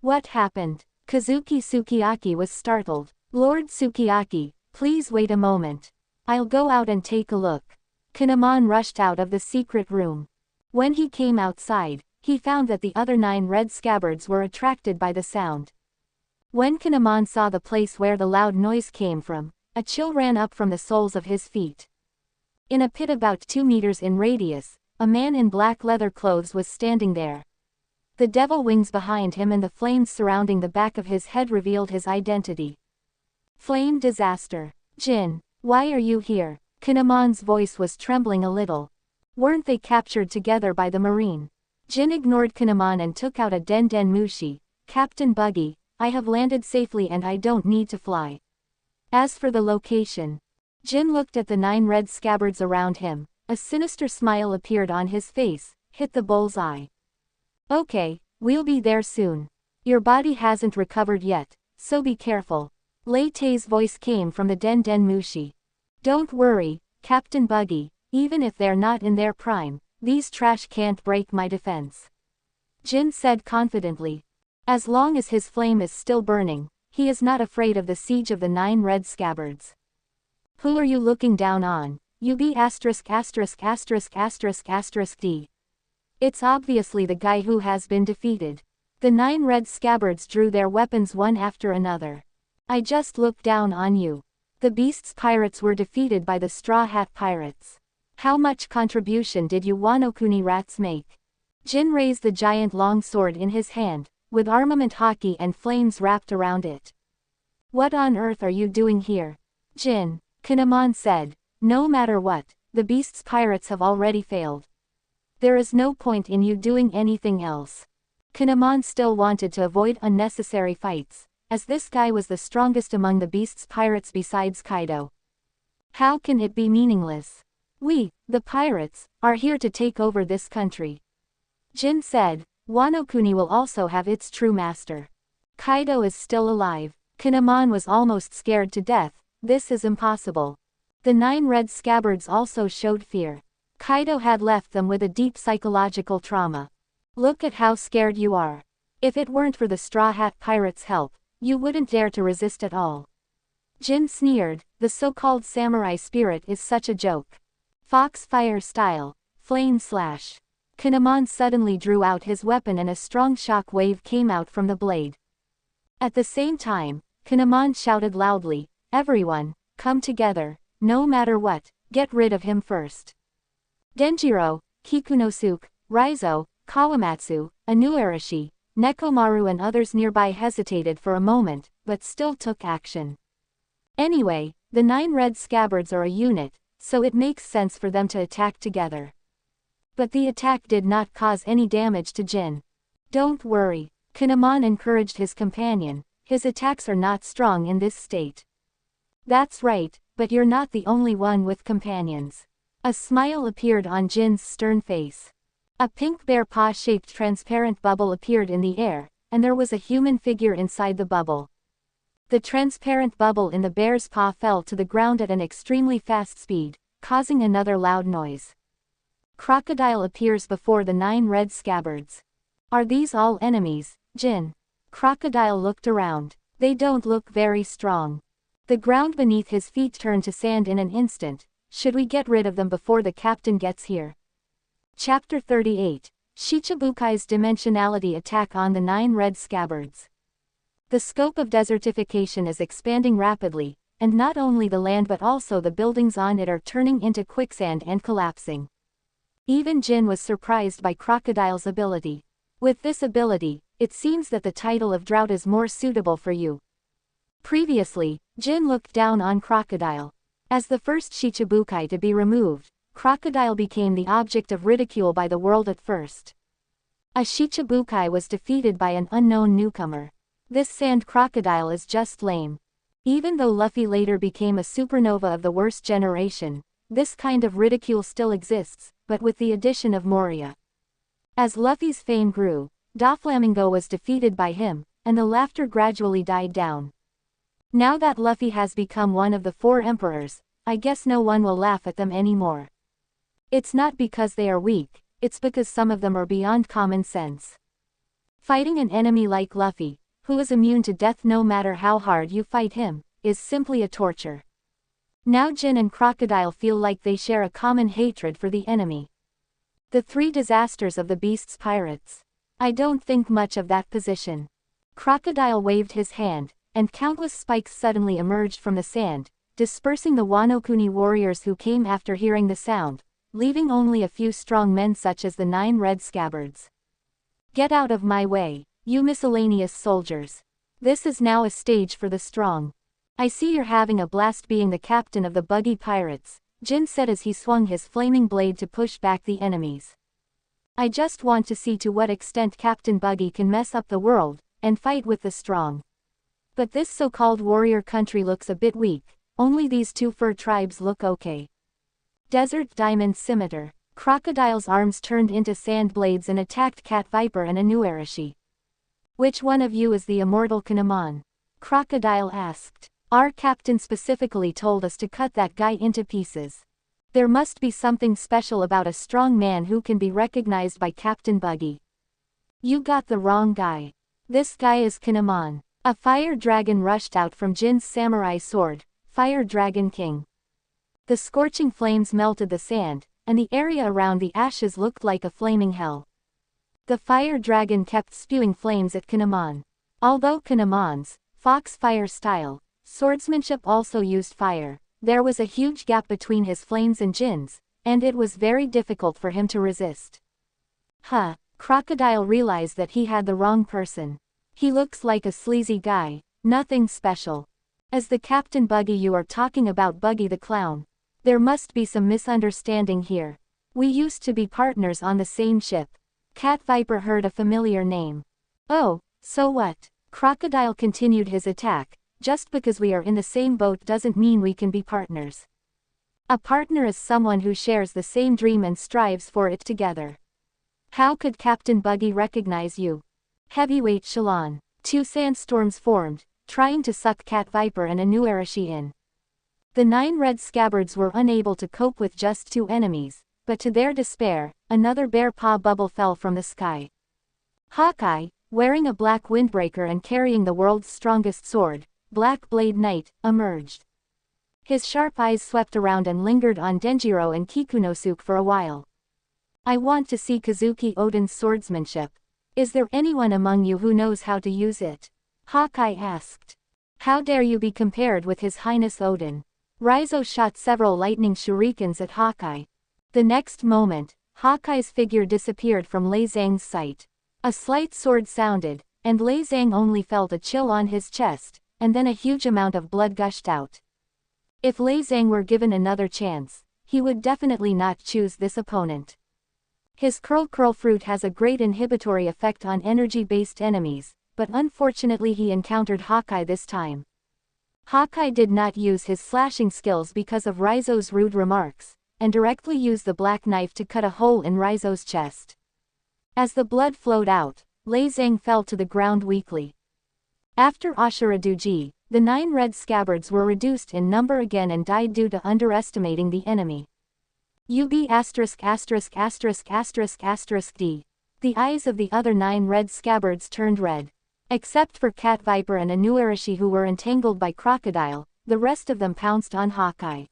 What happened? Kazuki Sukiyaki was startled. Lord Sukiyaki, please wait a moment. I'll go out and take a look. Kinemon rushed out of the secret room. When he came outside, he found that the other 9 red scabbards were attracted by the sound. When Kinemon saw the place where the loud noise came from, a chill ran up from the soles of his feet. In a pit about 2 meters in radius, a man in black leather clothes was standing there. The devil wings behind him and the flames surrounding the back of his head revealed his identity. Flame disaster. Jin, why are you here? Kinemon's voice was trembling a little. Weren't they captured together by the marine? Jin ignored Kinemon and took out a Den Den Mushi. Captain Buggy, I have landed safely and I don't need to fly. As for the location. Jin looked at the 9 red scabbards around him. A sinister smile appeared on his face, hit the bull's eye. Okay, we'll be there soon. Your body hasn't recovered yet, so be careful. Lei Te's voice came from the Den Den Mushi. Don't worry, Captain Buggy, even if they're not in their prime, these trash can't break my defense. Jin said confidently. As long as his flame is still burning, he is not afraid of the siege of the 9 red scabbards. Who are you looking down on? UB****************. D. It's obviously the guy who has been defeated. The 9 red scabbards drew their weapons one after another. I just looked down on you. The Beast's pirates were defeated by the Straw Hat Pirates. How much contribution did you Wano-kuni rats make? Jin raised the giant long sword in his hand, with armament hockey and flames wrapped around it. What on earth are you doing here? Jin, Kinemon said, no matter what, the Beast's pirates have already failed. There is no point in you doing anything else. Kinemon still wanted to avoid unnecessary fights, as this guy was the strongest among the Beast's pirates besides Kaido. How can it be meaningless? We, the pirates, are here to take over this country. Jin said, Wano-kuni will also have its true master. Kaido is still alive. Kinemon was almost scared to death. This is impossible. The 9 red scabbards also showed fear. Kaido had left them with a deep psychological trauma. Look at how scared you are. If it weren't for the Straw Hat Pirates' help, you wouldn't dare to resist at all. Jin sneered, the so-called samurai spirit is such a joke. Foxfire style, flame slash. Kinemon suddenly drew out his weapon and a strong shock wave came out from the blade. At the same time, Kinemon shouted loudly, everyone, come together, no matter what, get rid of him first. Denjiro, Kikunosuke, Raizo, Kawamatsu, Anuarashi, Nekomaru and others nearby hesitated for a moment, but still took action. Anyway, the 9 red scabbards are a unit, so it makes sense for them to attack together. But the attack did not cause any damage to Jin. Don't worry, Kinemon encouraged his companion, his attacks are not strong in this state. That's right, but you're not the only one with companions. A smile appeared on Jin's stern face. A pink bear paw-shaped transparent bubble appeared in the air, and there was a human figure inside the bubble. The transparent bubble in the bear's paw fell to the ground at an extremely fast speed, causing another loud noise. Crocodile appears before the 9 red scabbards. Are these all enemies, Jin? Crocodile looked around. They don't look very strong. The ground beneath his feet turned to sand in an instant. Should we get rid of them before the captain gets here? Chapter 38. Shichibukai's Dimensionality Attack on the 9 Red Scabbards. The scope of desertification is expanding rapidly, and not only the land but also the buildings on it are turning into quicksand and collapsing. Even Jin was surprised by Crocodile's ability. With this ability, it seems that the title of Drought is more suitable for you. Previously, Jin looked down on Crocodile. As the first Shichibukai to be removed, Crocodile became the object of ridicule by the world at first. A Shichibukai was defeated by an unknown newcomer. This sand crocodile is just lame. Even though Luffy later became a supernova of the worst generation, this kind of ridicule still exists, but with the addition of Moria. As Luffy's fame grew, Doflamingo was defeated by him, and the laughter gradually died down. Now that Luffy has become one of the 4 emperors, I guess no one will laugh at them anymore. It's not because they are weak, it's because some of them are beyond common sense. Fighting an enemy like Luffy, who is immune to death no matter how hard you fight him, is simply a torture. Now Jin and Crocodile feel like they share a common hatred for the enemy. The 3 disasters of the Beast's pirates. I don't think much of that position. Crocodile waved his hand, and countless spikes suddenly emerged from the sand, dispersing the Wano-kuni warriors who came after hearing the sound, leaving only a few strong men such as the 9 red scabbards. Get out of my way, you miscellaneous soldiers. This is now a stage for the strong. I see you're having a blast being the captain of the Buggy Pirates, Jin said as he swung his flaming blade to push back the enemies. I just want to see to what extent Captain Buggy can mess up the world, and fight with the strong. But this so-called warrior country looks a bit weak, only these 2 fur tribes look okay. Desert Diamond Scimitar. Crocodile's arms turned into sand blades and attacked Cat Viper and Inuarashi. Which one of you is the immortal Kinemon? Crocodile asked. Our captain specifically told us to cut that guy into pieces. There must be something special about a strong man who can be recognized by Captain Buggy. You got the wrong guy. This guy is Kinemon. A fire dragon rushed out from Jin's samurai sword, Fire Dragon King. The scorching flames melted the sand, and the area around the ashes looked like a flaming hell. The fire dragon kept spewing flames at Kinemon. Although Kinemon's fox fire style swordsmanship also used fire, there was a huge gap between his flames and Jin's, and it was very difficult for him to resist. Crocodile realized that he had the wrong person. He looks like a sleazy guy, nothing special. As the Captain Buggy you are talking about Buggy the Clown. There must be some misunderstanding here. We used to be partners on the same ship. Cat Viper heard a familiar name. Oh, so what? Crocodile continued his attack. Just because we are in the same boat doesn't mean we can be partners. A partner is someone who shares the same dream and strives for it together. How could Captain Buggy recognize you? Heavyweight Shalon. 2 sandstorms formed, trying to suck Cat Viper and Inuarashi in. The 9 red scabbards were unable to cope with just 2 enemies, but to their despair, another bear paw bubble fell from the sky. Hawkeye, wearing a black windbreaker and carrying the world's strongest sword, Black Blade Knight, emerged. His sharp eyes swept around and lingered on Denjiro and Kikunosuke for a while. I want to see Kazuki Oden's swordsmanship. Is there anyone among you who knows how to use it? Hawkeye asked. How dare you be compared with His Highness Oden? Raizo shot several lightning shurikens at Hawkeye. The next moment, Hawkeye's figure disappeared from Lei Zhang's sight. A slight sword sounded, and Lei Zhang only felt a chill on his chest, and then a huge amount of blood gushed out. If Lei Zhang were given another chance, he would definitely not choose this opponent. His Curl fruit has a great inhibitory effect on energy-based enemies, but unfortunately he encountered Hawkeye this time. Hawkeye did not use his slashing skills because of Raizo's rude remarks, and directly used the black knife to cut a hole in Raizo's chest. As the blood flowed out, Lei Zhang fell to the ground weakly. After Ashura Doji, the 9 red scabbards were reduced in number again and died due to underestimating the enemy. UB**************. The eyes of the other 9 red scabbards turned red. Except for Cat Viper and Inuarashi who were entangled by Crocodile, the rest of them pounced on Hawkeye.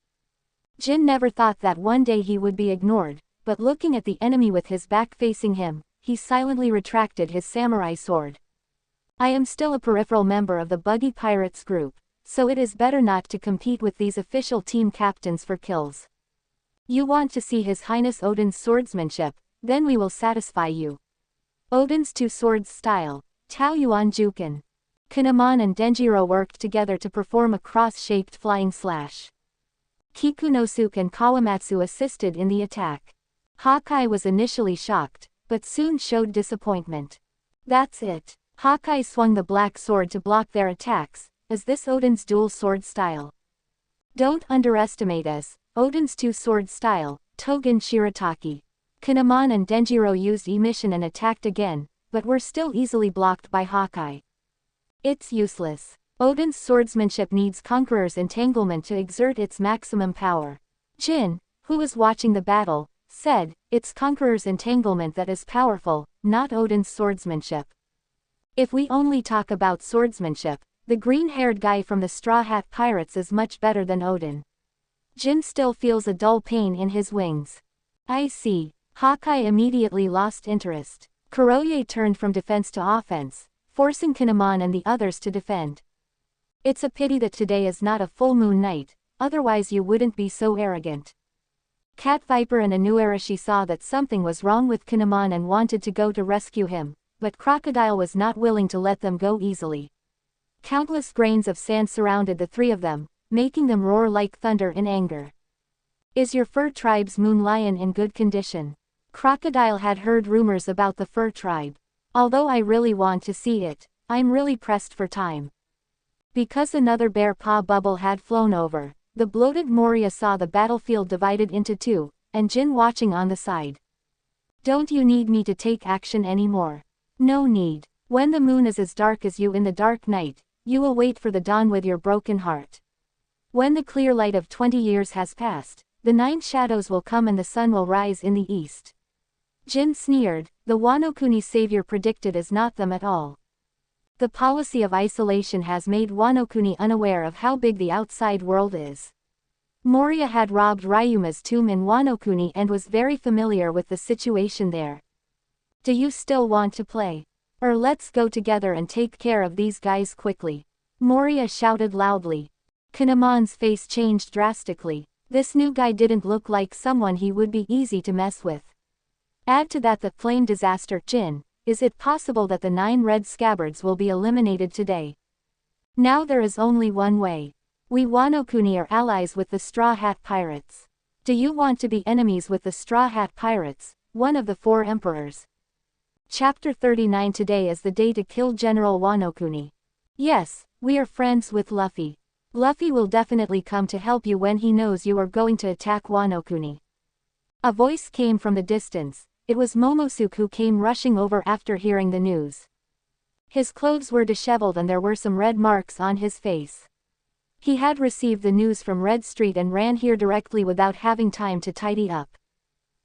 Jin never thought that one day he would be ignored, but looking at the enemy with his back facing him, he silently retracted his samurai sword. I am still a peripheral member of the Buggy Pirates group, so it is better not to compete with these official team captains for kills. You want to see His Highness Oden's swordsmanship, then we will satisfy you. Oden's two swords style, Taoyuan Juken. Kinemon and Denjiro worked together to perform a cross-shaped flying slash. Kikunosuke and Kawamatsu assisted in the attack. Hawkeye was initially shocked, but soon showed disappointment. That's it. Hawkeye swung the black sword to block their attacks. Is this Oden's dual sword style? Don't underestimate us. Oden's two sword style, Togen Shirataki. Kinemon and Denjiro used emission and attacked again, but were still easily blocked by Hawkeye. It's useless. Oden's swordsmanship needs Conqueror's entanglement to exert its maximum power. Jin, who was watching the battle, said, it's Conqueror's entanglement that is powerful, not Oden's swordsmanship. If we only talk about swordsmanship, the green-haired guy from the Straw Hat Pirates is much better than Oden. Jin still feels a dull pain in his wings. I see. Hawkeye immediately lost interest. Kuroye turned from defense to offense, forcing Kinemon and the others to defend. It's a pity that today is not a full moon night, otherwise you wouldn't be so arrogant. Cat Viper and Inuarashi saw that something was wrong with Kinemon and wanted to go to rescue him, but Crocodile was not willing to let them go easily. Countless grains of sand surrounded the three of them, making them roar like thunder in anger. Is your fur tribe's moon lion in good condition? Crocodile had heard rumors about the fur tribe. Although I really want to see it, I'm really pressed for time. Because another bear paw bubble had flown over, the bloated Moria saw the battlefield divided into two, and Jin watching on the side. Don't you need me to take action anymore? No need. When the moon is as dark as you in the dark night, you will wait for the dawn with your broken heart. When the clear light of 20 years has passed, the 9 shadows will come and the sun will rise in the east. Jin sneered, the Wano Kuni's savior predicted is not them at all. The policy of isolation has made Wano Kuni unaware of how big the outside world is. Moria had robbed Ryuma's tomb in Wano Kuni and was very familiar with the situation there. Do you still want to play? Or let's go together and take care of these guys quickly. Moria shouted loudly. Kinemon's face changed drastically. This new guy didn't look like someone he would be easy to mess with. Add to that the flame disaster. Jin, is it possible that the 9 red scabbards will be eliminated today? Now there is only one way. We Wano Kuni are allies with the Straw Hat Pirates. Do you want to be enemies with the Straw Hat Pirates, one of the 4 emperors? Chapter 39. Today is the day to kill General Wano Kuni. Yes, we are friends with Luffy. Luffy will definitely come to help you when he knows you are going to attack Wano Kuni. A voice came from the distance. It was Momonosuke who came rushing over after hearing the news. His clothes were disheveled and there were some red marks on his face. He had received the news from Red Street and ran here directly without having time to tidy up.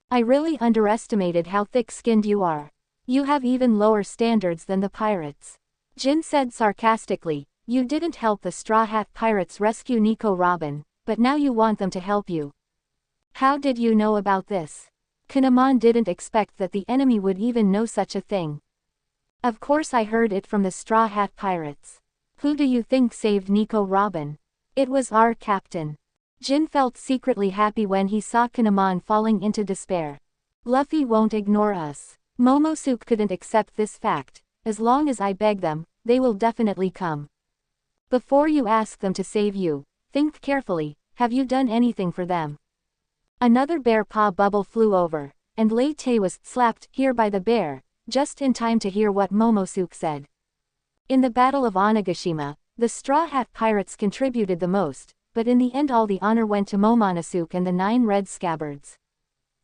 I really underestimated how thick-skinned you are. You have even lower standards than the pirates. Jin said sarcastically, you didn't help the Straw Hat Pirates rescue Nico Robin, but now you want them to help you. How did you know about this? Kinemon didn't expect that the enemy would even know such a thing. Of course I heard it from the Straw Hat Pirates. Who do you think saved Nico Robin? It was our captain. Jin felt secretly happy when he saw Kinemon falling into despair. Luffy won't ignore us. Momonosuke couldn't accept this fact. As long as I beg them, they will definitely come. Before you ask them to save you, think carefully, have you done anything for them? Another bear paw bubble flew over, and Lei Te was slapped here by the bear, just in time to hear what Momonosuke said. In the Battle of Onigashima, the Straw Hat Pirates contributed the most, but in the end all the honor went to Momonosuke and the 9 red scabbards.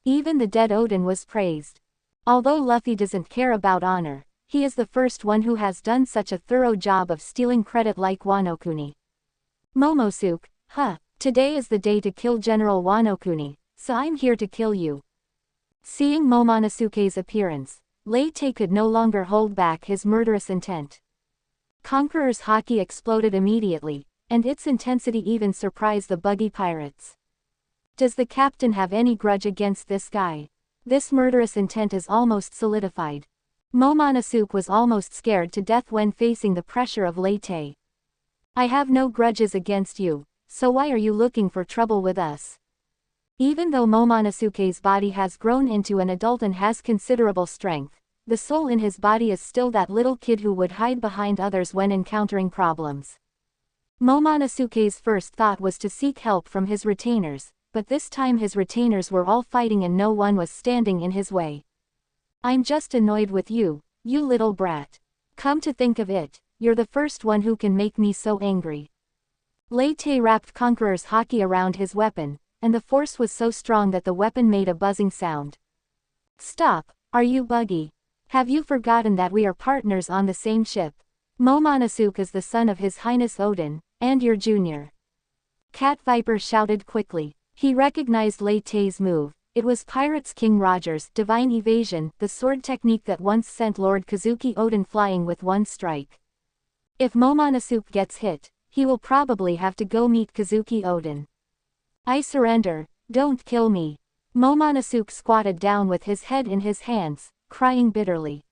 Even the dead Oden was praised. Although Luffy doesn't care about honor, he is the first one who has done such a thorough job of stealing credit like Wano Kuni. Momonosuke, today is the day to kill General Wano Kuni, so I'm here to kill you. Seeing Momonosuke's appearance, Lei Te could no longer hold back his murderous intent. Conqueror's haki exploded immediately, and its intensity even surprised the Buggy Pirates. Does the captain have any grudge against this guy? This murderous intent is almost solidified. Momonosuke was almost scared to death when facing the pressure of Lei Te. I have no grudges against you, so why are you looking for trouble with us? Even though Momonosuke's body has grown into an adult and has considerable strength, the soul in his body is still that little kid who would hide behind others when encountering problems. Momonosuke's first thought was to seek help from his retainers, but this time his retainers were all fighting and no one was standing in his way. "I'm just annoyed with you, you little brat. Come to think of it, you're the first one who can make me so angry." Lei Te wrapped Conqueror's haki around his weapon, and the force was so strong that the weapon made a buzzing sound. "Stop, are you Buggy? Have you forgotten that we are partners on the same ship? Momonosuke is the son of His Highness Oden, and your junior." Cat Viper shouted quickly. He recognized Lei Te's move. It was Pirates King Roger's Divine Evasion, the sword technique that once sent Lord Kazuki Oden flying with one strike. If Momonosuke gets hit, he will probably have to go meet Kazuki Oden. "I surrender, don't kill me." Momonosuke squatted down with his head in his hands, crying bitterly.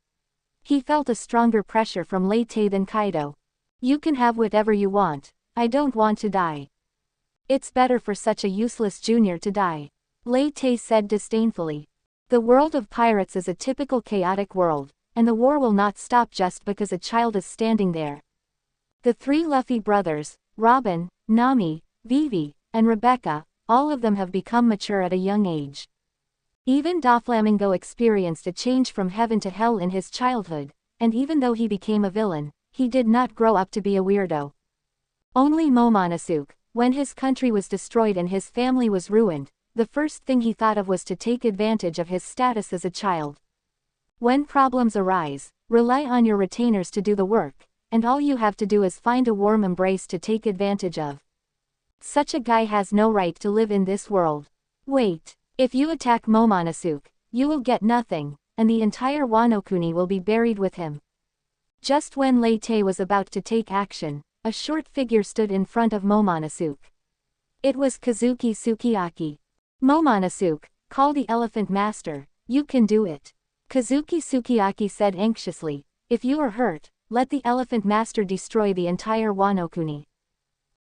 He felt a stronger pressure from Lei Te than Kaido. "You can have whatever you want, I don't want to die." "It's better for such a useless junior to die," Lei Te said disdainfully. "The world of pirates is a typical chaotic world, and the war will not stop just because a child is standing there." The three Luffy brothers, Robin, Nami, Vivi, and Rebecca, all of them have become mature at a young age. Even Doflamingo experienced a change from heaven to hell in his childhood, and even though he became a villain, he did not grow up to be a weirdo. Only Momonosuke, when his country was destroyed and his family was ruined, the first thing he thought of was to take advantage of his status as a child. When problems arise, rely on your retainers to do the work, and all you have to do is find a warm embrace to take advantage of. Such a guy has no right to live in this world. Wait, if you attack Momonosuke, you will get nothing, and the entire Wano Kuni will be buried with him. Just when Lei Te was about to take action, a short figure stood in front of Momonosuke. It was Kazuki Sukiyaki. "Momonosuke, call the Elephant Master, you can do it." Kazuki Sukiyaki said anxiously, "If you are hurt, let the Elephant Master destroy the entire Wano Kuni."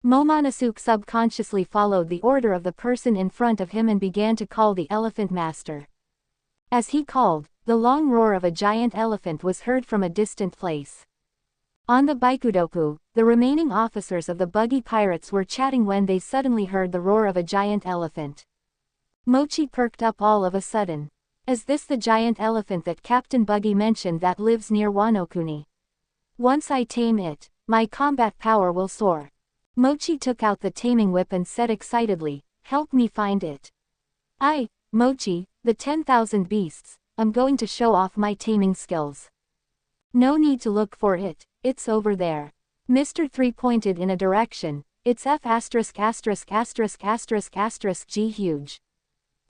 Momonosuke subconsciously followed the order of the person in front of him and began to call the Elephant Master. As he called, the long roar of a giant elephant was heard from a distant place. On the Baikudoku, the remaining officers of the Buggy Pirates were chatting when they suddenly heard the roar of a giant elephant. Mochi perked up all of a sudden. "Is this the giant elephant that Captain Buggy mentioned that lives near Wano Kuni? Once I tame it, my combat power will soar." Mochi took out the taming whip and said excitedly, "Help me find it." Mochi, the 10,000 beasts, I'm going to show off my taming skills." "No need to look for it, it's over there." Mr. 3 pointed in a direction, "It's F*********G huge."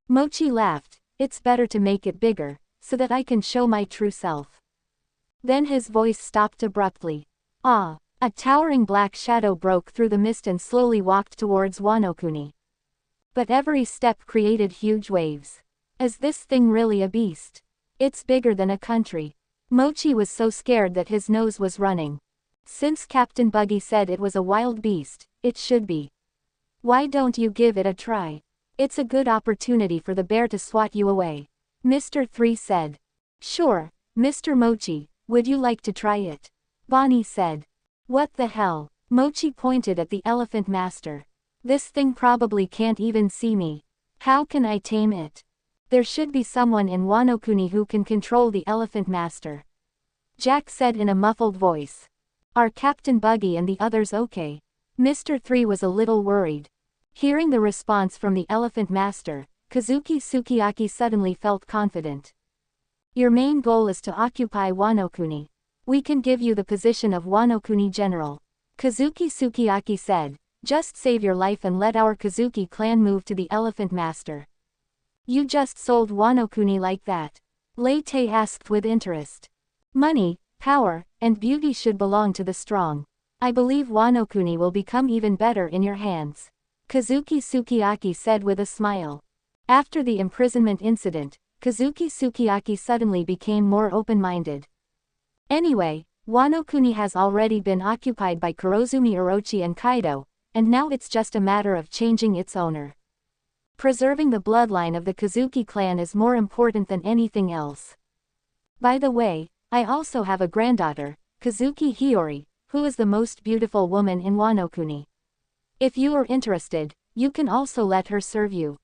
Mochi laughed, "It's better to make it bigger, so that I can show my true self." Then his voice stopped abruptly. A towering black shadow broke through the mist and slowly walked towards Wano Kuni. But every step created huge waves. Is this thing really a beast? It's bigger than a country. Mochi was so scared that his nose was running. Since Captain Buggy said it was a wild beast, it should be. Why don't you give it a try? It's a good opportunity for the bear to swat you away. Mr. 3 said. Sure, Mr. Mochi, would you like to try it? Bonnie said. What the hell? Mochi pointed at the Elephant Master. This thing probably can't even see me. How can I tame it? There should be someone in Wano Kuni who can control the Elephant Master. Jack said in a muffled voice. Are Captain Buggy and the others okay? Mr. 3 was a little worried. Hearing the response from the Elephant Master, Kazuki Sukiyaki suddenly felt confident. Your main goal is to occupy Wano Kuni. We can give you the position of Wano Kuni General. Kazuki Sukiyaki said, just save your life and let our Kazuki clan move to the Elephant Master. You just sold Wano Kuni like that? Lei Te asked with interest. Money, power, and beauty should belong to the strong. I believe Wano Kuni will become even better in your hands. Kazuki Sukiyaki said with a smile. After the imprisonment incident, Kazuki Sukiyaki suddenly became more open-minded. Anyway, Wano Kuni has already been occupied by Kurozumi Orochi and Kaido, and now it's just a matter of changing its owner. Preserving the bloodline of the Kazuki clan is more important than anything else. By the way, I also have a granddaughter, Kazuki Hiyori, who is the most beautiful woman in Wano-kuni. If you are interested, you can also let her serve you.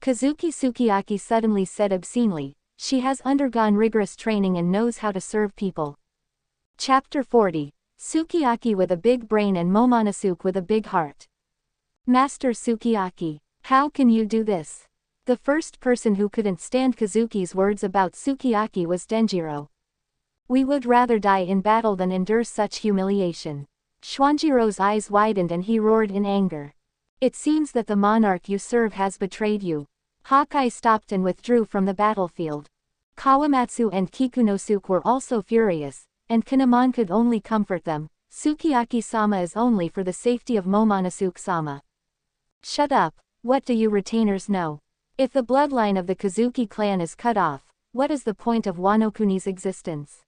Kazuki Sukiyaki suddenly said obscenely, she has undergone rigorous training and knows how to serve people. Chapter 40, Sukiyaki with a big brain and Momonosuke with a big heart. Master Sukiyaki, how can you do this? The first person who couldn't stand Kazuki's words about Sukiyaki was Denjiro. We would rather die in battle than endure such humiliation. Shuanjiro's eyes widened and he roared in anger. It seems that the monarch you serve has betrayed you. Hawkeye stopped and withdrew from the battlefield. Kawamatsu and Kikunosuke were also furious, and Kinemon could only comfort them. Sukiyaki-sama is only for the safety of Momonosuke-sama. Shut up, what do you retainers know? If the bloodline of the Kazuki clan is cut off, what is the point of Wano-kuni's existence?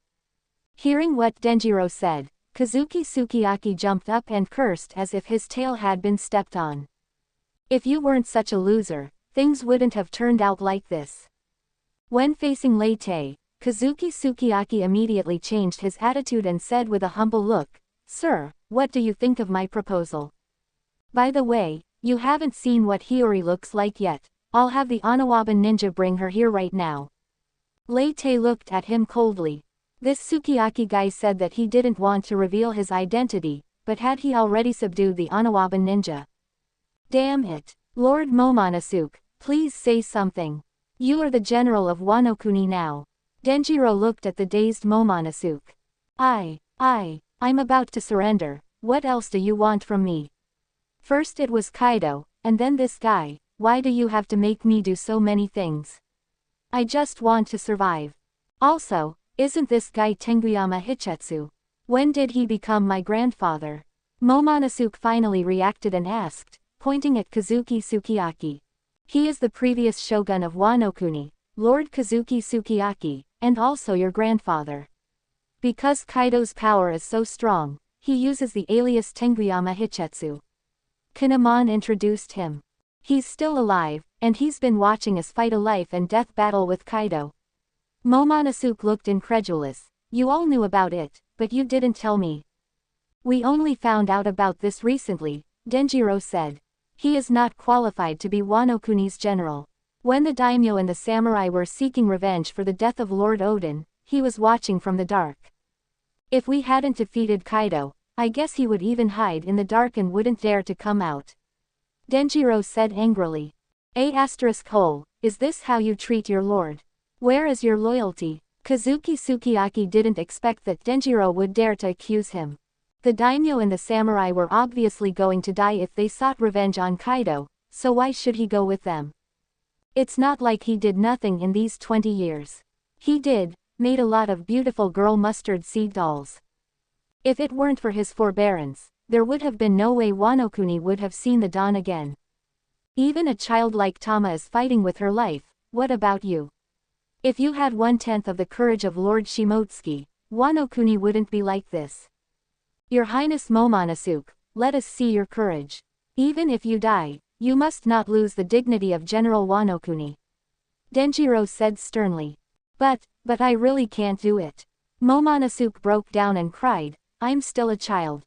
Hearing what Denjiro said, Kazuki Sukiyaki jumped up and cursed as if his tail had been stepped on. If you weren't such a loser, things wouldn't have turned out like this. When facing Lei Te, Kazuki Sukiyaki immediately changed his attitude and said with a humble look, "Sir, what do you think of my proposal? By the way, you haven't seen what Hiyori looks like yet. I'll have the Onawaban ninja bring her here right now." Lei Te looked at him coldly. This Sukiyaki guy said that he didn't want to reveal his identity, but had he already subdued the Onawaban ninja? Damn it. Lord Momonosuke, please say something. You are the general of Wano-kuni now. Denjiro looked at the dazed Momonosuke. I'm about to surrender, what else do you want from me? First it was Kaido, and then this guy, why do you have to make me do so many things? I just want to survive. Also, isn't this guy Tenguyama Hichetsu? When did he become my grandfather? Momonosuke finally reacted and asked, pointing at Kazuki Sukiyaki. He is the previous shogun of Wano-kuni, Lord Kazuki Sukiyaki, and also your grandfather. Because Kaido's power is so strong, he uses the alias Tenguyama Hichetsu. Kinemon introduced him. He's still alive, and he's been watching us fight a life and death battle with Kaido. Momonosuke looked incredulous. You all knew about it, but you didn't tell me. We only found out about this recently, Denjiro said. He is not qualified to be Wano-kuni's general. When the daimyo and the samurai were seeking revenge for the death of Lord Oden, he was watching from the dark. If we hadn't defeated Kaido, I guess he would even hide in the dark and wouldn't dare to come out. Denjiro said angrily. Is this how you treat your lord? Where is your loyalty? Kazuki Sukiyaki didn't expect that Denjiro would dare to accuse him. The daimyo and the samurai were obviously going to die if they sought revenge on Kaido, so why should he go with them? It's not like he did nothing in these 20 years. He did, made a lot of beautiful girl mustard seed dolls. If it weren't for his forbearance, there would have been no way Wano-kuni would have seen the dawn again. Even a child like Tama is fighting with her life, what about you? If you had 1/10 of the courage of Lord Shimotsuki, Wano-kuni wouldn't be like this. Your Highness Momonosuke, let us see your courage. Even if you die, you must not lose the dignity of General Wano-kuni. Denjiro said sternly. But I really can't do it. Momonosuke broke down and cried, I'm still a child.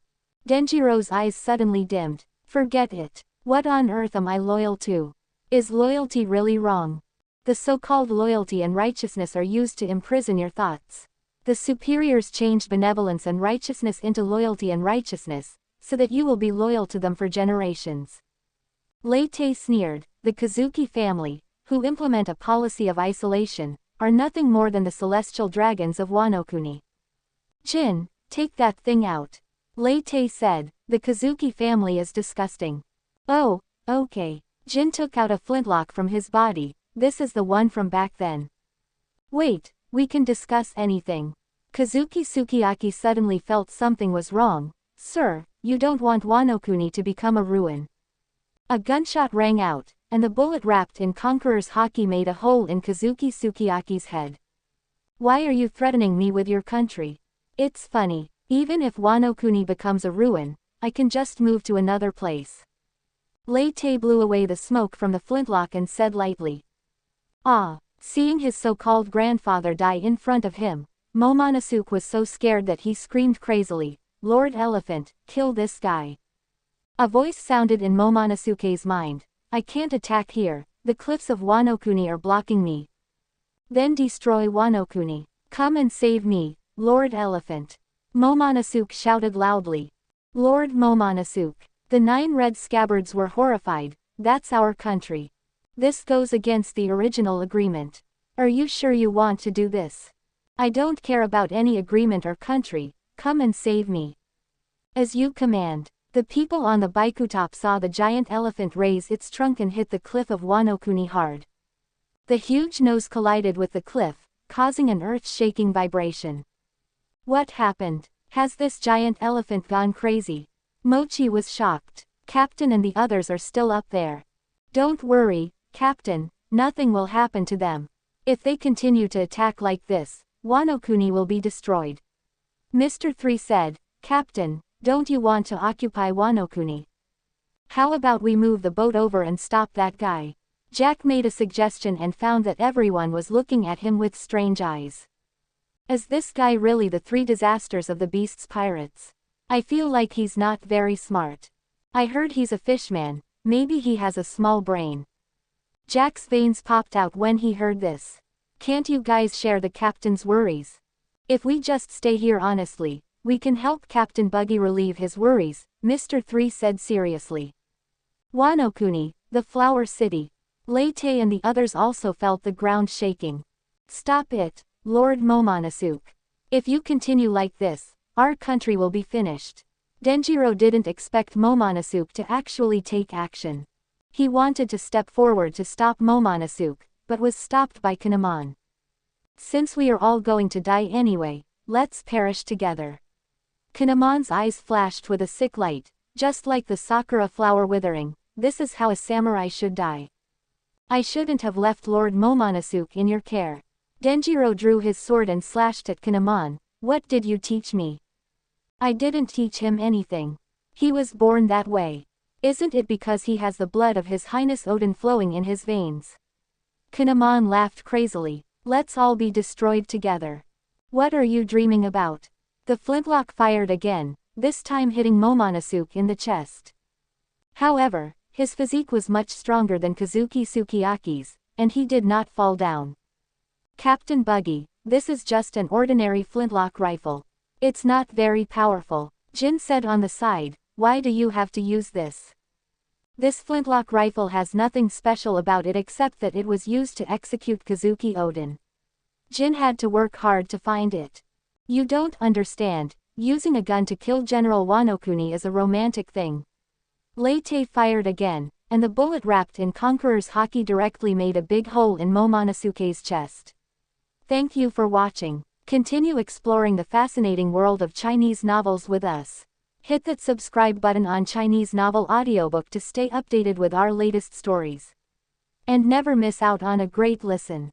Denjiro's eyes suddenly dimmed. Forget it. What on earth am I loyal to? Is loyalty really wrong? The so-called loyalty and righteousness are used to imprison your thoughts. The superiors changed benevolence and righteousness into loyalty and righteousness, so that you will be loyal to them for generations. Lei Te sneered, the Kazuki family, who implement a policy of isolation, are nothing more than the celestial dragons of Wano-kuni. Jin, take that thing out. Lei Te said, the Kazuki family is disgusting. Oh, okay. Jin took out a flintlock from his body. This is the one from back then. Wait, we can discuss anything. Kazuki Sukiyaki suddenly felt something was wrong. Sir, you don't want Wano-kuni to become a ruin. A gunshot rang out, and the bullet wrapped in Conqueror's haki made a hole in Kazuki Sukiyaki's head. Why are you threatening me with your country? It's funny, even if Wano-kuni becomes a ruin, I can just move to another place. Lei Te blew away the smoke from the flintlock and said lightly. Ah, Seeing his so-called grandfather die in front of him, Momonosuke was so scared that he screamed crazily, "Lord Elephant, kill this guy." A voice sounded in Momonosuke's mind, "I can't attack here, the cliffs of Wano-kuni are blocking me." "Then destroy Wano-kuni. Come and save me, Lord Elephant." Momonosuke shouted loudly. "Lord Momonosuke." The 9 red scabbards were horrified, "That's our country. This goes against the original agreement. Are you sure you want to do this?" "I don't care about any agreement or country, come and save me." "As you command." The people on the Baikutop saw the giant elephant raise its trunk and hit the cliff of Wano-kuni hard. The huge nose collided with the cliff, causing an earth-shaking vibration. What happened? Has this giant elephant gone crazy? Mochi was shocked. Captain and the others are still up there. "Don't worry, Captain, nothing will happen to them. If they continue to attack like this, Wano-kuni will be destroyed." Mr. 3 said, "Captain, don't you want to occupy Wano-kuni? How about we move the boat over and stop that guy?" Jack made a suggestion and found that everyone was looking at him with strange eyes. "Is this guy really the 3 disasters of the Beast's pirates? I feel like he's not very smart. I heard he's a fishman, maybe he has a small brain." Jack's veins popped out when he heard this. "Can't you guys share the captain's worries? If we just stay here honestly, we can help Captain Buggy relieve his worries," Mr. 3 said seriously. Wano-kuni, the flower city. Lei Te and the others also felt the ground shaking. "Stop it, Lord Momonosuke. If you continue like this, our country will be finished." Denjiro didn't expect Momonosuke to actually take action. He wanted to step forward to stop Momonosuke, but was stopped by Kinemon. "Since we are all going to die anyway, let's perish together." Kinemon's eyes flashed with a sick light, just like the sakura flower withering. "This is how a samurai should die. I shouldn't have left Lord Momonosuke in your care." Denjiro drew his sword and slashed at Kinemon. "What did you teach me?" "I didn't teach him anything. He was born that way. Isn't it because he has the blood of His Highness Oden flowing in his veins?" Kinemon laughed crazily. "Let's all be destroyed together." "What are you dreaming about?" The flintlock fired again, this time hitting Momonosuke in the chest. However, his physique was much stronger than Kazuki Sukiyaki's, and he did not fall down. "Captain Buggy, this is just an ordinary flintlock rifle. It's not very powerful," Jin said on the side. "Why do you have to use this? This flintlock rifle has nothing special about it except that it was used to execute Kazuki Oden. Jin had to work hard to find it." "You don't understand, using a gun to kill General Wano-kuni is a romantic thing." Lei Te fired again, and the bullet wrapped in Conqueror's haki directly made a big hole in Momonosuke's chest. Thank you for watching. Continue exploring the fascinating world of Chinese novels with us. Hit that subscribe button on Chinese Novel Audiobook to stay updated with our latest stories. And never miss out on a great listen.